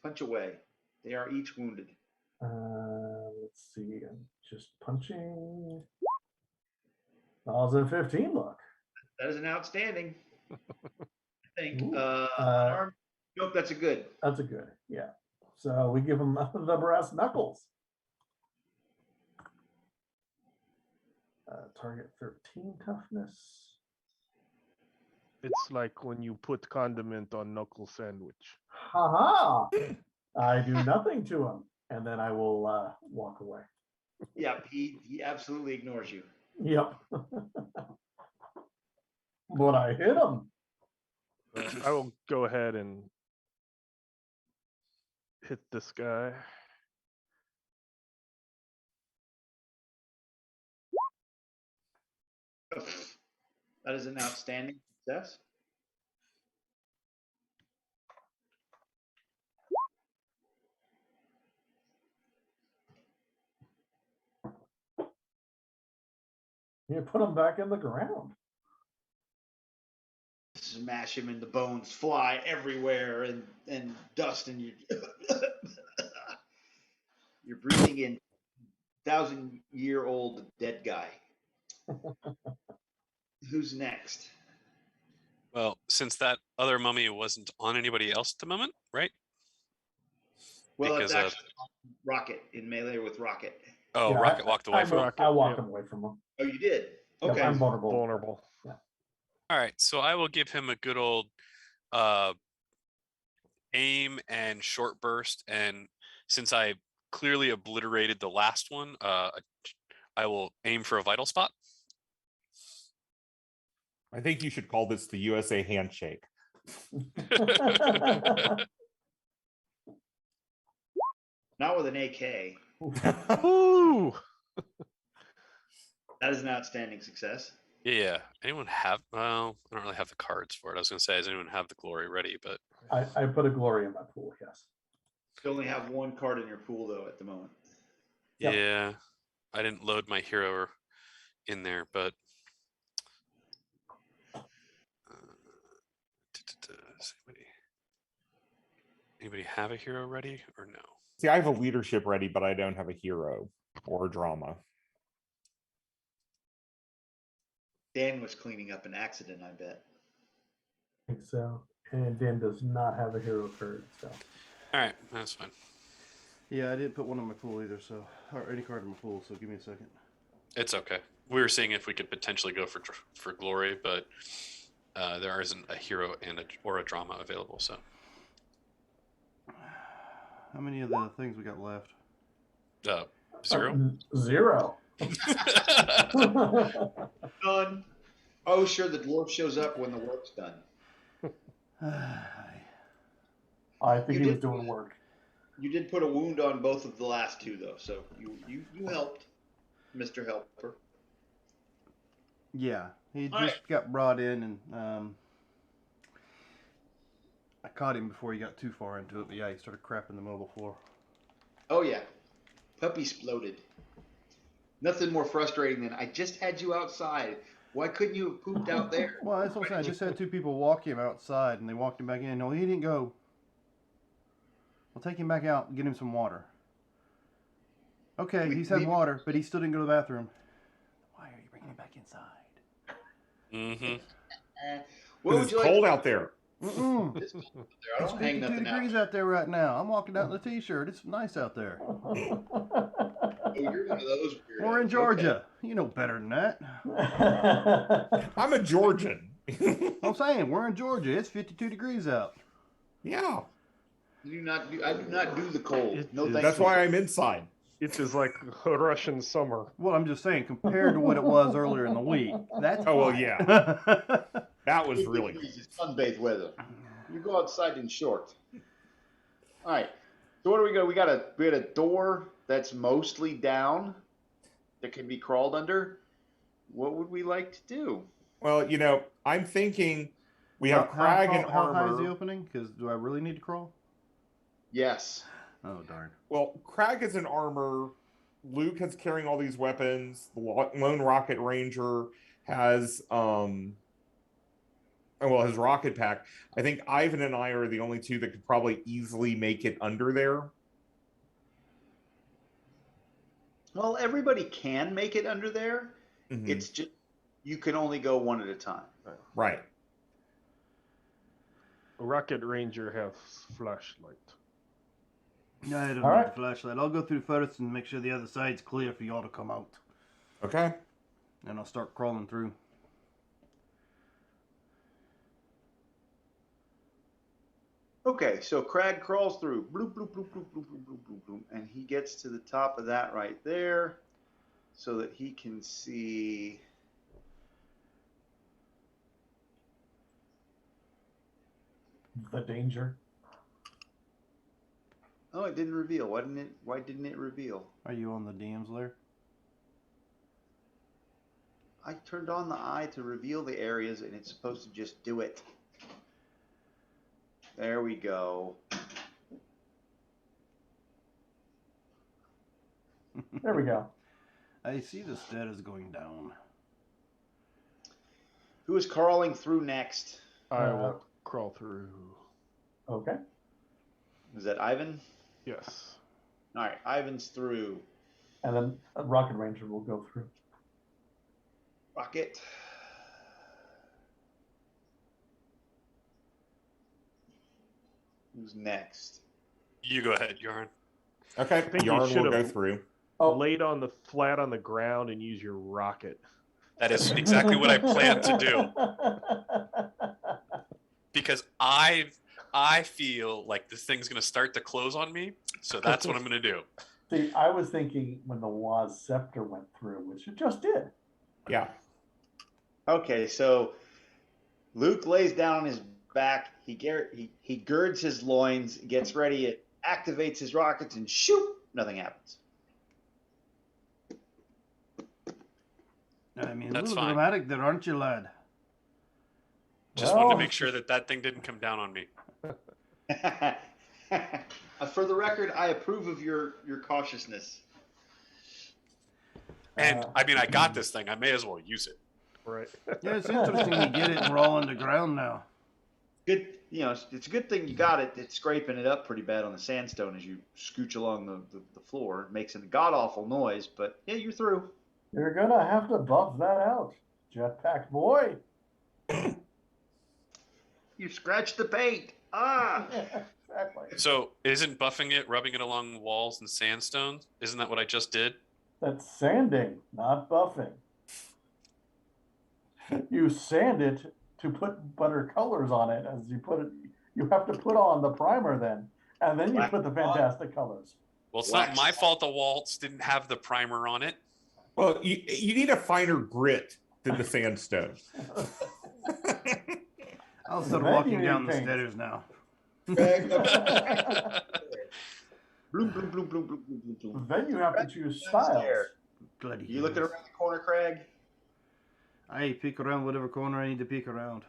B: Punch away. They are each wounded.
C: Let's see. I'm just punching. How's a 15 look?
B: That is an outstanding. I think.
C: Ooh,
B: Nope, that's a good.
C: That's a good. Yeah. So we give him the brass knuckles. Target 13 toughness.
F: It's like when you put condiment on knuckle sandwich.
C: Haha! I do nothing to him, and then I will walk away.
B: Yeah, he absolutely ignores you.
C: Yep. But I hit him.
F: I will go ahead and hit this guy.
B: That is an outstanding success.
C: You put him back in the ground.
B: Smash him in the bones, fly everywhere, and dust, and you're breathing in 1,000-year-old dead guy. Who's next?
D: Well, since that other mummy wasn't on anybody else at the moment, right?
B: Well,
D: Because,
B: it's actually Rocket in melee with Rocket.
D: Oh,
C: Yeah,
D: Rocket walked away from him.
C: I walked
F: yeah.
C: him away from him.
B: Oh, you did?
C: Yep,
B: Okay.
C: I'm vulnerable.
F: Vulnerable.
D: All right, so I will give him a good old aim and short burst, and since I clearly obliterated the last one, I will aim for a vital spot
E: I think you should call this the USA handshake.
B: Not with an AK.
F: Ooh.
B: That is an outstanding success.
D: Yeah. Anyone have? Well, I don't really have the cards for it. I was going to say, does anyone have the glory ready? But
C: I put a glory in my pool, yes.
B: You only have one card in your pool, though, at the moment.
C: Yep.
D: yeah, I didn't load my hero in there, but does anybody have a hero ready or no?
E: See, I have a leadership ready, but I don't have a hero or a drama.
B: Dan was cleaning up an accident, I bet.
C: I think so. And Dan does not have a hero card, so.
D: All right, that's fine.
A: Yeah, I didn't put one in my pool either, so or any card in my pool. So give me a second.
D: It's okay. We were seeing if we could potentially go for glory, but there isn't a hero and or a drama available. So
A: How many of the things we got left?
D: 0.
C: 0.
B: Done. Oh, sure, the dwarf shows up when the work's done.
C: I think
B: You
C: he was
B: did-
C: doing work.
B: You did put a wound on both of the last two, though, so you helped, Mr. Helper.
A: Yeah, he
B: All
A: just
B: right.
A: got brought in, and I caught him before he got too far into it. But yeah, he started crapping the mobile floor.
B: Oh, yeah. Puppy exploded. Nothing more frustrating than I just had you outside. Why couldn't you have pooped out there?
A: Well, that's what I'm saying. I just had two people walk him outside, and they walked him back in. No, he didn't go. I'll take him back out and get him some water. Okay, he's had water, but he still didn't go to the bathroom. Why are you bringing him back inside?
D: Mm-hmm.
B: What would
E: It's
B: you like?
E: cold out there.
A: Mm-mm.
B: It's cold out there. I
A: It's
B: don't hang
A: 52
B: nothing
A: degrees out there right now. I'm walking out in a t-shirt. It's nice out there.
B: Oh, you're one of those weirdos.
A: We're in
B: Okay.
A: Georgia. You know better than that.
E: I'm a Georgian.
A: I'm saying we're in Georgia. It's 52 degrees out.
E: Yeah,
B: I do not do the cold.
F: It
B: No,
F: is-
B: thank
E: that's
B: you.
E: why I'm inside.
F: It is like a Russian summer.
A: Well, I'm just saying, compared to what it was earlier in the week, that's
E: Oh, well,
A: hot.
E: yeah. That was
B: 50
E: really
B: degrees is sunbathe weather. You go outside in shorts. All right. So what do we got? We got a door that's mostly down that can be crawled under. What would we like to do?
E: well. I'm thinking we have Crag and
A: how high is the
E: armor.
A: opening? Because do I really need to crawl?
B: Yes.
A: Oh, darn.
E: Well, Crag is in armor. Luke is carrying all these weapons. The lone rocket ranger has his rocket pack. I think Ivan and I are the only two that could probably easily make it under there.
B: Well, everybody can make it under there.
E: Mhm.
B: It's just you can only go one at a time.
E: Right.
F: A Rocket Ranger has flashlight.
A: No, I don't
C: All
A: need
C: right.
A: the flashlight. I'll go through first and make sure the other side's clear for y'all to come out.
E: Okay.
A: And I'll start crawling through.
B: Okay, so Crag crawls through, bloop, bloop, bloop, bloop, bloop, bloop, bloop, bloop, bloop, and he gets to the top of that right there so that he can see.
C: The danger.
B: Oh, it didn't reveal. Why didn't it reveal?
A: Are you on the DM's lair?
B: I turned on the eye to reveal the areas, and it's supposed to just do it. There we go.
C: There we go.
A: I see the status going down.
B: Who is crawling through next?
F: I will crawl through.
C: Okay.
B: Is that Ivan?
F: Yes.
B: All right, Ivan's through.
C: And then a Rocket Ranger will go through.
B: Rocket. Who's next?
D: You go ahead, Yarn.
E: Okay.
F: think you
E: Yarn will
F: should've-
E: go through.
C: Oh.
F: Laid on the flat on the ground and use your rocket.
D: That is exactly what I plan to do. Because I feel like this thing's going to start to close on me, so that's what I'm going to do.
C: See, I was thinking when the Waz Scepter went through, which it just did.
E: Yeah.
B: Okay, so Luke lays down on his back. He girds his loins, gets ready, it activates his rockets, and shoot! Nothing happens.
A: I mean, a
D: That's
A: little
D: fine.
A: dramatic there, aren't you, lad?
D: Just wanted to
C: Well,
D: make sure that thing didn't come down on me.
B: For the record, I approve of your cautiousness.
D: And I mean, I got this thing. I may as well use it.
F: Right.
A: Yeah, it's interesting you get it and we're all underground now.
B: Good, it's a good thing you got it. It's scraping it up pretty bad on the sandstone as you scooch along the floor. It makes a god awful noise, but yeah, you're through.
C: You're gonna have to buff that out, jetpack boy.
B: You scratched the paint. Ah.
C: Exactly.
D: So isn't buffing it rubbing it along walls and sandstone? Isn't that what I just did?
C: That's sanding, not buffing. You sand it to put better colors on it as you put it. You have to put on the primer then, and then you put the fantastic colors.
D: Well, it's not my fault the walls didn't have the primer on it.
E: Well, you need a finer grit than the sandstone.
A: I'll start
C: Then
A: walking
C: you
A: down
C: need
A: the
C: paint.
A: stairs now.
B: Bloom, bloom, bloom, bloom, bloom, bloom, bloom.
C: Then you have to choose styles.
A: Bloody
B: You looking
A: hills.
B: around the corner, Craig?
A: I peek around whatever corner I need to peek around.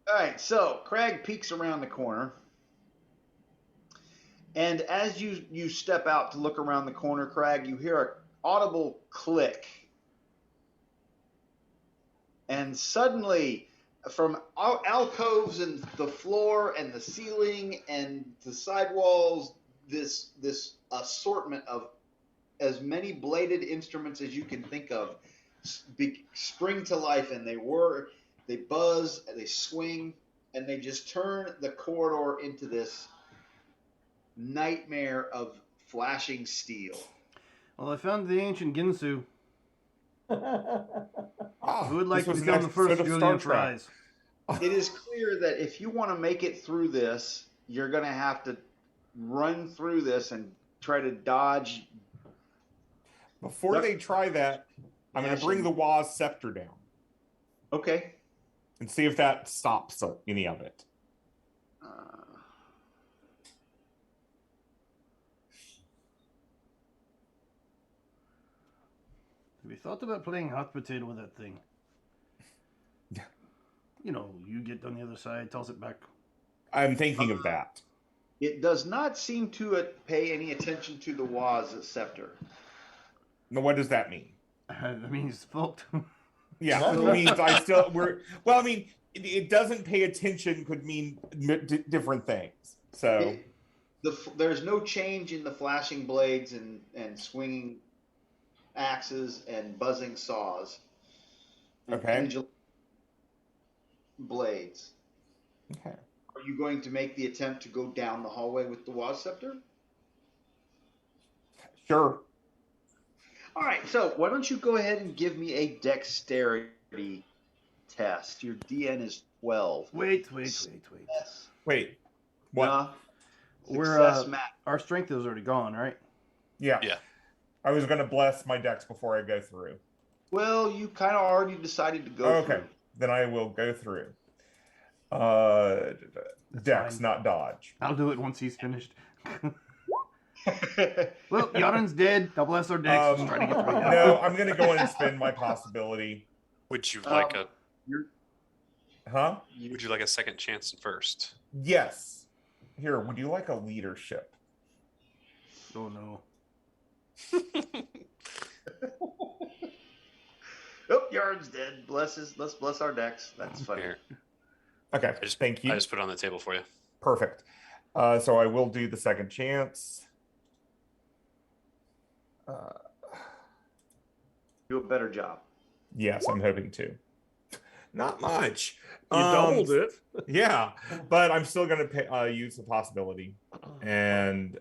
B: All right, so Craig peeks around the corner, and as you step out to look around the corner, Craig, you hear an audible click, and suddenly, from alcoves in the floor and the ceiling and the sidewalls, this assortment of as many bladed instruments as you can think of spring to life, and they buzz, they swing, and they just turn the corridor into this nightmare of flashing steel.
A: Well, I found the ancient Ginsu.
E: Ah,
A: Who would like
E: this
A: to
E: was
A: become
E: an
A: the first
E: episode of
A: Julian
E: Star Trek.
A: Fries?
B: It is clear that if you want to make it through this, you're going to have to run through this and try to dodge.
E: Before they try that, I'm going to bring the Waz scepter down
B: Okay.
E: and see if that stops any of it.
A: Have you thought about playing hot potato with that thing? You know, you get on the other side, toss it back.
E: I'm thinking of that.
B: It does not seem to pay any attention to the Waz scepter.
E: Now, what does that mean?
A: That means it's fucked.
E: Yeah, it means well, I mean, it doesn't pay attention could mean different things. So
B: there's no change in the flashing blades and swinging axes and buzzing saws. And
E: Okay.
B: pendulum blades.
E: Okay.
B: Are you going to make the attempt to go down the hallway with the Waz scepter?
E: Sure.
B: All right, so why don't you go ahead and give me a dexterity test? Your DN is 12.
A: Wait.
B: Yes.
E: Wait. What?
B: Nah.
A: We're,
B: Success math.
A: Our strength is already gone, right?
E: Yeah.
D: Yeah.
E: I was going to bless my dex before I go through.
B: Well, you kind of already decided to go
E: Okay. Then I will go through. Dex,
A: fine.
E: not dodge.
A: I'll do it once he's finished.
B: through.
A: Well, Yaren's dead. God bless our decks. Just trying to get through.
E: No, I'm going to go and spend my possibility.
D: Would you like
E: Huh?
D: would you like a second chance first?
E: Yes. Here, would you like a leadership?
A: Oh no.
B: Oh, Yarn's dead. Let's bless our decks. That's funny.
D: Here,
E: Okay. Thank you.
D: I just put it on the table for you.
E: Perfect. So I will do the second chance.
B: Do a better job.
E: Yes, I'm hoping to. Not much.
F: You doubled it.
E: Yeah, but I'm still going to use the possibility and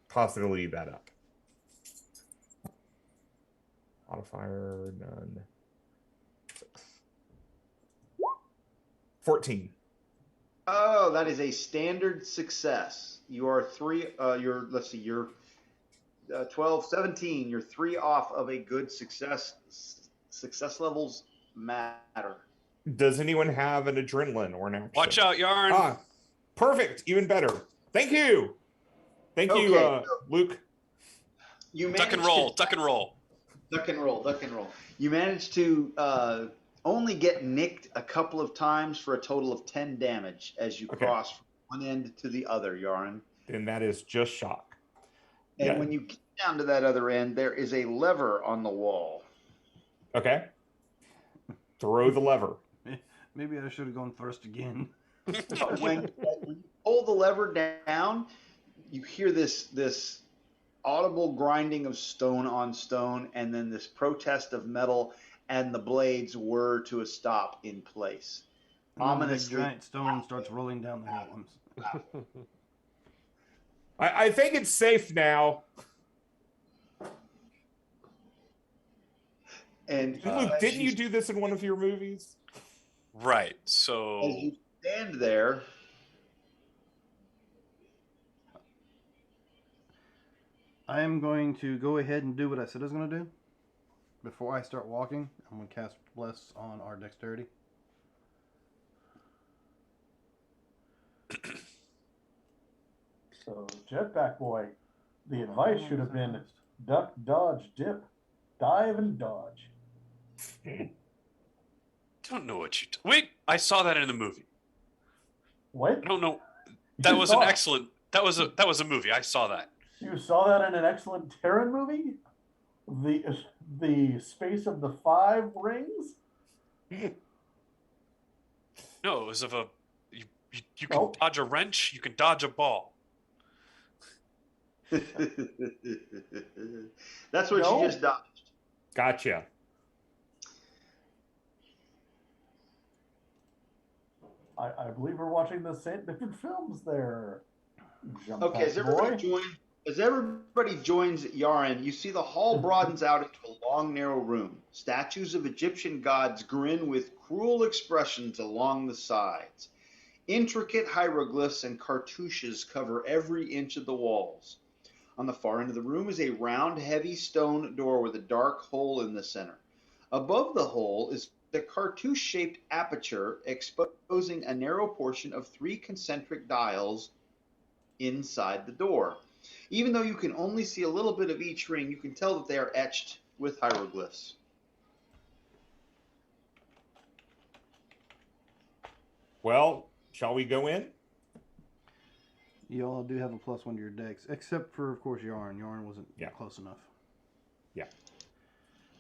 E: possibly leave that up. Modifier, none. 14.
B: Oh, that is a standard success. You are you're 12, 17. You're 3 off of a good success. Success levels matter.
E: Does anyone have an adrenaline or an action?
D: Watch out, Yarn.
E: Ah, perfect. Even better. Thank you. Thank you, Luke.
B: You
D: Duck and roll. Duck and roll.
B: Duck and roll. Duck and roll. You managed to only get nicked a couple of times for a total of 10 damage as you cross from one end to the other, Yarn.
E: And that is just shock.
B: And when you get down to that other end, there is a lever on the wall.
E: Okay. Throw the lever.
A: Maybe I should have gone first again.
B: When you pull the lever down, you hear this audible grinding of stone on stone, and then this protest of metal, and the blades whir to a stop in place.
A: Ominously, giant stone starts rolling down the hill.
E: I think it's safe now.
B: And
E: Luke, didn't you do this in one of your movies?
D: Right. So
B: as you stand there,
A: I am going to go ahead and do what I said I was going to do. Before I start walking, I'm going to cast Bless on our dexterity.
C: So, Jetpack Boy, the advice should have been duck, dodge, dip, dive, and dodge.
D: Don't know what you. Wait, I saw that in the movie.
C: What?
D: I don't know. That was an excellent. That was a movie. I saw that.
C: You saw that in an excellent Terran movie? The Space of the Five Rings?
D: No, it was of a. You can dodge a wrench. You can dodge a ball.
B: That's what you just dodged.
E: Gotcha.
C: I believe we're watching the same different films there.
B: Okay, as everybody joins Yaren, you see the hall broadens out into a long, narrow room. Statues of Egyptian gods grin with cruel expressions along the sides. Intricate hieroglyphs and cartouches cover every inch of the walls. On the far end of the room is a round, heavy stone door with a dark hole in the center. Above the hole is a cartouche-shaped aperture exposing a narrow portion of 3 concentric dials inside the door. Even though you can only see a little bit of each ring, you can tell that they are etched with hieroglyphs.
E: Well, shall we go in?
A: Y'all do have a +1 to your dex, except for, of course, Yarn. Yarn wasn't close enough.
E: Yeah.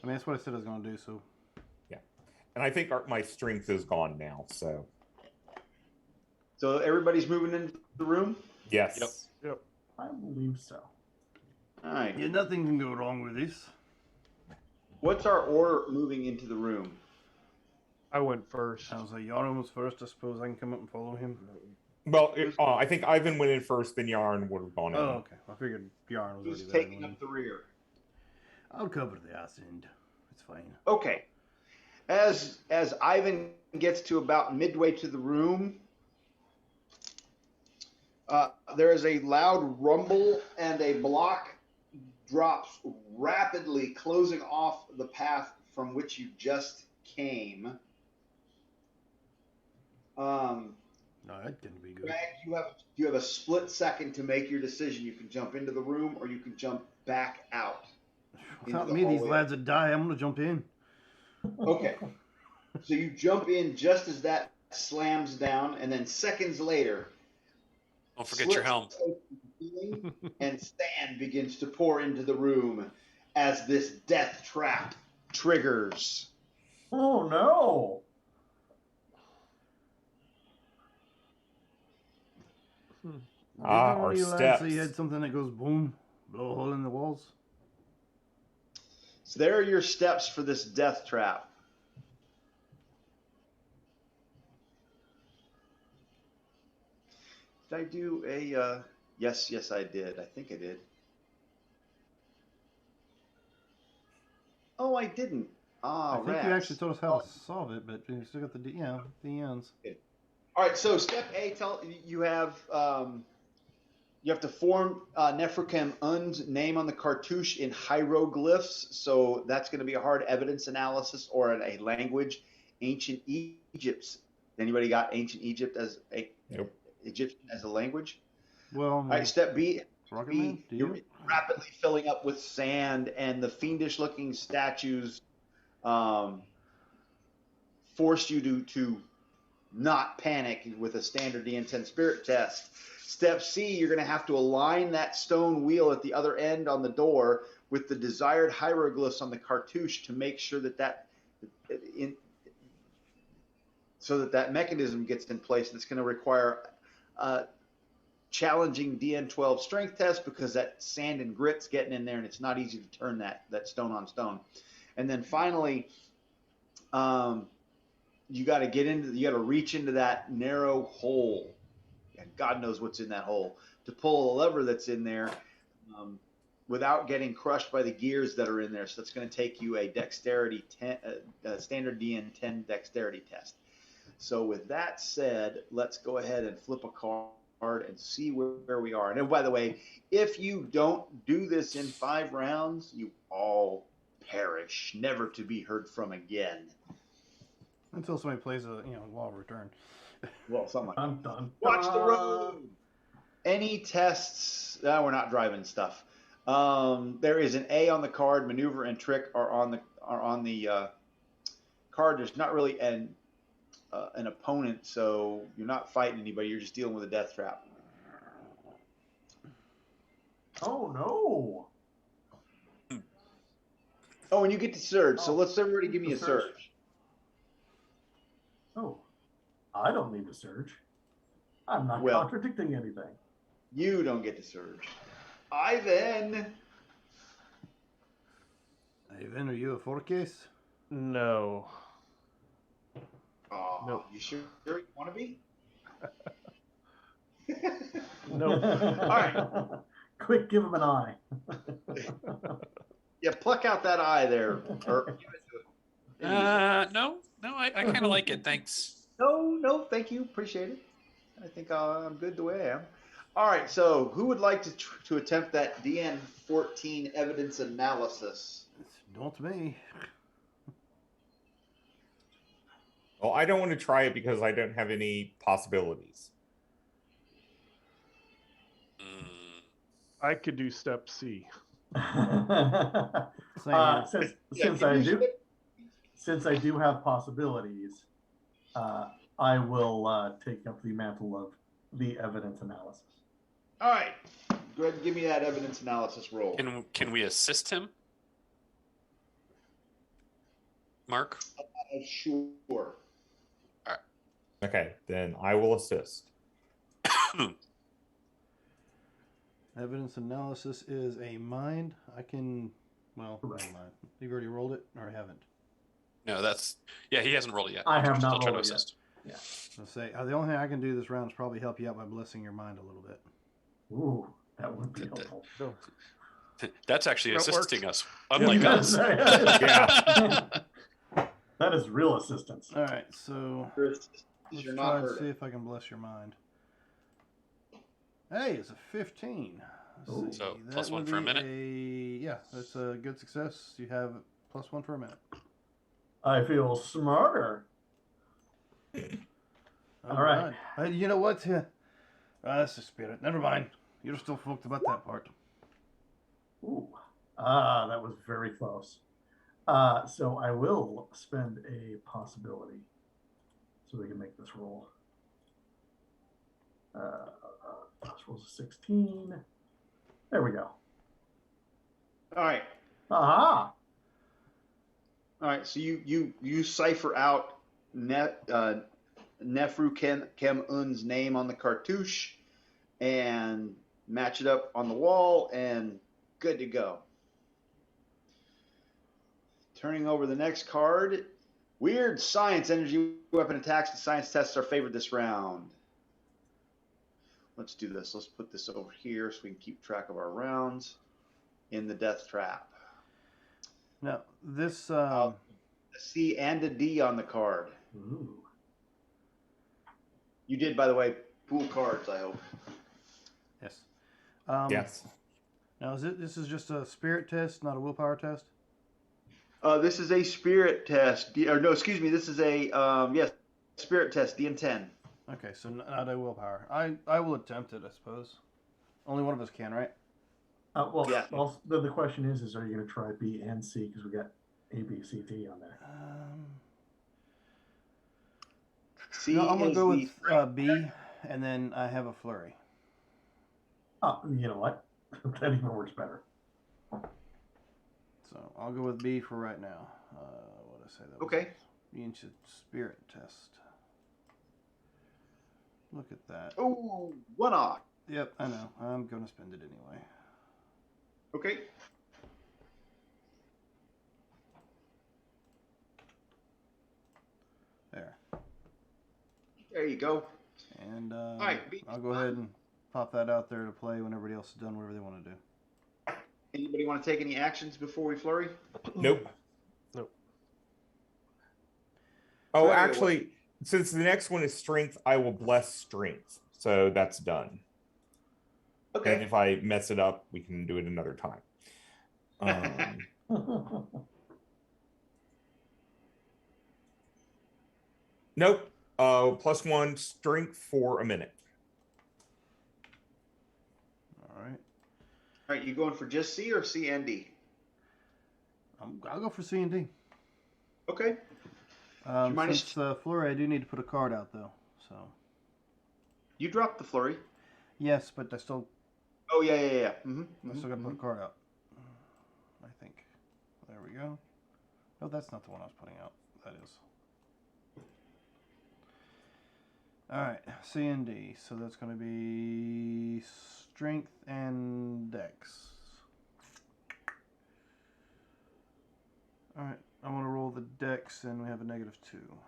A: I mean, that's what I said I was going to do, so.
E: Yeah. And I think my strength is gone now, so.
B: So everybody's moving into the room?
E: Yes.
F: Yep.
C: I believe so.
B: All right.
A: Yeah, nothing can go wrong with this.
B: What's our order moving into the room?
F: I went first.
A: I was like, Yarn was first. I suppose I can come up and follow him.
E: Well, I think Ivan went in first, then Yarn would have gone in.
A: Oh, okay. I figured Yarn was
B: Who's
A: already there.
B: taking up the rear?
A: I'll cover the ass end. It's fine.
B: Okay. As Ivan gets to about midway to the room, there is a loud rumble and a block drops rapidly, closing off the path from which you just came.
A: No, that can be good.
B: Greg, you have a split second to make your decision. You can jump into the room or you can jump back out.
A: Without me, these lads would die. I'm going to jump in.
B: Okay. So you jump in just as that slams down, and then seconds later,
D: don't forget your helm.
B: And sand begins to pour into the room as this death trap triggers.
C: Oh no!
E: Our steps.
A: So you had something that goes boom, blow a hole in the walls.
B: So there are your steps for this death trap. Did I do a, yes, I did. I think I did. Oh, I didn't.
A: I think you actually told us how to solve it, but you still got the ends.
B: All right, so step A, you have to form Neferkem Un's name on the cartouche in hieroglyphs. So that's going to be a hard evidence analysis or a language. ancient Egypt's. Anybody got ancient Egypt as a
E: Nope.
B: Egyptian as a language?
A: Well,
B: All right, step B.
A: Rocket Man, do
B: You're
A: you?
B: rapidly filling up with sand, and the fiendish-looking statues force you to not panic with a standard D10 spirit test. Step C, you're going to have to align that stone wheel at the other end on the door with the desired hieroglyphs on the cartouche to make sure that so that mechanism gets in place. That's going to require a challenging DN12 strength test because that sand and grit's getting in there and it's not easy to turn that stone on stone. And then finally, you got to reach into that narrow hole. And God knows what's in that hole to pull the lever that's in there without getting crushed by the gears that are in there. So that's going to take you a dexterity standard DN10 dexterity test. So with that said, let's go ahead and flip a card and see where we are. And by the way, if you don't do this in 5 rounds, you all perish, never to be heard from again.
A: Until somebody plays a Law of Return.
B: Well, something like
C: Dun, dun,
B: Watch the
C: dun.
B: road. Any tests? We're not driving stuff. There is an A on the card. Maneuver and trick are on the card. There's not really an opponent, so you're not fighting anybody. You're just dealing with a death trap.
C: Oh no!
B: Oh, and you get to surge. So
C: Oh,
B: let's everybody give me a
C: the surge.
B: surge.
C: Oh, I don't need to surge. I'm not
B: Well-
C: contradicting anything.
B: You don't get to surge. Ivan.
A: Ivan, are you a forecase?
F: No.
B: Oh,
F: Nope.
B: You sure you want to be?
F: Nope.
B: All right.
C: Quick, give him an eye.
B: Yeah, pluck out that eye there. Or
D: No, I kind of like it. Thanks.
B: No, thank you. Appreciate it. I think I'm good the way I am. All right, so who would like to attempt that DN14 evidence analysis?
A: It's not me.
E: Well, I don't want to try it because I don't have any possibilities.
D: Mm,
F: I could do step C.
A: Same here.
C: Since I do have possibilities, I will take up the mantle of the evidence analysis.
B: All right, go ahead and give me that evidence analysis roll.
D: can we assist him, Mark?
B: Sure.
E: Okay, then I will assist.
A: Evidence analysis is a mind. I can, well, never
C: Correct.
A: mind. You've already rolled it, or haven't?
D: No, he hasn't rolled it yet.
C: I have
D: Still
C: not
D: trying to
C: rolled it yet.
D: assist.
A: I'll say the only thing I can do this round is probably help you out by blessing your mind a little bit.
C: Ooh, that would be helpful.
D: That's actually
F: That
D: assisting
F: works.
D: us, unlike us.
E: Yeah.
C: That is real assistance.
A: All right, so let's
B: You're
A: try
B: not
A: and see
B: hurting.
A: if I can bless your mind. Hey, it's a 15. Let's
C: Ooh.
A: see,
D: So,
A: that
D: plus one
A: would
D: for a
A: be
D: minute?
A: Yeah, that's a good success. You have +1 for a minute.
C: I feel smarter. All right.
A: You know what? That's the spirit. Never mind. You're still fucked about that part.
C: Ooh, that was very close. So I will spend a possibility so we can make this roll. This rolls a 16. There we go.
B: All right.
C: Aha!
B: All right, so you cipher out Nefru Kem-Un's name on the cartouche and match it up on the wall, and good to go. Turning over the next card, weird science energy weapon attacks and science tests are favored this round. Let's do this. Let's put this over here so we can keep track of our rounds in the death trap.
A: Now, this...
B: A C and a D on the card.
C: Ooh.
B: You did, by the way, pool cards, I hope.
A: yes.
E: Yes.
A: Now, this is just a spirit test, not a willpower test?
B: This is a spirit test. Or no, excuse me. This is a yes, spirit test. DN10.
A: Okay, so not a willpower. I will attempt it, I suppose. Only one of us can, right?
C: Well,
B: Yeah.
C: also, the question is are you going to try B and C because we got A, B, C, D on there?
B: C
A: No, I'm gonna
B: is
A: go
B: the
A: with B, and then I have a flurry.
C: Oh, you know what? That even works better.
A: So I'll go with B for right now. What did I say that was?
B: Okay.
A: The ancient spirit test. Look at that.
B: Oh, 1 off.
A: Yep, I know. I'm gonna spend it anyway.
B: Okay.
A: There.
B: There you go.
A: And
B: right,
A: I'll go ahead and pop that out there to play when everybody else is done whatever they want to do.
B: Anybody want to take any actions before we flurry?
E: Nope.
F: Nope.
E: Oh,
B: Very
E: actually, since the next one is strength, I will bless strength. So that's done. And
B: Okay.
E: if I mess it up, we can do it another time. Nope. +1 strength for a minute.
A: All right.
B: All right, you going for just C or C and D?
A: I'll go for C and D.
B: Okay.
A: Since flurry, I do need to put a card out though. So.
B: You dropped the flurry.
A: Yes, but I still.
B: Oh yeah.
A: I still got to put a card out. I think. There we go. Oh, that's not the one I was putting out. That is. All right, C and D. So that's going to be strength and dex. All right, I want to roll the dex, and we have a -2.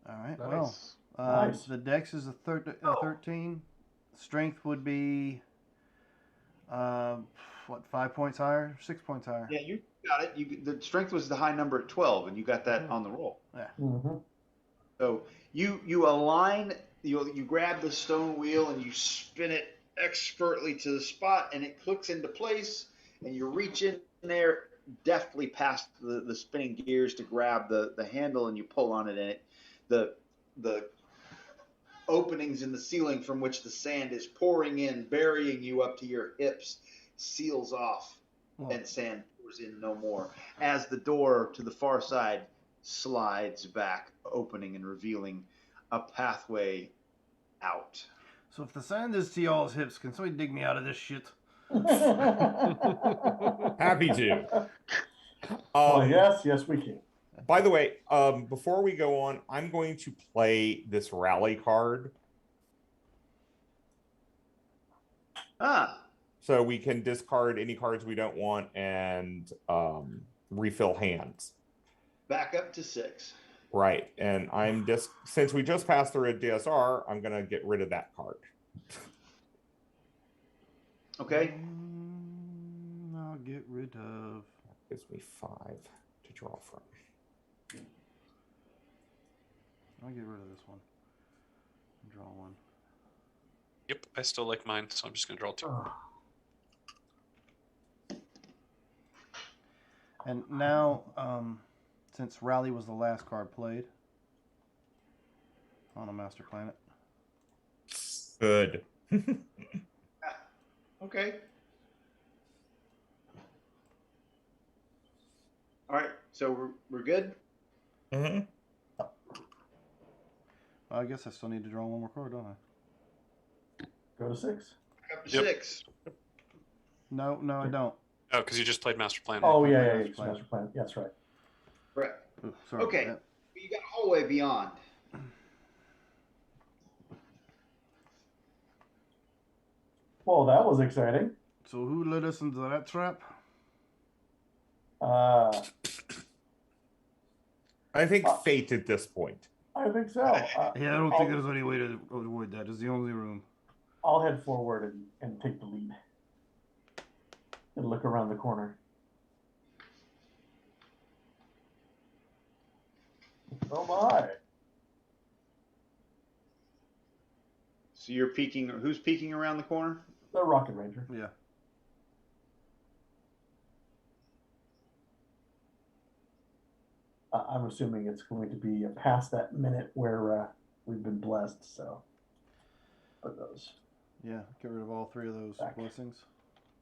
A: All right.
F: Nice.
A: Well,
C: Nice.
A: the dex is a 13. Strength would be, what, 5 points higher, 6 points higher.
B: Yeah, you got it. The strength was the high number at 12, and you got that on the roll.
A: Yeah.
C: Mm-hmm.
B: So you align. You grab the stone wheel and you spin it expertly to the spot, and it clicks into place. And you reach in there deftly past the spinning gears to grab the handle, and you pull on it, and the openings in the ceiling from which the sand is pouring in, burying you up to your hips, seals off, and sand pours in no more. As the door to the far side slides back, opening and revealing a pathway out.
A: So if the sand is to y'all's hips, can somebody dig me out of this shit?
E: Happy to.
C: Yes, we can.
E: By the way, before we go on, I'm going to play this rally card. So we can discard any cards we don't want and refill hands.
B: Back up to 6.
E: Right. And I'm just, since we just passed through a DSR, I'm going to get rid of that card.
B: Okay.
A: I'll get rid of.
E: That gives me 5 to draw from.
A: I'll get rid of this one. Draw one.
D: Yep, I still like mine, so I'm just going to draw 2.
A: And now, since Rally was the last card played on a Master Planet.
E: Good.
B: Okay. All right. So we're good.
E: Mm-hmm.
A: I guess I still need to draw one more card, don't I?
C: Go to 6.
B: Back up to
D: Yep.
B: 6.
A: No, I don't.
D: Oh, because you just played Master Plan.
C: Oh,
A: Right.
C: yeah,
A: Master
C: it's
A: Plan.
C: Master Plan. That's right.
B: Correct.
A: Ooh, sorry
B: Okay.
A: about
B: You got Hallway Beyond.
C: Well, that was exciting.
A: that. So who led us into that trap?
C: I
E: I think fate at this point.
C: think so.
A: Yeah, I don't think there's any way to avoid that. It's the only room.
C: I'll head forward and take the lead. And look around the corner. Oh my.
B: So you're peeking. Who's peeking around the corner?
C: The Rocket Ranger.
A: Yeah.
C: I'm assuming it's going to be past that minute where we've been blessed. So, put those.
A: Yeah. Get rid of all 3 of those
C: Back.
A: blessings.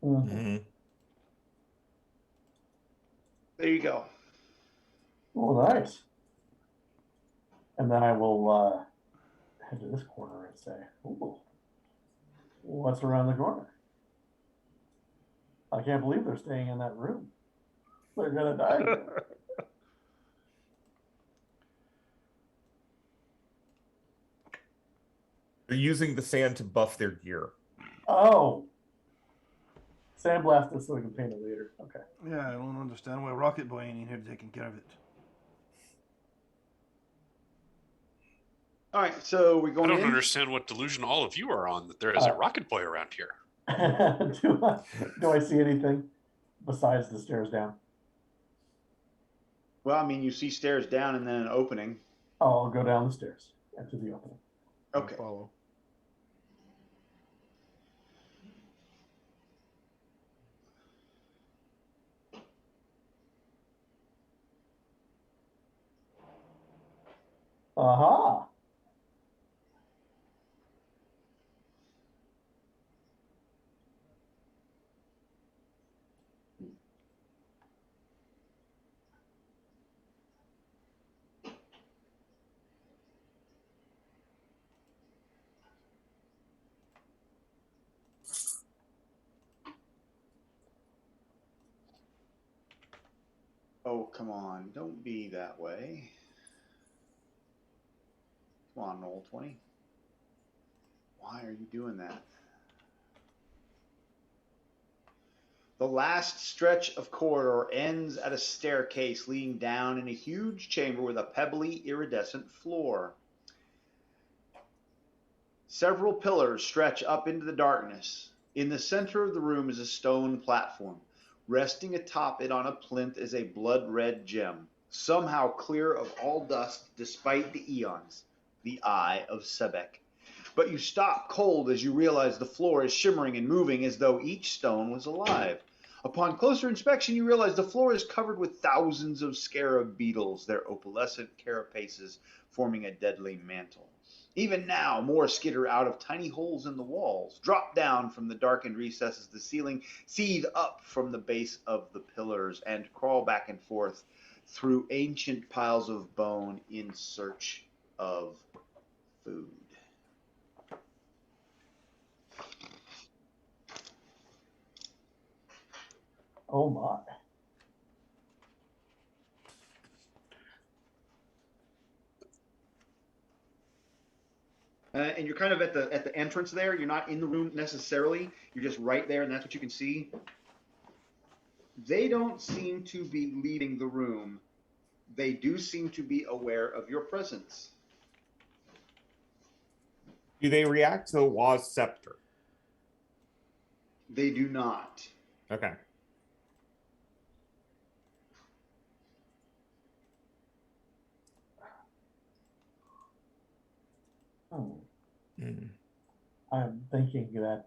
E: Mm-hmm.
B: There you go.
C: Oh, nice. And then I will head to this corner and say, "Ooh, what's around the corner? I can't believe they're staying in that room. They're gonna die here."
E: They're using the sand to buff their gear.
C: Oh, sandblast it so we can paint it later. Okay.
A: Yeah, I don't understand why Rocket Boy ain't in here taking care of it.
B: All right, so we're
D: I
B: going
D: don't
B: in.
D: understand what delusion all of you are on that there is a rocket boy around here.
C: do I see anything besides the stairs down?
B: Well, I mean, you see stairs down and then an opening.
C: Oh, I'll go down the stairs into the opening.
B: Okay.
A: Follow.
C: Aha.
B: Oh, come on. Don't be that way. Come on, roll 20. Why are you doing that? The last stretch of corridor ends at a staircase leading down in a huge chamber with a pebbly, iridescent floor. Several pillars stretch up into the darkness. In the center of the room is a stone platform. Resting atop it on a plinth is a blood-red gem, somehow clear of all dust despite the eons, the Eye of Sebek. But you stop cold as you realize the floor is shimmering and moving as though each stone was alive. Upon closer inspection, you realize the floor is covered with thousands of scarab beetles, their opalescent carapaces forming a deadly mantle. Even now, more skitter out of tiny holes in the walls, drop down from the darkened recesses of the ceiling, seethe up from the base of the pillars, and crawl back and forth through ancient piles of bone in search of food.
C: Oh my.
B: And you're kind of at the entrance there. You're not in the room necessarily. You're just right there, and that's what you can see. They don't seem to be leaving the room. They do seem to be aware of your presence.
E: Do they react to the Waz scepter?
B: They do not.
E: Okay.
C: I'm thinking that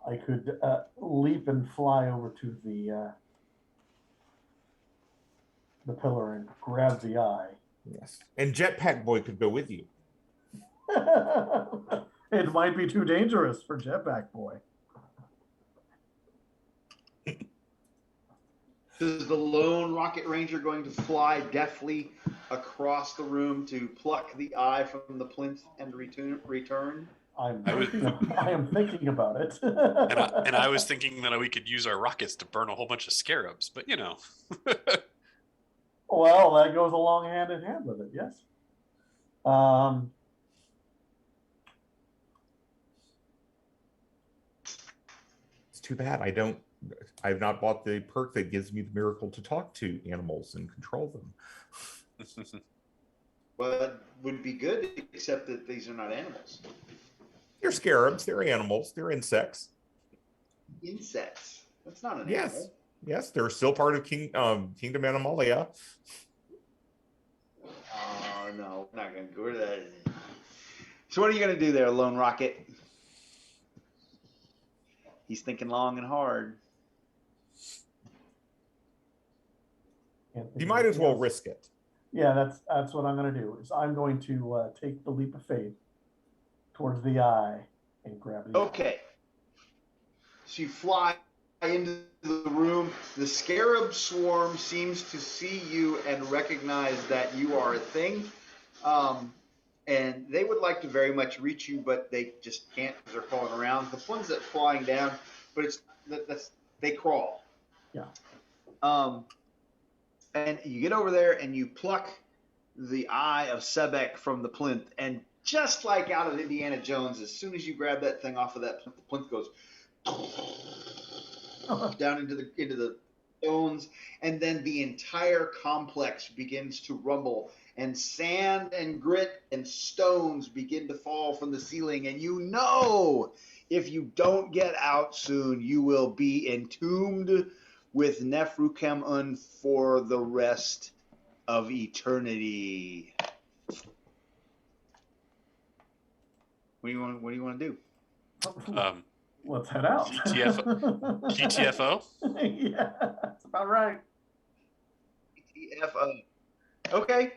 C: I could leap and fly over to the pillar and grab the eye.
E: Yes. And Jetpack Boy could go with you.
C: It might be too dangerous for Jetpack Boy.
B: Is the lone Rocket Ranger going to fly deftly across the room to pluck the eye from the plinth and return?
C: I am thinking about it.
D: And I was thinking that we could use our rockets to burn a whole bunch of scarabs, but you know.
C: Well, that goes along hand in hand with it, yes.
E: It's too bad I've not bought the perk that gives me the miracle to talk to animals and control them.
B: Well, that would be good, except that these are not animals.
E: They're scarabs. They're animals. They're insects.
B: Insects. That's not an
E: Yes.
B: animal.
E: Yes, they're still part of Kingdom Animalia.
B: Oh, no. We're not going to go to that. So what are you going to do there, Lone Rocket? He's thinking long and hard.
E: You might as well risk it.
C: Yeah, that's what I'm going to do. Is I'm going to take the leap of faith towards the eye and grab the eye.
B: Okay. So you fly into the room. The scarab swarm seems to see you and recognize that you are a thing. And they would like to very much reach you, but they just can't because they're crawling around. The ones that flying down, but they crawl.
C: Yeah.
B: And you get over there and you pluck the eye of Sebek from the plinth, and just like out of Indiana Jones, as soon as you grab that thing off of that plinth, the plinth goes down into the stones, and then the entire complex begins to rumble, and sand and grit and stones begin to fall from the ceiling, and you know if you don't get out soon, you will be entombed with Nefrukemun for the rest of eternity. What do you want to do?
C: Let's head out.
D: GTFO?
C: Yeah, that's about right.
B: GTFO. Okay.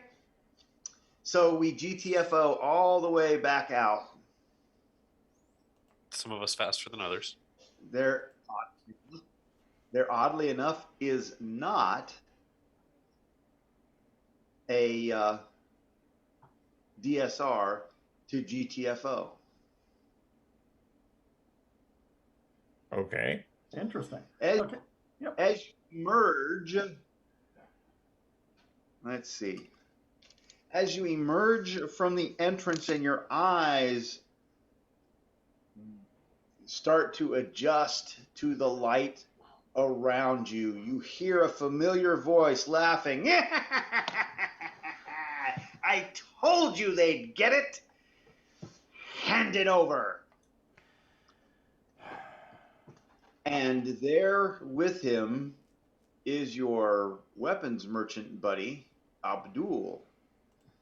B: So we GTFO all the way back out.
D: Some of us faster than others.
B: There, oddly enough, is not a DSR to GTFO.
E: Okay.
C: Interesting.
B: Okay. Yep. As you merge, let's see. As you emerge from the entrance and your eyes start to adjust to the light around you, you hear a familiar voice laughing. I told you they'd get it. Hand it over. And there with him is your weapons merchant buddy, Abdul,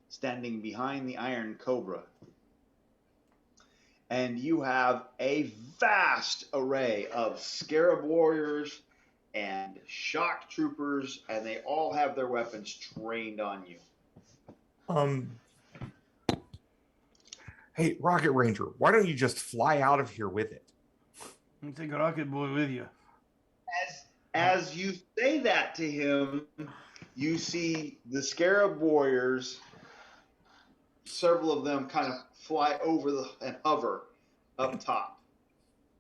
B: standing behind the Iron Cobra. And you have a vast array of scarab warriors and shock troopers, and they all have their weapons trained on you.
E: Hey, Rocket Ranger, why don't you just fly out of here with it?
A: You take a Rocket Boy with you.
B: As you say that to him, you see the scarab warriors, several of them kind of fly over and hover up top.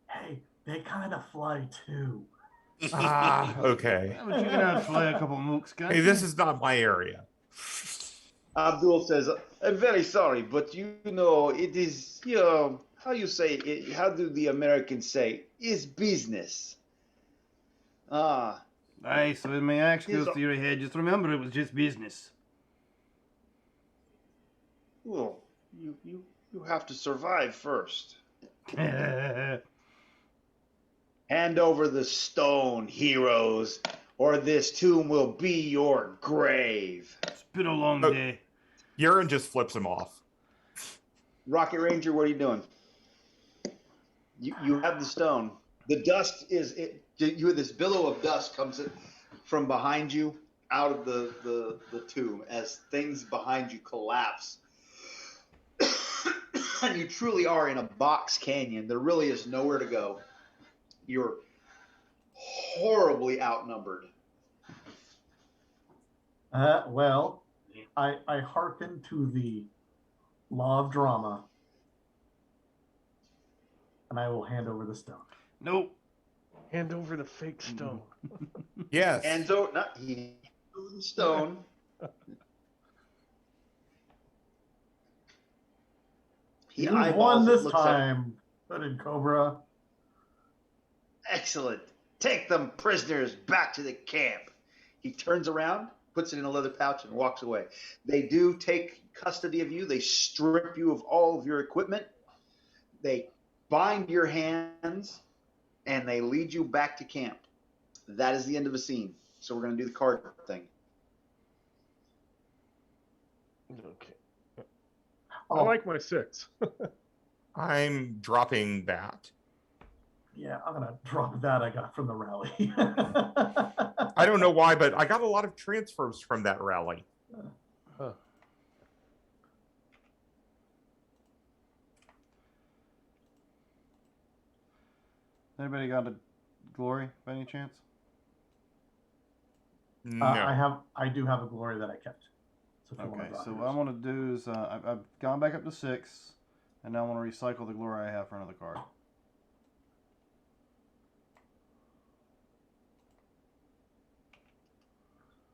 C: Hey, they kind of fly too.
E: Okay.
A: Yeah, but you can outfly a couple mooks, can't
E: Hey,
A: you?
E: this is not my area.
B: Abdul says, I'm very sorry, but it is, how you say it, how do the Americans say, is business.
A: Aye, so when my axe goes to your head, just remember it was just business.
B: Well, you have to survive first. Hand over the stone, heroes, or this tomb will be your grave.
A: It's been a long day.
E: Yaren just flips him off.
B: Rocket Ranger, what are you doing? You have the stone. The dust you this billow of dust comes from behind you out of the tomb as things behind you collapse. And you truly are in a box canyon. There really is nowhere to go. You're horribly outnumbered.
C: Well, I hearken to the law of drama, and I will hand over the stone.
A: Nope.
F: Hand over the fake stone.
E: Yes.
B: And so, not he the stone.
C: He won this time, Hooded Cobra.
B: Excellent. Take them prisoners back to the camp. He turns around, puts it in a leather pouch, and walks away. They do take custody of you. They strip you of all of your equipment. They bind your hands, and they lead you back to camp. That is the end of the scene. So we're going to do the card thing.
F: Okay. I like my 6.
E: I'm dropping that.
C: Yeah, I'm gonna drop that I got from the rally.
E: I don't know why, but I got a lot of transfers from that rally.
F: Huh.
A: Anybody got a glory by any chance?
E: No.
C: I do have a glory that I kept. So if you
A: Okay,
C: want to draw
A: so
C: yours.
A: what I'm going to do is I've gone back up to 6, and now I want to recycle the glory I have for another card.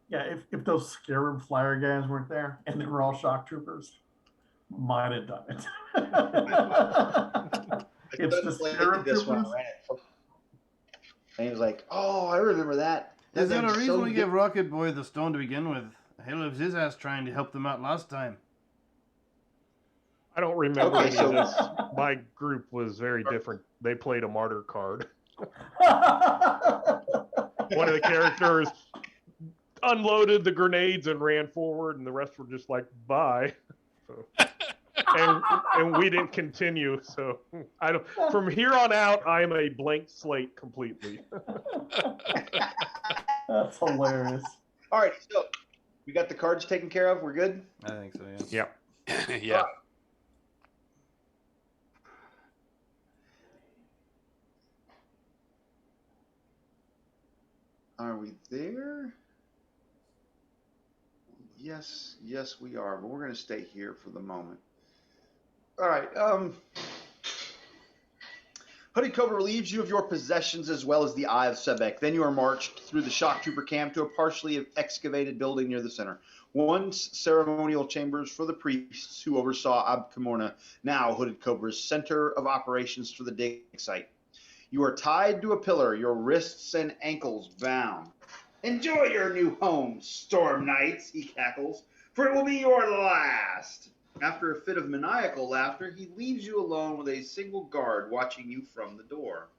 C: Yeah, if those Scarab Flyer guys weren't there and they were all shock troopers, might have done it. It's the Scarab
B: this one. I
C: troopers.
B: ran it. And he was like, "Oh, I remember that."
A: Is there a
B: thing's
A: reason
B: so
A: we
B: good."
A: gave Rocket Boy the stone to begin with? Hell was his ass trying to help them out last time.
F: I don't remember
B: Okay,
F: any
B: so-
F: of this. My group was very different. They played a martyr card. One of the characters unloaded the grenades and ran forward, and the rest were just like, "Bye." So, and we didn't continue. So I don't. From here on out, I am a blank slate completely.
C: That's hilarious.
B: All right, so we got the cards taken care of. We're good.
A: I think so, yeah.
E: Yep.
D: Yeah.
B: Are we there? Yes, we are. But we're going to stay here for the moment. All right. Hooded Cobra relieves you of your possessions as well as the Eye of Sebek. Then you are marched through the shock trooper camp to a partially excavated building near the center. Once ceremonial chambers for the priests who oversaw Abkamorna, now Hooded Cobra's center of operations for the dig site. You are tied to a pillar, your wrists and ankles bound. Enjoy your new home, Storm Knights, he cackles, for it will be your last. After a fit of maniacal laughter, he leaves you alone with a single guard watching you from the door.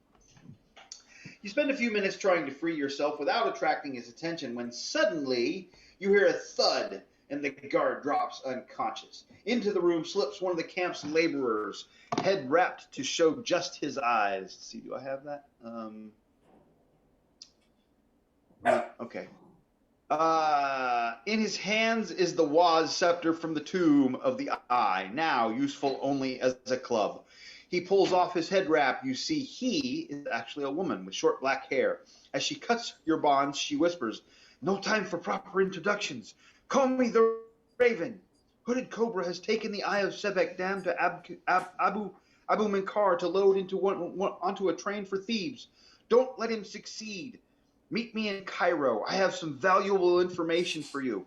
B: You spend a few minutes trying to free yourself without attracting his attention when suddenly you hear a thud and the guard drops unconscious. Into the room slips one of the camp's laborers, head wrapped to show just his eyes. Let's see, do I have that? Okay. In his hands is the Waz scepter from the tomb of the Eye, now useful only as a club. He pulls off his head wrap. You see he is actually a woman with short black hair. As she cuts your bonds, she whispers, "No time for proper introductions. Call me the Raven. Hooded Cobra has taken the Eye of Sebek down to Abu Minkar to load into onto a train for thieves. Don't let him succeed. Meet me in Cairo. I have some valuable information for you.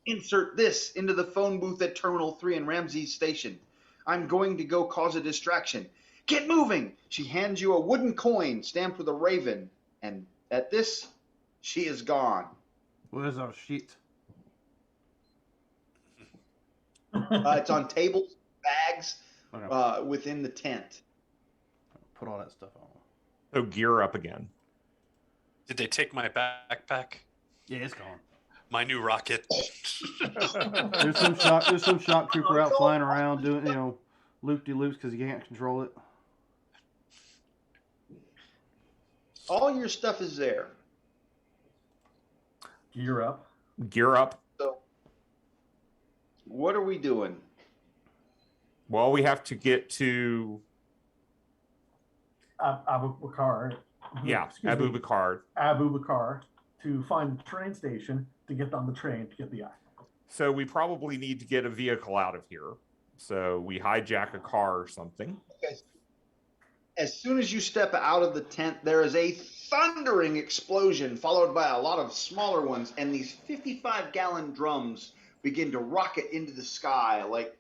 B: Insert this into the phone booth at Terminal 3 in Ramses Station. I'm going to go cause a distraction. Get moving!" She hands you a wooden coin stamped with a raven, and at this, she is gone.
A: Where's our sheet?
B: It's on tables, bags,
A: Okay.
B: within the tent.
A: Put all that stuff on.
E: So gear up again.
D: Did they take my backpack?
A: Yeah, it's gone.
D: My new rocket?
A: There's some shock trooper out flying around doing, loop-de-loops because you can't control it.
B: All your stuff is there.
C: Gear up.
E: Gear up.
B: So, what are we doing?
E: Well, we have to get to
C: Abu Bakr.
E: Abu Bakr.
C: Abu Bakr to find the train station to get on the train to get the eye.
E: So we probably need to get a vehicle out of here. So we hijack a car or something.
B: As soon as you step out of the tent, there is a thundering explosion followed by a lot of smaller ones, and these 55-gallon drums begin to rocket into the sky like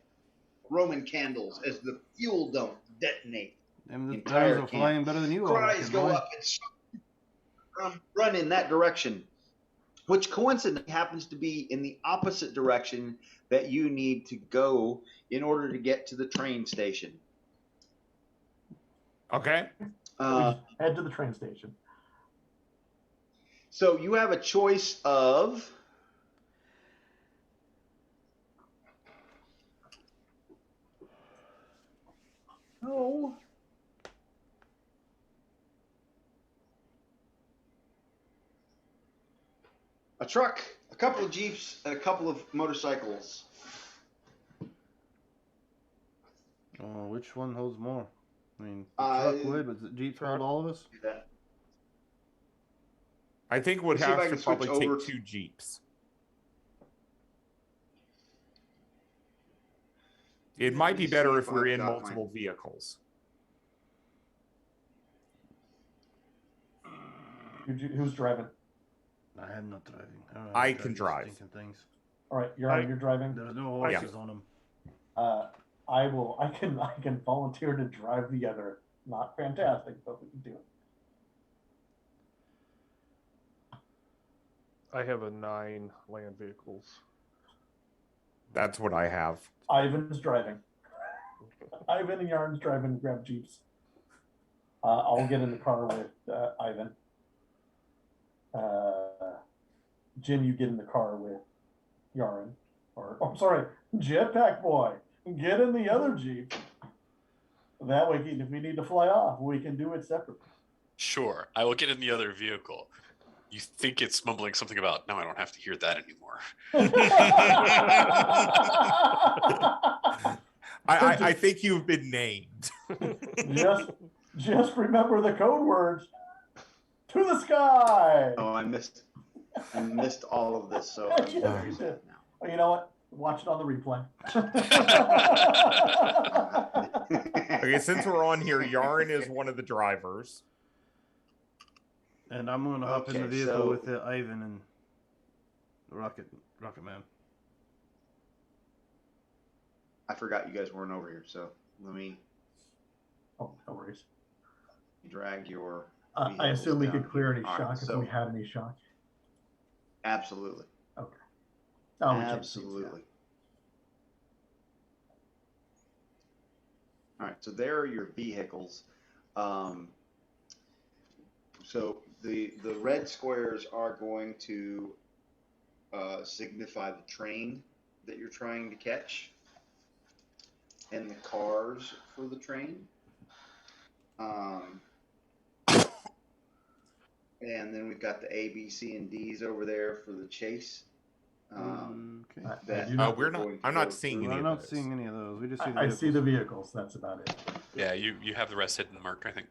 B: Roman candles as the fuel dump detonates.
A: And the
B: Entire
A: guys are flying
B: camp.
A: better than you are.
B: Cries go up and run in that direction, which coincidentally happens to be in the opposite direction that you need to go in order to get to the train station.
E: Okay.
C: Head to the train station.
B: So you have a choice of
C: No.
B: A truck, a couple of Jeeps, and a couple of motorcycles.
A: Oh, which one holds more? I mean, the truck would, but the Jeeps hold all of us?
B: Yeah.
E: I think would
B: Let's see if I
E: have
B: can
E: to probably
B: switch over
E: take 2 Jeeps. It might be
B: me
E: better
B: see
E: if
B: if
E: we're
B: I've
E: in
B: got
E: multiple vehicles.
C: Who's driving?
A: I am not driving.
E: I can drive.
A: Stinking things.
C: All right, you're driving.
A: There's no horses on them.
C: I can volunteer to drive the other. Not fantastic, but we can do it.
F: I have a 9 land vehicles.
E: That's what I have.
C: Ivan's driving. Ivan and Yarn's driving. Grab Jeeps. I'll get in the car with Ivan. Jim, you get in the car with Yarn. Or I'm sorry, Jetpack Boy. Get in the other Jeep. That way, if we need to fly off, we can do it separately.
D: Sure, I will get in the other vehicle. You think it's mumbling something about, no, I don't have to hear that anymore.
E: I think you've been named.
C: just remember the code words. To the sky.
B: Oh, I missed all of this, so I'm very sad now.
C: Oh, you know what? Watch it on the replay.
E: Okay, since we're on here, Yarn is one of the drivers.
A: And I'm going to hop in the vehicle with Ivan and Rocket Man.
B: I forgot you guys weren't over here, so let me.
C: Oh, no worries.
B: Drag your.
C: I assume we could clear any
B: All
C: shock
B: right,
C: if we had any shock.
B: Absolutely.
C: Okay.
B: Absolutely. All right, so there are your vehicles. So the red squares are going to signify the train that you're trying to catch, and the cars for the train. And then we've got the A, B, C, and D's over there for the chase.
A: Okay.
E: I'm not seeing any of those.
A: I'm not seeing any of those. We just see the
C: I
A: vehicles.
C: see the vehicles. That's about it.
D: Yeah, you have the rest hidden, Mark, I think.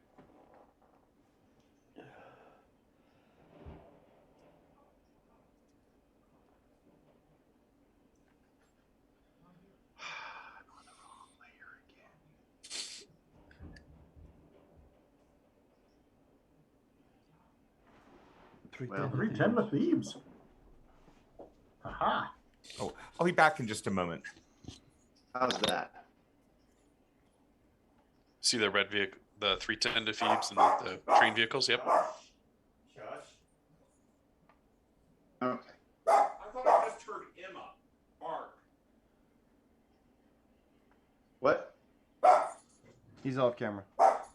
B: Well,
C: 310 with Thebes. Aha.
E: Oh, I'll be back in just a moment.
B: How's that?
D: See the red vehicle, the 310 to Phoebes and the train vehicles? Yep.
B: Okay.
E: I thought I just heard Emma. Mark.
B: What?
A: He's off camera,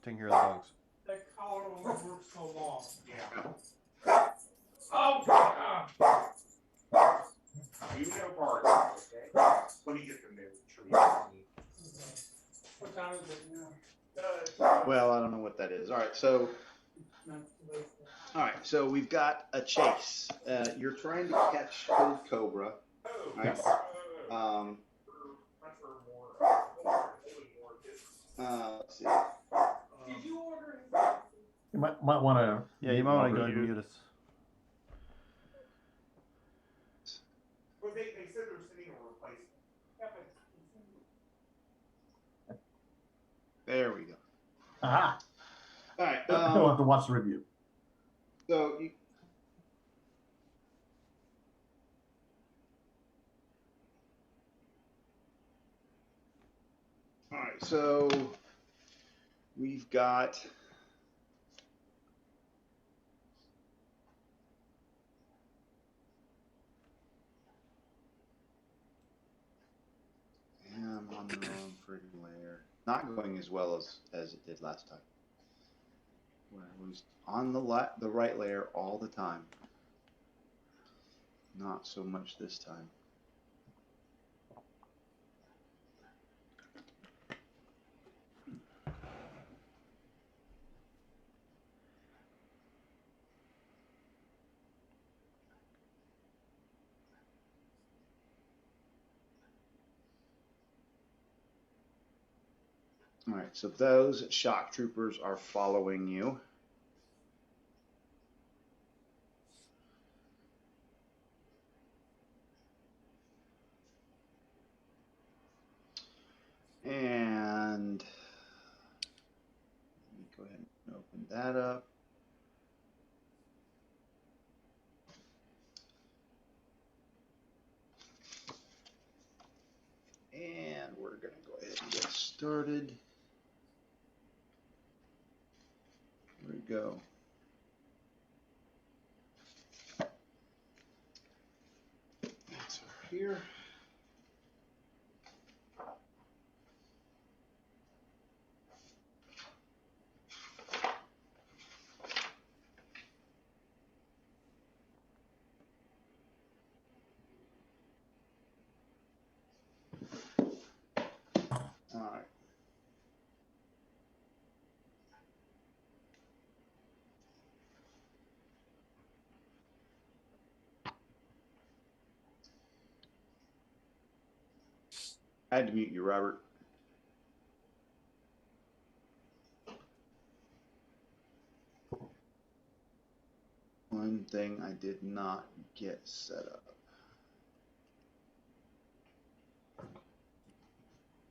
A: taking care of the dogs.
G: That collar only works so long.
E: Yeah.
G: Oh, God.
E: You know Bart, okay? When you get the new tree.
G: What time is it now?
B: Well, I don't know what that is. All right, so we've got a chase. You're trying to catch Code Cobra. Right? Let's see.
G: Did you order it?
C: You might want to.
A: Yeah, you might want to go ahead and mute us.
E: Well, they said they're sending a replacement.
B: There we go.
C: Aha.
B: All right.
C: He'll have to watch the review.
B: So you. All right, so we've got I'm on the wrong friggin' layer. Not going as well as it did last time. Where it was on the right layer all the time. Not so much this time. All right, so those shock troopers are following you. And let me go ahead and open that up. And we're going to go ahead and get started. Here we go. That's over here. All right. I had to mute you, Robert. One thing I did not get set up.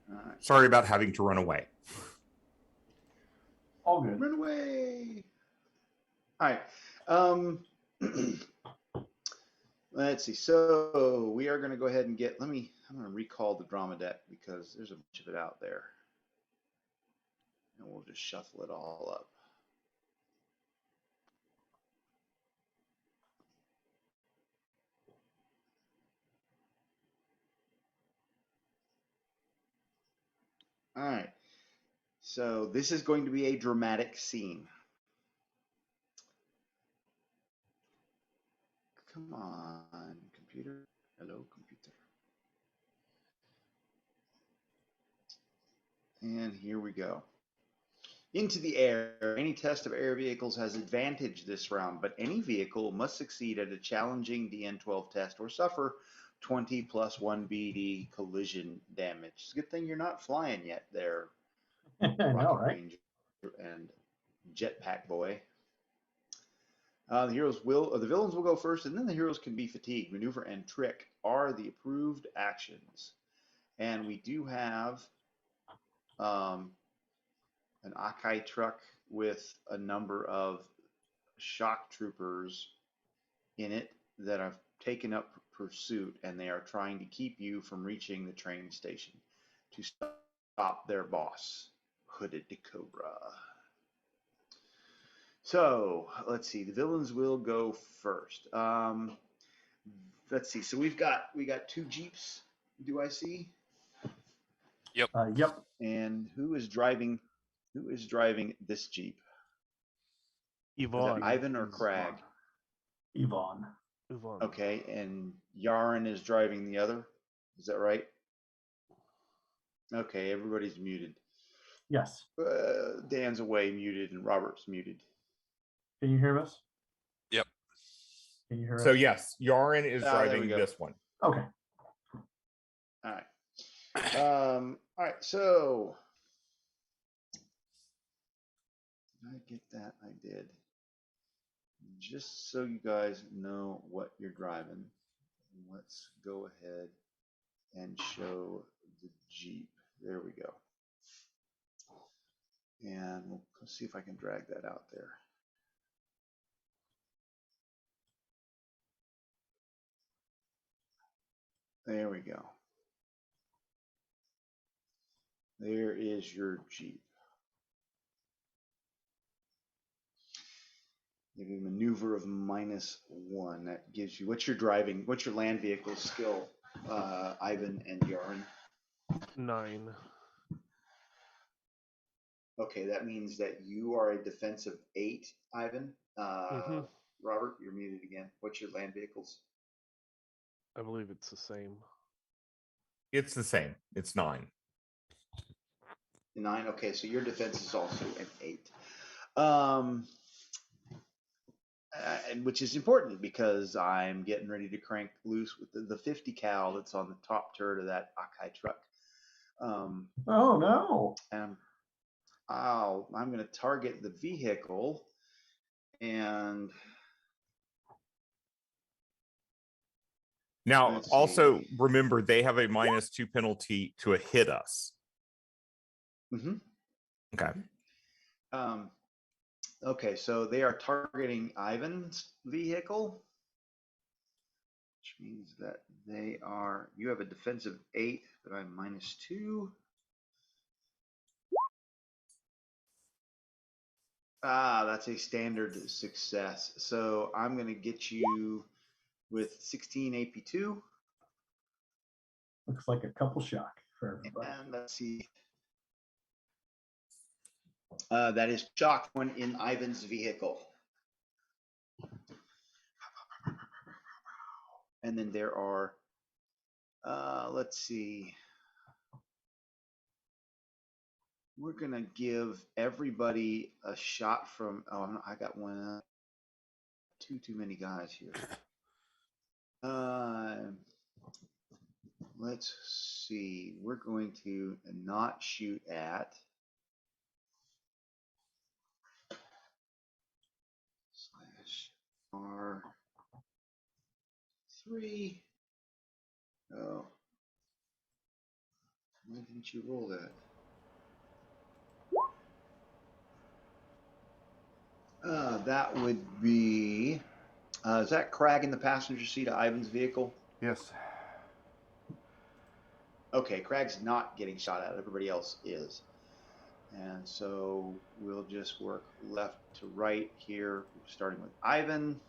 B: All right.
E: Sorry about having to run away.
C: All good.
B: Run away. All right. Let's see. So we are going to go ahead and get, I'm going to recall the drama deck because there's a bunch of it out there. And we'll just shuffle it all up. All right. So this is going to be a dramatic scene. Come on, computer. Hello, computer. And here we go. Into the air. Any test of air vehicles has advantage this round, but any vehicle must succeed at a challenging DN12 test or suffer 20 plus 1 BD collision damage. It's a good thing you're not flying yet there,
C: I know,
B: Rocket
C: right?
B: Ranger and Jetpack Boy. The villains will go first, and then the heroes can be fatigued. Maneuver and trick are the approved actions, and we do have an Akai truck with a number of shock troopers in it that have taken up pursuit, and they are trying to keep you from reaching the train station to stop their boss, Hooded Cobra. So let's see. The villains will go first. Let's see. So we got 2 Jeeps. Do I see?
D: Yep.
C: Yep.
B: And who is driving this Jeep? Is
F: Yvonne.
B: it Ivan or Crag?
C: Yvonne.
F: Yvonne.
B: Okay, and Yaren is driving the other. Is that right? Okay, everybody's muted.
C: Yes.
B: Dan's away muted and Robert's muted.
C: Can you hear us?
D: Yep.
C: Can you hear us?
E: So yes, Yaren is
B: there we
E: driving
B: go.
E: this one.
C: Okay.
B: All right. All right. So did I get that? I did. Just so you guys know what you're driving, let's go ahead and show the Jeep. There we go. And we'll see if I can drag that out there. There we go. There is your Jeep. Give you a maneuver of -1. That gives you, what's your land vehicle skill, Ivan and Yaren?
F: 9.
B: Okay, that means that you are a defensive 8, Ivan. Robert, you're muted again. What's your land vehicles?
F: I believe it's the same.
E: It's the same. It's 9.
B: 9. Okay, so your defense is also an 8. Which is important because I'm getting ready to crank loose with the 50 cal that's on the top turret of that Akai truck.
C: Oh no!
B: And I'm going to target the vehicle, and
E: Now,
B: let's
E: also
B: see.
E: remember they have a -2 penalty to a hit us.
B: Mhm.
E: Okay.
B: Okay, so they are targeting Ivan's vehicle, which means that you have a defensive 8, but I'm -2. That's a standard success. So I'm going to get you with 16 AP2.
C: Looks like a couple shock for everybody.
B: And let's see. That is shock one in Ivan's vehicle. And then there are, let's see. We're going to give everybody a shot from, I got one, too many guys here. Let's see. We're going to not shoot at /R3. Oh, why didn't you roll that? That would be, is that Crag in the passenger seat of Ivan's vehicle?
A: Yes.
B: Okay, Crag's not getting shot at. Everybody else is. And so we'll just work left to right here, starting with Ivan.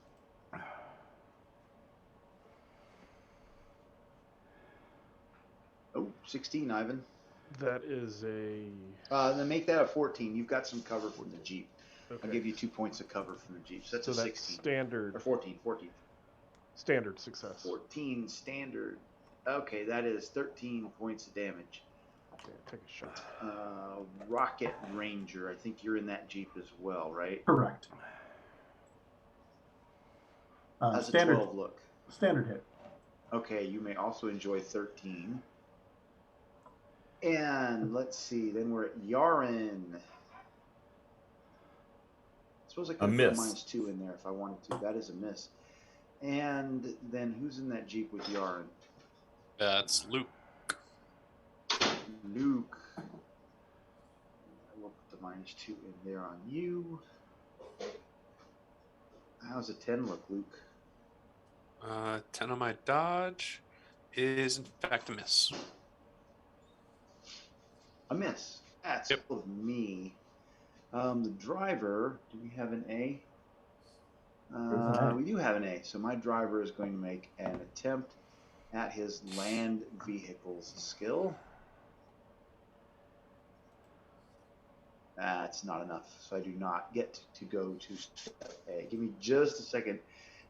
B: Oh, 16, Ivan.
F: That is a.
B: Then make that a 14. You've got some cover from the Jeep.
F: Okay.
B: I'll give you 2 points of cover from the Jeep. So that's
F: So
B: a
F: that's
B: 16.
F: standard.
B: Or 14.
F: Standard success.
B: 14 standard. Okay, that is 13 points of damage.
F: Okay, take a shot.
B: Rocket Ranger. I think you're in that Jeep as well, right?
C: Correct.
B: How's
C: Standard,
B: a 12 look?
C: Standard hit.
B: Okay, you may also enjoy 13. And let's see, then we're at Yaren. Suppose I could have put a -2 in there if I wanted to. That is a miss. And then who's in that Jeep with Yaren?
D: That's Luke.
B: Luke. I will put the -2 in there on you. How's a 10 look, Luke?
D: 10 on my dodge is in fact a miss.
B: A miss. That's
D: Yep.
B: of me. The driver, do we have an A? We do have an A. So my driver is going to make an attempt at his land vehicles skill. That's not enough. So I do not get to go to step A. Give me just a second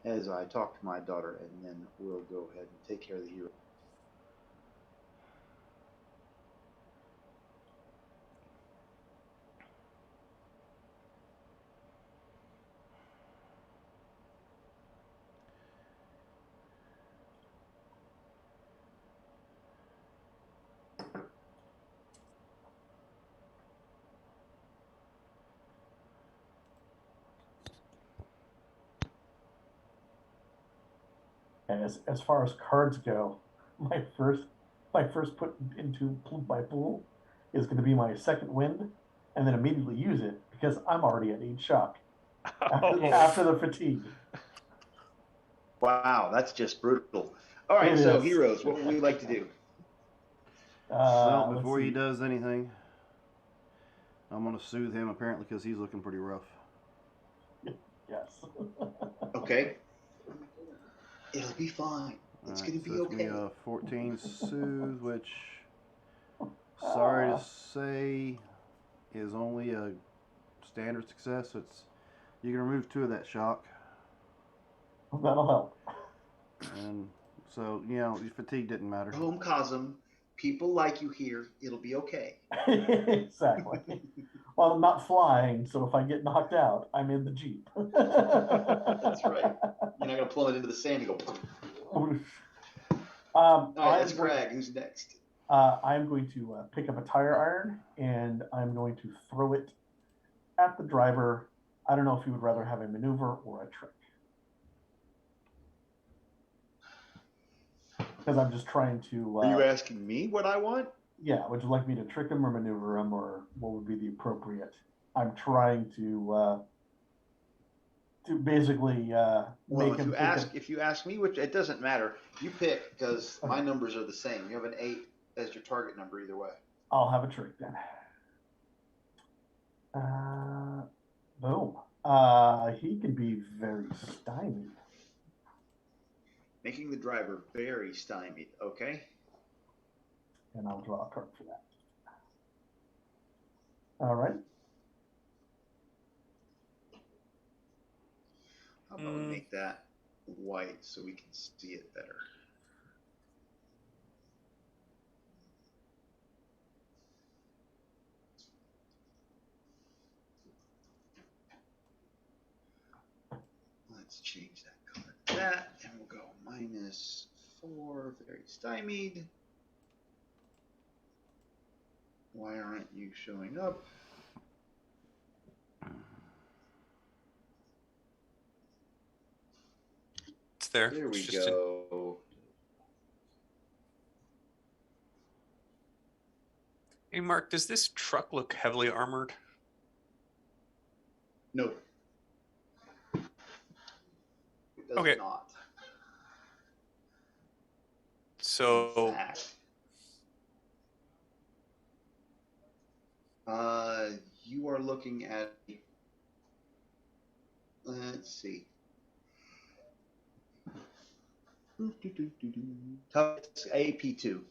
B: as I talk to my daughter, and then we'll go ahead and take care of the hero.
C: And as far as cards go, my first put into my pool is going to be my second wind, and then immediately use it because I'm already at 8 shock after the fatigue.
B: Wow, that's just brutal. All right,
C: It
B: so
C: is.
B: heroes, what would we like to do?
A: Well, before he does anything, I'm going to soothe him apparently because he's looking pretty rough.
C: Yes.
B: Okay. It'll be fine. It's going to be okay.
A: It's going to be a 14 soothe, which, sorry to say, is only a standard success. So you can remove 2 of that shock.
C: That'll help.
A: And so, your fatigue didn't matter.
B: Home Cosm, people like you here. It'll be okay.
C: Exactly. Well, I'm not flying, so if I get knocked out, I'm in the Jeep.
B: That's right. You're not going to plummet into the sand and go. All right, that's Crag. Who's next?
C: I'm going to pick up a tire iron and I'm going to throw it at the driver. I don't know if you would rather have a maneuver or a trick. Because I'm just trying to.
B: Are you asking me what I want?
C: Yeah, would you like me to trick him or maneuver him, or what would be the appropriate? I'm trying to basically
B: Well,
C: make him.
B: If you ask me, which it doesn't matter, you pick because my numbers are the same. You have an 8 as your target number either way.
C: I'll have a trick then. Boom. He can be very stymied.
B: Making the driver very stymied. Okay.
C: And I'll draw a card for that. All right.
B: How about we make that white so we can see it better? Let's change that color to that, and we'll go -4, very stymied. Why aren't you showing up?
D: It's there.
B: There we
D: It's just
B: go.
D: Hey, Mark, does this truck look heavily armored?
B: No. It does
D: Okay.
B: not.
D: So,
B: In fact, you are looking at. Let's see. Toughness AP2.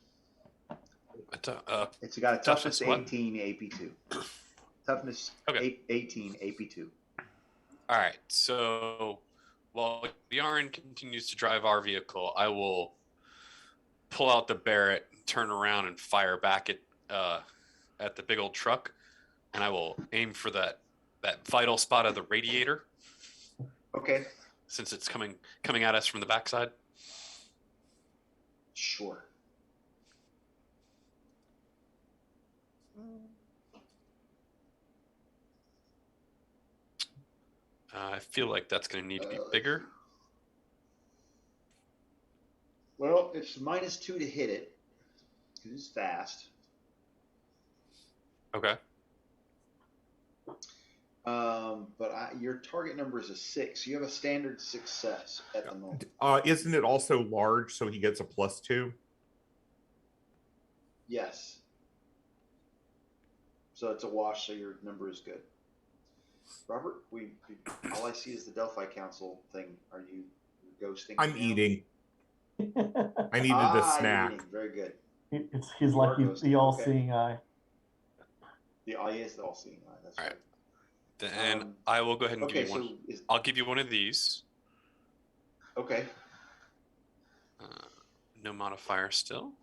B: It's got a toughness 18 AP2. Toughness
D: Okay.
B: 18 AP2.
D: All right. So while Yarn continues to drive our vehicle, I will pull out the Barrett, turn around, and fire back at the big old truck, and I will aim for that vital spot of the radiator.
B: Okay.
D: Since it's coming at us from the backside.
B: Sure.
D: I feel like that's going to need to be bigger.
B: Well, it's -2 to hit it because it's fast.
D: Okay.
B: But your target number is a 6. You have a standard success at the moment.
E: Isn't it also large, so he gets a +2?
B: Yes. So it's a wash, so your number is good. Robert, all I see is the Delphi Council thing. Are you ghosting?
E: I'm eating. I needed a snack.
B: You're eating. Very good.
C: He's like the all-seeing eye.
B: The eye is the all-seeing eye. That's right.
D: Then I will go ahead and give you one. I'll give you one of these.
B: Okay.
D: No modifier still,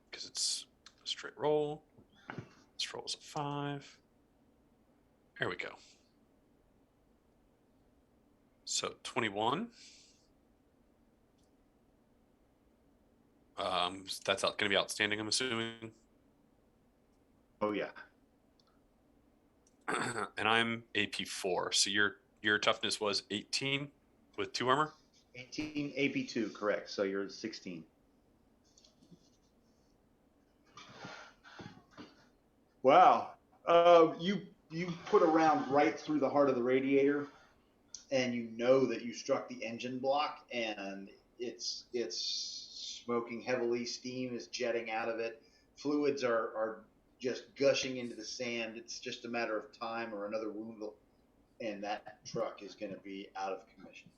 D: because it's a straight roll. This roll is a 5. There we go. So 21. That's going to be outstanding, I'm assuming.
B: Oh yeah.
D: And I'm AP4, so your toughness was 18 with 2 armor.
B: 18 AP2, correct. So you're 16. Wow. You put a round right through the heart of the radiator, and you know that you struck the engine block, and it's smoking heavily. Steam is jetting out of it. Fluids are just gushing into the sand. It's just a matter of time or another wound, and that truck is going to be out of commission.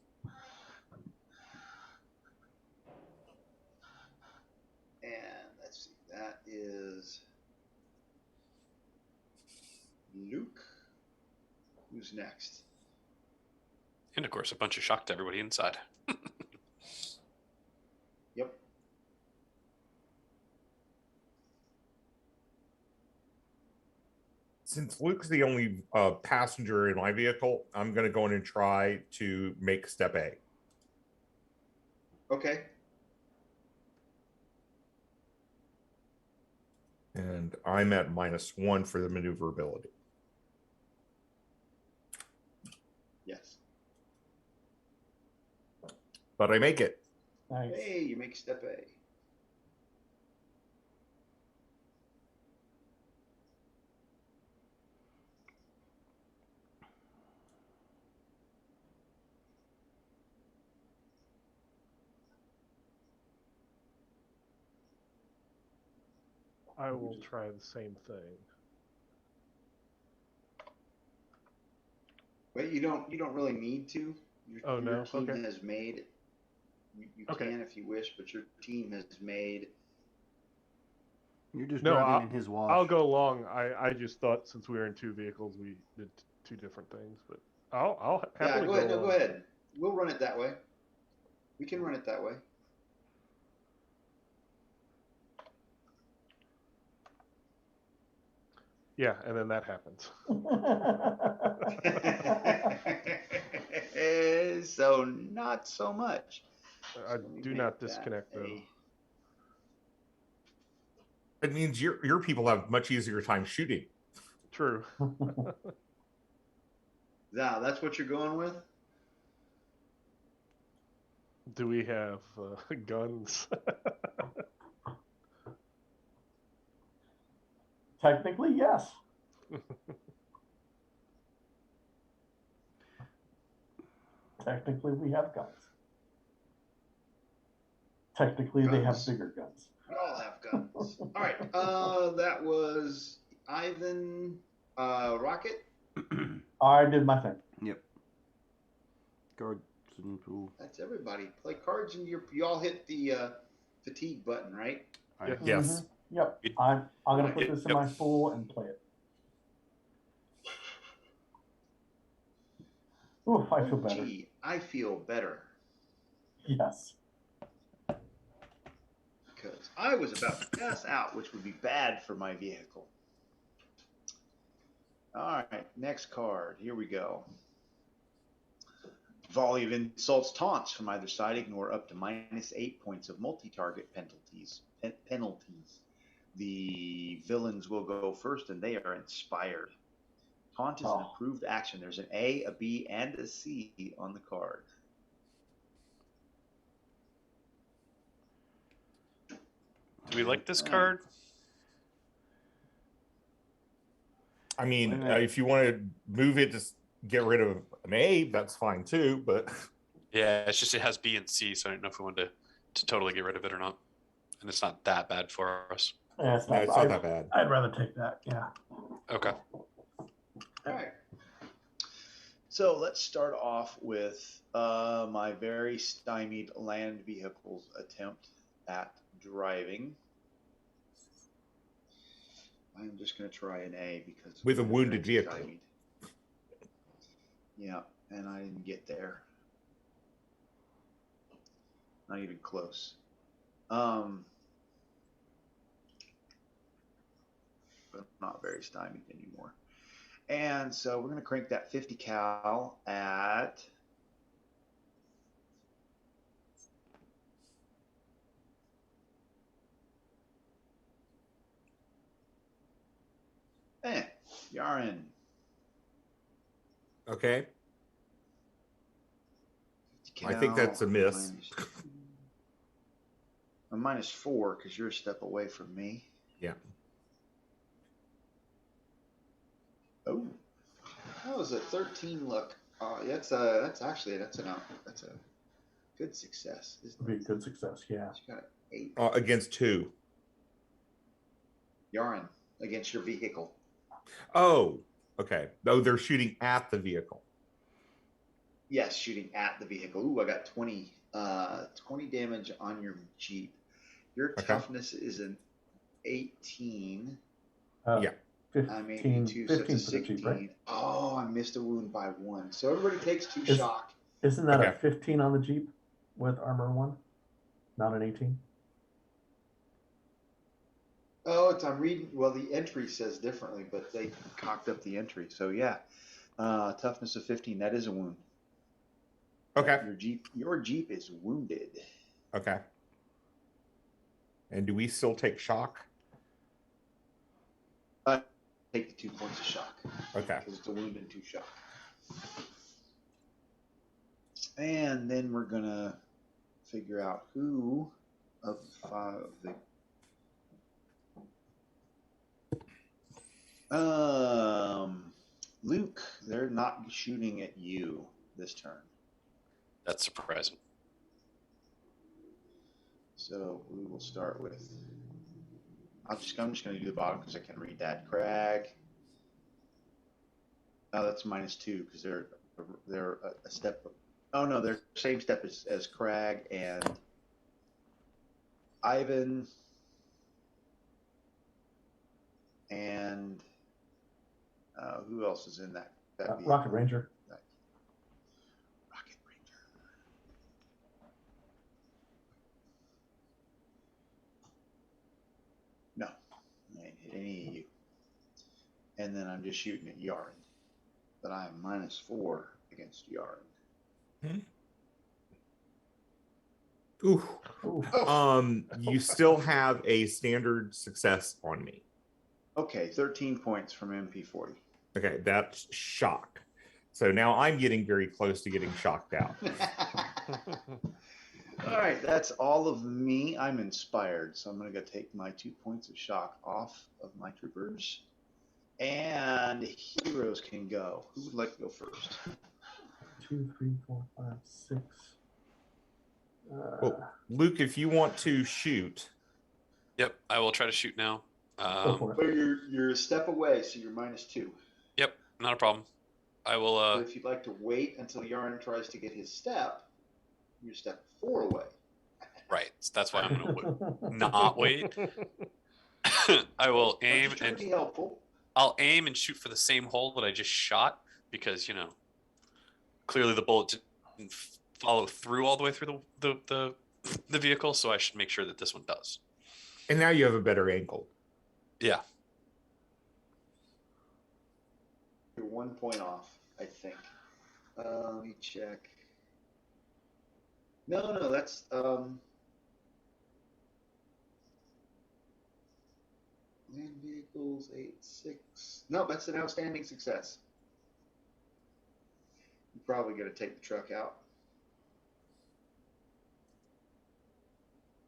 B: And let's see, that is Luke. Who's next?
D: And of course, a bunch of shock to everybody inside.
B: Yep.
E: Since Luke's the only passenger in my vehicle, I'm going to go in and try to make step A.
B: Okay.
E: And I'm at -1 for the maneuverability.
B: Yes.
E: But I make it.
C: Nice.
B: Hey, you make step A.
F: I will try the same thing.
B: Wait, you don't really need to.
F: Oh,
B: Your
F: no?
B: team
F: Okay.
B: has made. You
F: Okay.
B: can if you wish, but your team has made.
A: You're just
F: No,
A: driving in his wash.
F: I'll go long. I just thought since we were in two vehicles, we did two different things. But I'll
B: Yeah,
F: happily
B: go ahead.
F: go
B: No, go
F: along.
B: ahead. We'll run it that way. We can run it that way.
F: Yeah, and then that happens.
B: So not so much.
F: I
B: So let me
F: do
B: make
F: not
B: that
F: disconnect though.
E: It means your people have much easier time shooting.
F: True.
B: Now, that's what you're going with?
F: Do we have guns?
C: Technically, yes. Technically, we have guns. Technically, they have
B: Guns.
C: bigger guns.
B: We all have guns. All right. That was Ivan Rocket.
C: I did my thing.
A: Yep. Cards and pool.
B: That's everybody. Play cards and you all hit the fatigue button, right?
F: Yes.
E: Yes.
C: Yep.
D: It-
C: I'm gonna put this in
D: Yep.
C: my spool and play it. Ooh, I feel better.
B: Gee, I feel better
C: Yes.
B: because I was about to pass out, which would be bad for my vehicle. All right, next card. Here we go. Volley of insults, taunts from either side. Ignore up to -8 points of multi-target penalties. The villains will go first, and they are inspired. Taunt is an approved action. There's an A, a B, and a C on the card.
D: Do we like this
B: All right.
D: card?
E: I mean,
A: Wait a minute.
E: if you want to move it, just get rid of an A, that's fine too. But
D: Yeah, it's just it has B and C, so I don't know if we wanted to totally get rid of it or not. And it's not that bad for us.
C: Yeah, it's
E: no,
C: not,
E: it's not that bad.
C: I'd rather take that. Yeah.
D: Okay.
B: All right. So let's start off with my very stymied land vehicles attempt at driving. I'm just going to try an A because
E: With a
B: I'm
E: wounded
B: very
E: vehicle.
B: stymied. Yeah, and I didn't get there. Not even close. But I'm not very stymied anymore. And so we're going to crank that 50 cal at Yaren.
E: Okay.
B: 50
E: I think that's a miss.
B: I'm -4 because you're a step away from me.
E: Yeah.
B: Oh, that was a 13 look. That's a good success.
C: It'd be a good success. Yeah.
B: You got an 8.
E: Against 2.
B: Yaren against your vehicle.
E: Oh, okay. Oh, they're shooting at the vehicle.
B: Yes, shooting at the vehicle. Ooh, I got 20 damage on your Jeep. Your toughness is an 18.
E: Yeah.
C: 15,
B: 2, so
C: 15
B: it's a
C: for the Jeep,
B: 16.
C: right?
B: Oh, I missed a wound by 1. So everybody takes 2
C: Is-
B: shock.
C: Isn't that
E: Okay.
C: a 15 on the Jeep with armor 1? Not an 18?
B: Oh, I'm reading. Well, the entry says differently, but they cocked up the entry. So yeah, toughness of 15. That is a wound.
E: Okay.
B: Your Jeep is wounded.
E: Okay. And do we still take shock?
B: take the 2 points of shock.
E: Okay.
B: Because it's a wound and 2 shock. And then we're gonna figure out who of the 5 of the Luke, they're not shooting at you this turn.
D: That's surprising.
B: So we will start with. I'm just going to do the bottom because I can read that. Crag. Oh, that's -2 because they're a step. Oh no, they're same step as Crag and Ivan and who else is in that?
C: Rocket Ranger.
B: Rocket Ranger. No, I ain't hit any of you. And then I'm just shooting at Yarn. But I am -4 against Yarn.
E: Ooh.
C: Ooh.
E: You still have a standard success on me.
B: Okay, 13 points from MP40.
E: Okay, that's shock. So now I'm getting very close to getting shocked out.
B: All right, that's all of me. I'm inspired, so I'm going to go take my 2 points of shock off of my troopers. And heroes can go. Who would like to go first?
C: 2, 3, 4, 5, 6.
E: Well, Luke, if you want to shoot.
D: Yep, I will try to shoot now.
C: Go for it.
B: But you're a step away, so you're -2.
D: Yep, not a problem. I will.
B: But if you'd like to wait until Yarn tries to get his step, you're step 4 away.
D: Right, so that's why I'm going to not wait. I will aim
B: Just trying
D: and
B: to be helpful.
D: I'll aim and shoot for the same hole that I just shot because clearly the bullet didn't follow through all the way through the vehicle, so I should make sure that this one does.
E: And now you have a better angle.
D: Yeah.
B: You're 1 point off, I think. Let me check. No, that's land vehicles 8-6. No, that's an outstanding success. You're probably going to take the truck out.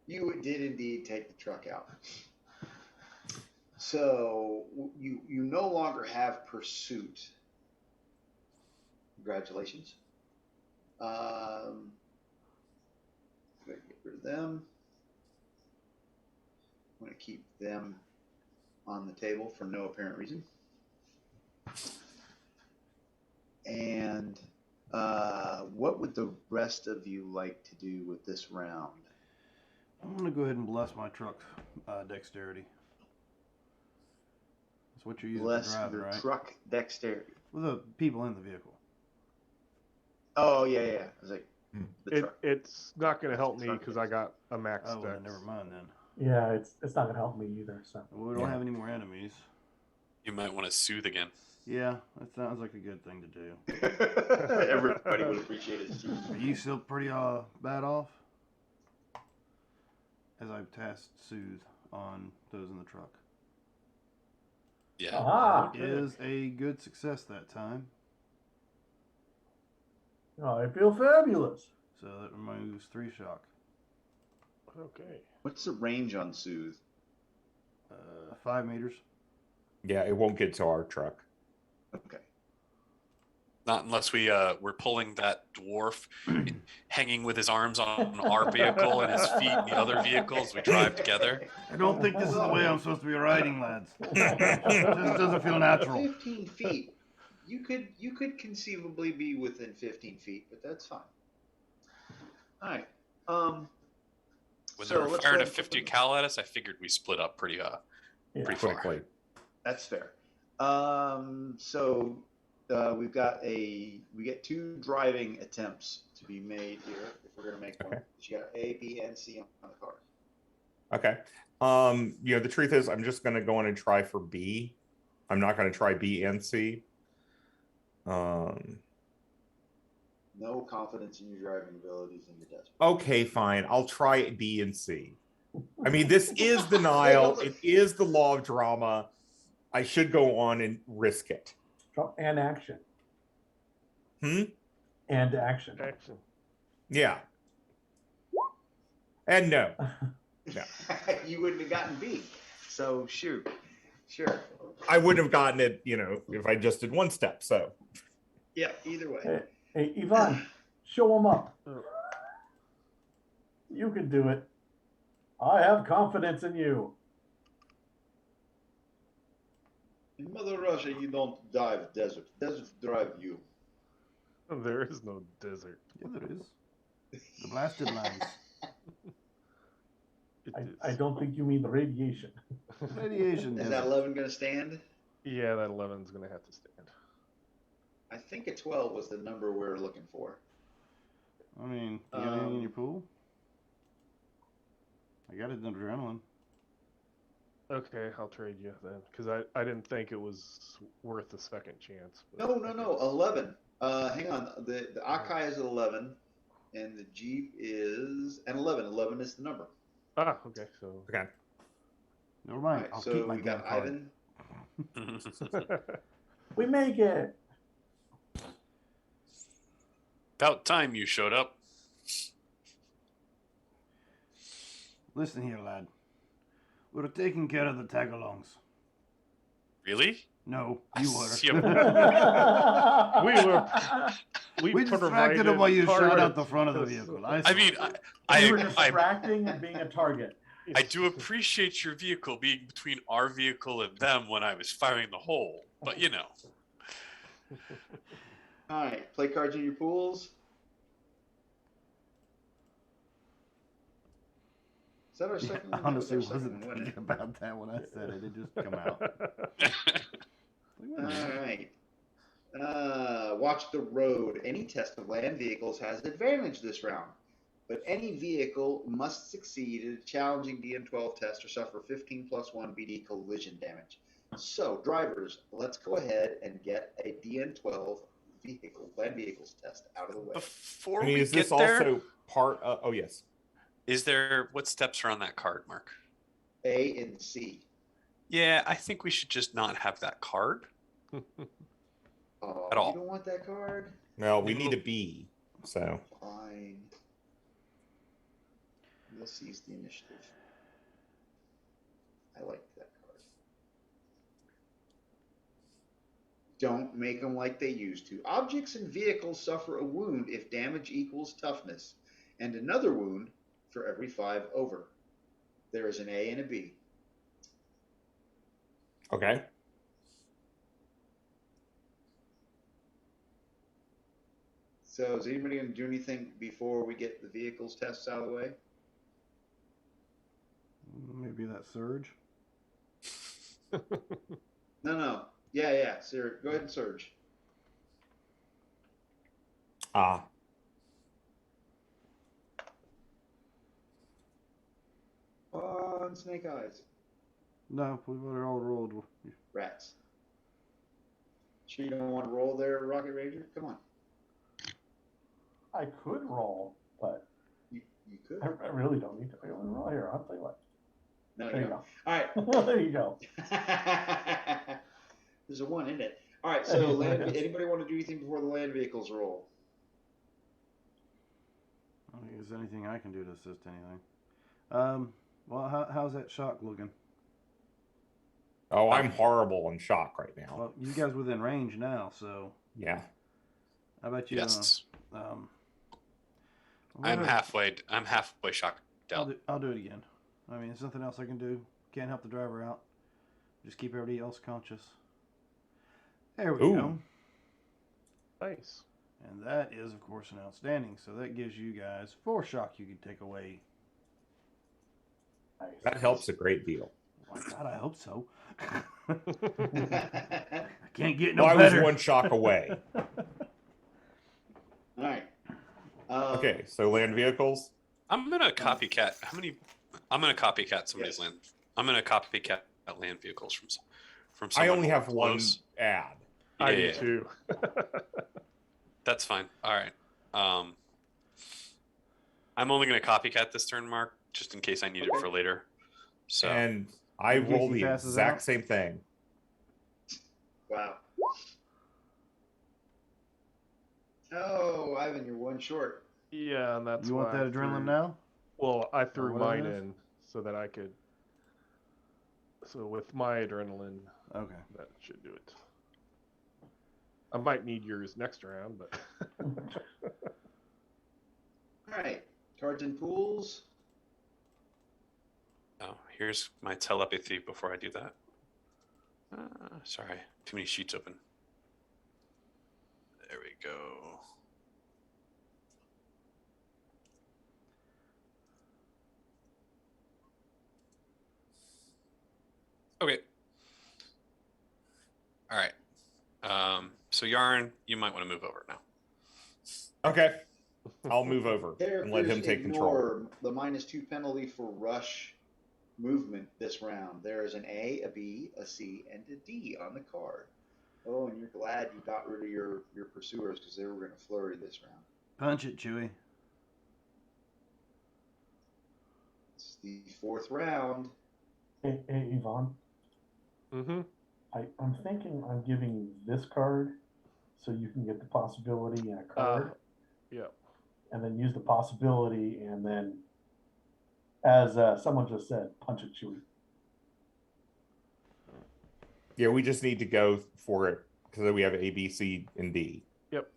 B: You did indeed take the truck out. So you no longer have pursuit. Congratulations. Get rid of them. I'm going to keep them on the table for no apparent reason. And what would the rest of you like to do with this round?
A: I'm going to go ahead and bless my truck's dexterity. That's what you're using
B: Bless
A: for driving,
B: your
A: right?
B: truck dexterity.
A: With the people in the vehicle.
B: Oh, yeah. I was like, the truck.
F: It's not going to help me because I got a max
A: Oh, well,
F: dex.
A: never mind then.
C: Yeah, it's not gonna help me either. So
A: We don't have any more enemies.
D: You might want to soothe again.
A: Yeah, that sounds like a good thing to do.
B: Everybody would appreciate it.
A: Are you still pretty bad off? As I've tasked Soothe on those in the truck.
D: Yeah.
A: It is a good success that time.
C: I feel fabulous.
A: So that removes 3 shock.
F: Okay.
B: What's the range on Soothe?
A: 5 meters.
E: Yeah, it won't get to our truck.
B: Okay.
D: Not unless we're pulling that dwarf hanging with his arms on our vehicle and his feet in the other vehicles. We drive together.
A: I don't think this is the way I'm supposed to be riding, lads. It just doesn't feel natural.
B: 15 feet. You could conceivably be within 15 feet, but that's fine. All right.
D: When
B: So
D: they were
B: let's
D: firing
B: go
D: a
B: and put
D: 50
B: them-
D: cal at us, I figured we split up pretty far.
E: Quickly.
B: That's fair. So we get 2 driving attempts to be made here if we're gonna make one.
E: Okay.
B: You got A, B, and C on the card.
E: Okay. The truth is I'm just gonna go in and try for B. I'm not gonna try B and C.
B: No confidence in your driving abilities in the desert.
E: Okay, fine. I'll try B and C. I mean, this is denial. It is the law of drama. I should go on and risk it.
C: And action.
E: Hmm?
C: And action.
F: Action.
E: Yeah. And no.
B: You wouldn't have gotten B. So shoot. Sure.
E: I wouldn't have gotten it, if I just did one step. So
B: Yeah, either way.
C: Hey, Ivan, show him up. You can do it. I have confidence in you.
B: In Mother Russia, you don't dive desert. Desert drive you.
F: There is no desert.
A: Yeah, there is. The blasted lands.
C: I don't think you mean the radiation.
A: Radiation.
B: Is
A: desert.
B: that 11 going to stand?
F: Yeah, that 11's going to have to stand.
B: I think a 12 was the number we were looking for.
A: I mean, you got anything in your pool? I got it in adrenaline.
F: Okay, I'll trade you then, because I didn't think it was worth a second chance.
B: No, 11. Hang on. The Akai is 11, and the Jeep is an 11. 11 is the number.
F: Ah, okay, so.
E: okay.
A: Never mind.
B: Right,
A: I'll
B: so
A: keep my
B: we
A: damn
B: got
A: card.
B: Ivan.
C: We make it.
D: About time you showed up.
A: Listen here, lad. We're taking care of the tagalongs.
D: Really?
A: No,
D: I
A: you were.
D: see a-
A: We distracted him while you shot out the front of the vehicle.
D: I mean,
C: You were
D: I
C: distracting and being a target.
D: do appreciate your vehicle being between our vehicle and them when I was firing the hole, but
B: All right, play cards in your pools. Is that our second one? That was
A: Honestly,
B: our second
A: wasn't
B: one, wasn't
A: thinking
B: it?
A: about that when I said it. It just come out.
B: All right. Watch the road. Any test of land vehicles has advantage this round, but any vehicle must succeed at a challenging DN12 test or suffer 15 plus 1 BD collision damage. So, drivers, let's go ahead and get a DN12 land vehicles test out of the way.
D: Before
E: I mean,
D: we
E: is this
D: get there,
E: also part of, oh, yes.
D: is there what steps are on that card, Mark?
B: A and C.
D: Yeah, I think we should just not have that card.
B: Oh,
D: At all.
B: You don't want that card?
E: Well, we need a B. So,
B: Fine. We'll seize the initiative. I like that card. Don't make them like they used to. Objects and vehicles suffer a wound if damage equals toughness, and another wound for every 5 over. There is an A and a B.
E: okay.
B: So is anybody going to do anything before we get the vehicles tests out of the way?
A: Maybe that surge.
B: No. Yeah. Sir, go ahead and surge.
E: Ah.
B: On Snake Eyes.
A: No, we've already all rolled.
B: Rats. Sure you don't want to roll there, Rocket Ranger? Come on.
C: I could roll, but
B: You could.
C: I really don't need to. I want to roll here. I'll tell you what.
B: No,
C: There
B: you
C: you
B: don't.
C: go.
B: All right.
C: There you go.
B: There's a 1 in it. All right, so anybody want to do anything before the land vehicles roll?
A: I don't think there's anything I can do to assist anything. Well, how's that shock looking?
E: Oh, I'm horrible in shock right now.
A: Well, you guys within range now, so
E: Yeah.
A: how about you?
D: Yes. I'm
A: whatever.
D: halfway shocked out.
A: I'll do it again. I mean, there's nothing else I can do. Can't help the driver out. Just keep everybody else conscious. There we
E: Ooh.
A: go.
F: Nice.
A: And that is, of course, an outstanding. So that gives you guys 4 shock you can take away.
C: Nice.
E: That helps a great deal.
A: My God, I hope so. I can't get no
E: Well, I was
A: better.
E: 1 shock away.
B: All right.
E: Okay, so land vehicles.
D: I'm gonna copycat. I'm gonna copycat somebody's
B: Yes.
D: land. I'm gonna copycat land vehicles from
E: I
D: someone
E: only have
D: close.
E: 1 ad.
F: I
D: Yeah.
F: do too.
D: That's fine. All right. I'm only gonna copycat this turn, Mark, just in case I need it for later. So
E: And I
A: In case
E: roll
A: he
E: the
A: passes
E: exact
A: out?
E: same thing.
B: Wow. Oh, Ivan, you're one short.
F: Yeah, and that's
A: You want
F: why
A: that
F: I
A: adrenaline
F: threw,
A: now?
F: Well, I threw
A: what it
F: mine
A: is?
F: in so that I could. So with my adrenaline,
A: Okay.
F: that should do it. I might need yours next round, but.
B: All right. Cards and pools.
D: Oh, here's my telepathy before I do that. Sorry, too many sheets open. There we go. Okay. All right. So Yarn, you might want to move over now.
E: Okay. I'll move over and let him
B: Characters
E: take control.
B: ignore the -2 penalty for rush movement this round. There is an A, a B, a C, and a D on the card. Oh, and you're glad you got rid of your pursuers because they were going to flurry this round.
A: Punch it, Chewie.
B: It's the 4th round.
C: Hey, Yvonne.
F: Mm-hmm.
C: I'm thinking I'm giving you this card so you can get the possibility and a card.
F: Yeah.
C: And then use the possibility, and then, as someone just said, punch it, Chewie.
E: Yeah, we just need to go for it because we have A, B, C, and D.
F: Yep.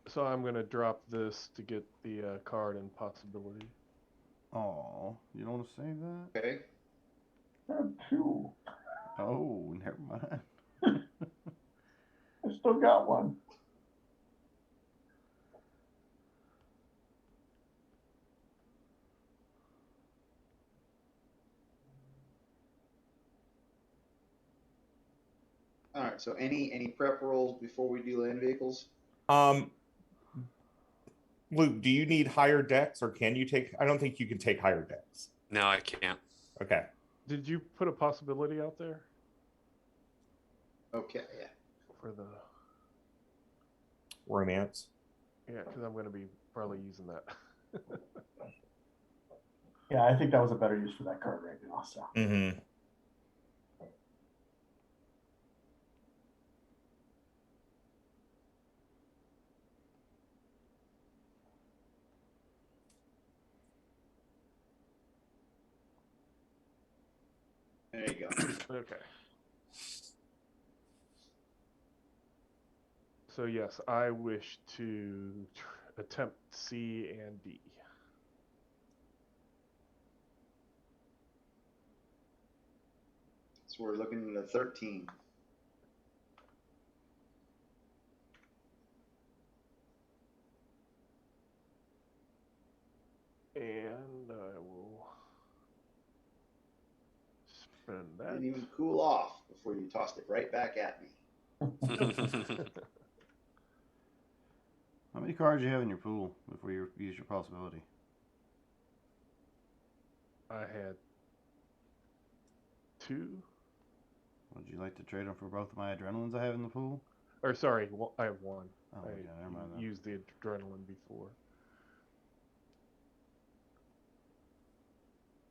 F: So I'm gonna drop this to get the card and possibility.
A: Oh, you don't want to save that?
B: Okay.
C: Two.
A: Oh, never mind.
C: I still got one.
B: All right. So any prep rolls before we do land vehicles?
E: Luke, do you need higher decks or can you take? I don't think you can take higher decks.
D: No, I can't.
E: Okay.
F: Did you put a possibility out there
B: Okay. Yeah.
F: for the?
E: Romance.
F: Yeah, because I'm gonna be probably using that.
C: Yeah, I think that was a better use for that card right now. So.
E: Mm-hmm.
B: There you go.
F: Okay. So yes, I wish to attempt C and D.
B: So we're looking at a 13.
F: And I will spend that.
B: Didn't even cool off before you tossed it right back at me.
A: How many cards do you have in your pool before you use your possibility?
F: I had 2.
A: Would you like to trade them for both of my adrenalines I have in the pool?
F: Or sorry, I have 1.
A: Oh,
F: I
A: okay, never mind then.
F: used the adrenaline before.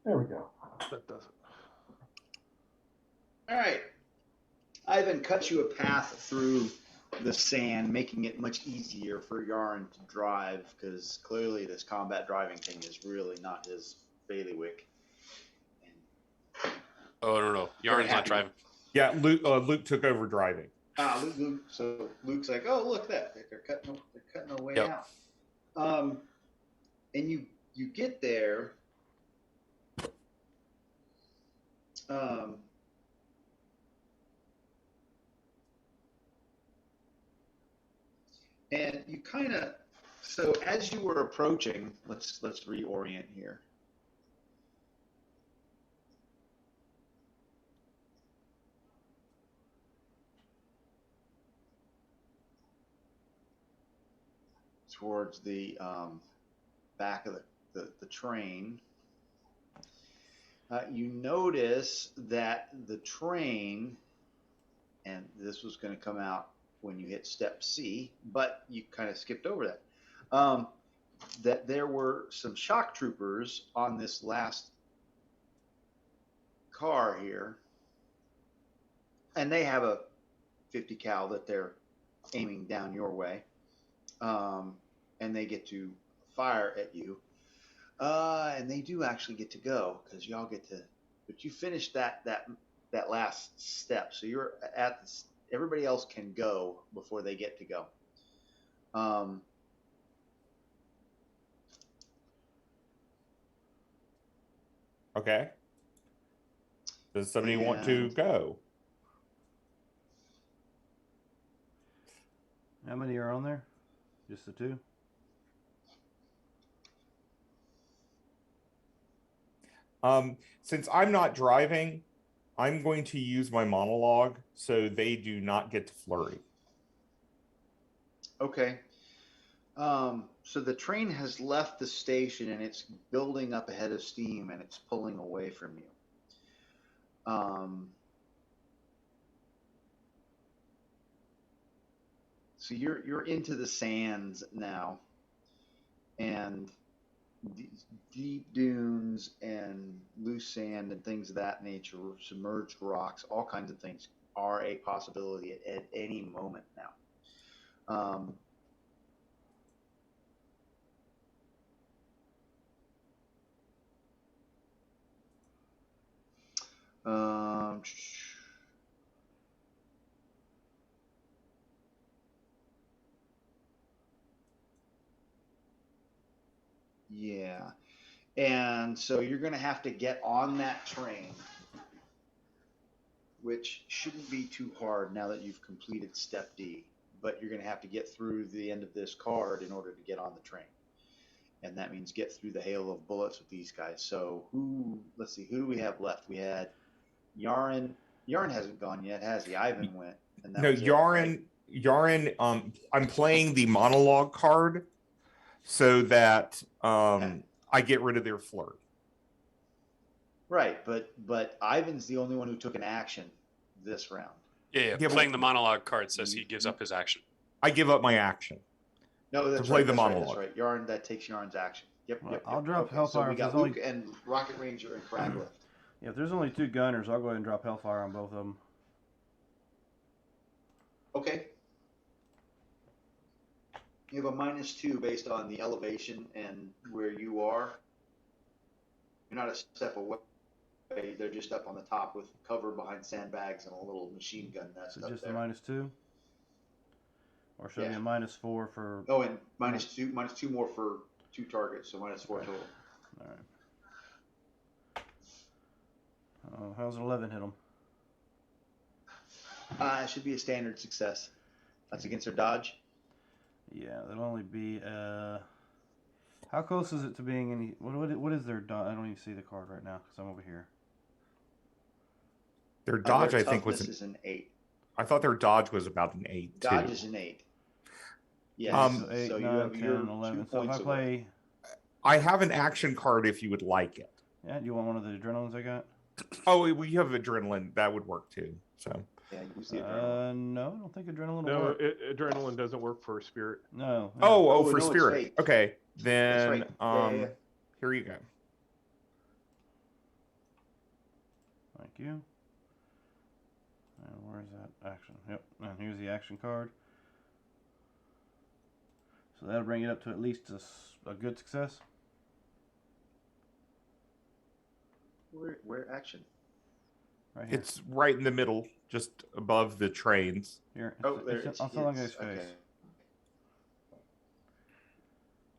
C: There we go.
F: That doesn't.
B: All right. Ivan cuts you a path through the sand, making it much easier for Yarn to drive because clearly this combat driving thing is really not his bailiwick.
D: Oh no, Yarn's not driving.
E: Yeah, Luke took over driving.
B: So Luke's like, oh, look at that. They're cutting a way
D: Yep.
B: out. And you get there. And you kind of, so as you were approaching, let's reorient here. Towards the back of the train, you notice that the train, and this was going to come out when you hit step C, but you kind of skipped over that, that there were some shock troopers on this last car here. and they have a 50 cal that they're aiming down your way, and they get to fire at you, and they do actually get to go because y'all get to, but you finished that last step, so you're at this, everybody else can go before they get to go.
E: Okay. Does somebody want to go?
A: How many are on there? Just the two?
E: Since I'm not driving, I'm going to use my monologue so they do not get to flurry.
B: Okay. So the train has left the station and it's building up a head of steam and it's pulling away from you. So you're into the sands now, and deep dunes and loose sand and things of that nature, submerged rocks, all kinds of things are a possibility at any moment now. Yeah. And so you're going to have to get on that train, which shouldn't be too hard now that you've completed step D, but you're going to have to get through the end of this card in order to get on the train. And that means get through the hail of bullets with these guys. So let's see, who do we have left? We had Yarin. Yarin hasn't gone yet, has he? Ivan went. And that
E: No,
B: was it,
E: Yarin,
B: right?
E: Yarin, I'm playing the monologue card so that I get rid of their flurry.
B: Right, but Ivan's the only one who took an action this round.
D: Yeah. Playing the monologue card says he gives up his action.
E: I give up my action.
B: No, that's
E: to play
B: right.
E: the
B: That's
E: monologue.
B: right. That's right. Yarn, that takes Yarn's action. Yep.
A: Well,
B: Yep.
A: I'll
B: yep.
A: drop
B: Okay,
A: Hellfire
B: so we
A: if
B: got
A: there's
B: Luke and Rocket Ranger and Crag left.
A: Yeah, if there's only two gunners, I'll go ahead and drop Hellfire on both of them.
B: Okay. You have a -2 based on the elevation and where you are. You're not a step away. They're just up on the top with cover behind sandbags and a little machine gun nest
A: So
B: up
A: just
B: there.
A: a -2? Or should it be a -4 for...
B: Oh, and -2 more for 2 targets, so -4 total.
A: All right. How's an 11 hit them?
B: It should be a standard success. That's against their dodge.
A: Yeah, that'll only be... how close is it to being any... What is their dodge? I don't even see the card right now because I'm over here.
E: Their dodge,
B: their
E: I think,
B: toughness is an 8.
E: I thought their dodge was about an 8, too.
B: Dodge is an 8. Yes.
A: So 8,
B: so
A: 9,
B: you have
A: 10,
B: your
A: 11.
B: 2
A: So if I
B: points
A: play...
B: away.
E: I have an action card if you would like it.
A: Yeah, do you want one of the adrenalines I got?
E: Oh, we have adrenaline. That would work, too. So.
B: Yeah, use the adrenaline.
A: No, I don't think adrenaline will
F: No,
A: work.
F: adrenaline doesn't work for spirit.
A: No.
E: Oh, for
B: no, it's
E: spirit.
B: fate.
E: Okay, then
B: right. Yeah.
E: here you go.
A: Thank you. And where's that action? Yep, and here's the action card. So that'll bring it up to at least a good success.
B: Where action?
A: Right here.
E: It's right in the middle, just above the trains.
A: Here.
B: Oh, there
A: It's on the guy's face.
B: okay.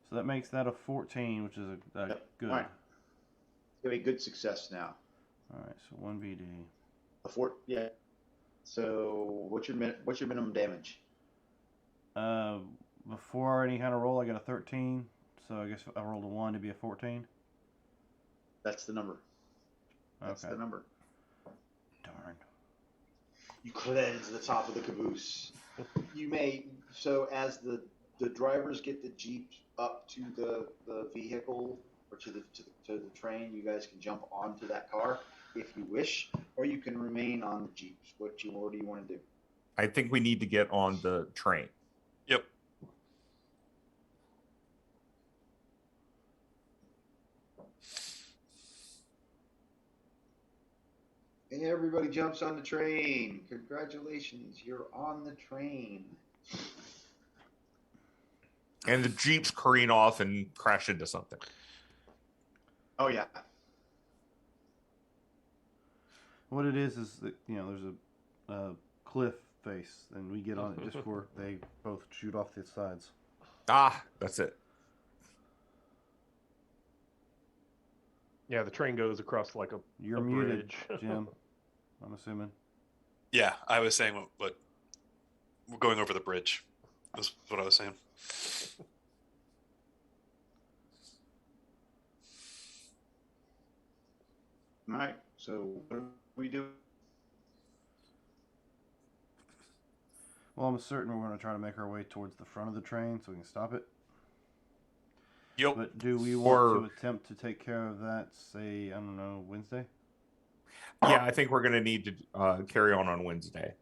A: So that makes that a 14, which is a
B: Yep.
A: good.
B: All right. It's gonna be a good success now.
A: All right, so 1 BD.
B: Yeah. So what's your minimum damage?
A: Before any kind of roll, I got a 13. So I guess if I rolled a 1, it'd be a 14.
B: That's the number. That's
A: Okay.
B: the number.
A: Darn.
B: You cleanse the top of the caboose. You may, so as the drivers get the Jeep up to the vehicle or to the train, you guys can jump onto that car if you wish, or you can remain on the Jeeps. What do you want to do?
E: I think we need to get on the train.
D: Yep.
B: Everybody jumps on the train. Congratulations, you're on the train.
E: And the jeeps careen off and crash into something.
B: Oh yeah.
A: What it is that there's a cliff face, and we get on it just before they both shoot off the sides.
E: Ah, that's it.
F: Yeah, the train goes across like
A: You're
F: a
A: muted,
F: bridge.
A: Jim. I'm assuming.
D: Yeah, I was saying what we're going over the bridge. That's what I was saying.
B: All right. So what do we do?
A: Well, I'm certain we're going to try to make our way towards the front of the train so we can stop it.
D: Yep.
A: But do we want to attempt to take care of that, say, I don't know, Wednesday?
E: Yeah, I think we're going to need to carry on Wednesday.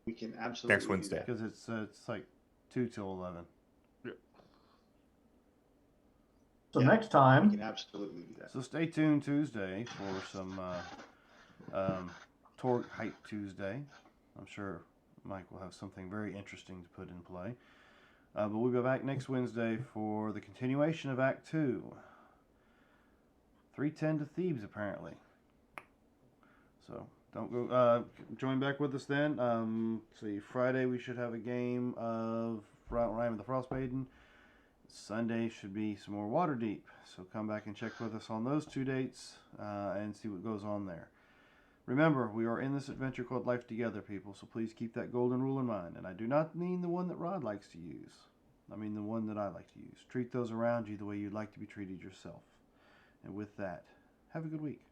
B: We can absolutely
E: Next Wednesday.
A: Because it's like 2 till 11.
C: So
B: Yeah,
C: next
B: We
C: time,
B: can absolutely do that.
A: So stay tuned Tuesday for some Torg Hype Tuesday. I'm sure Mike will have something very interesting to put in play. But we'll be back next Wednesday for the continuation of Act 2. 3:10 to Thebes, apparently. So don't go. Join back with us then. See, Friday we should have a game of Rime of the Frost Maiden. Sunday should be some more Waterdeep. So come back and check with us on those 2 dates and see what goes on there. Remember, we are in this adventure called Life Together, people, so please keep that golden rule in mind. And I do not mean the one that Rod likes to use. I mean the one that I like to use. Treat those around you the way you'd like to be treated yourself. And with that, have a good week.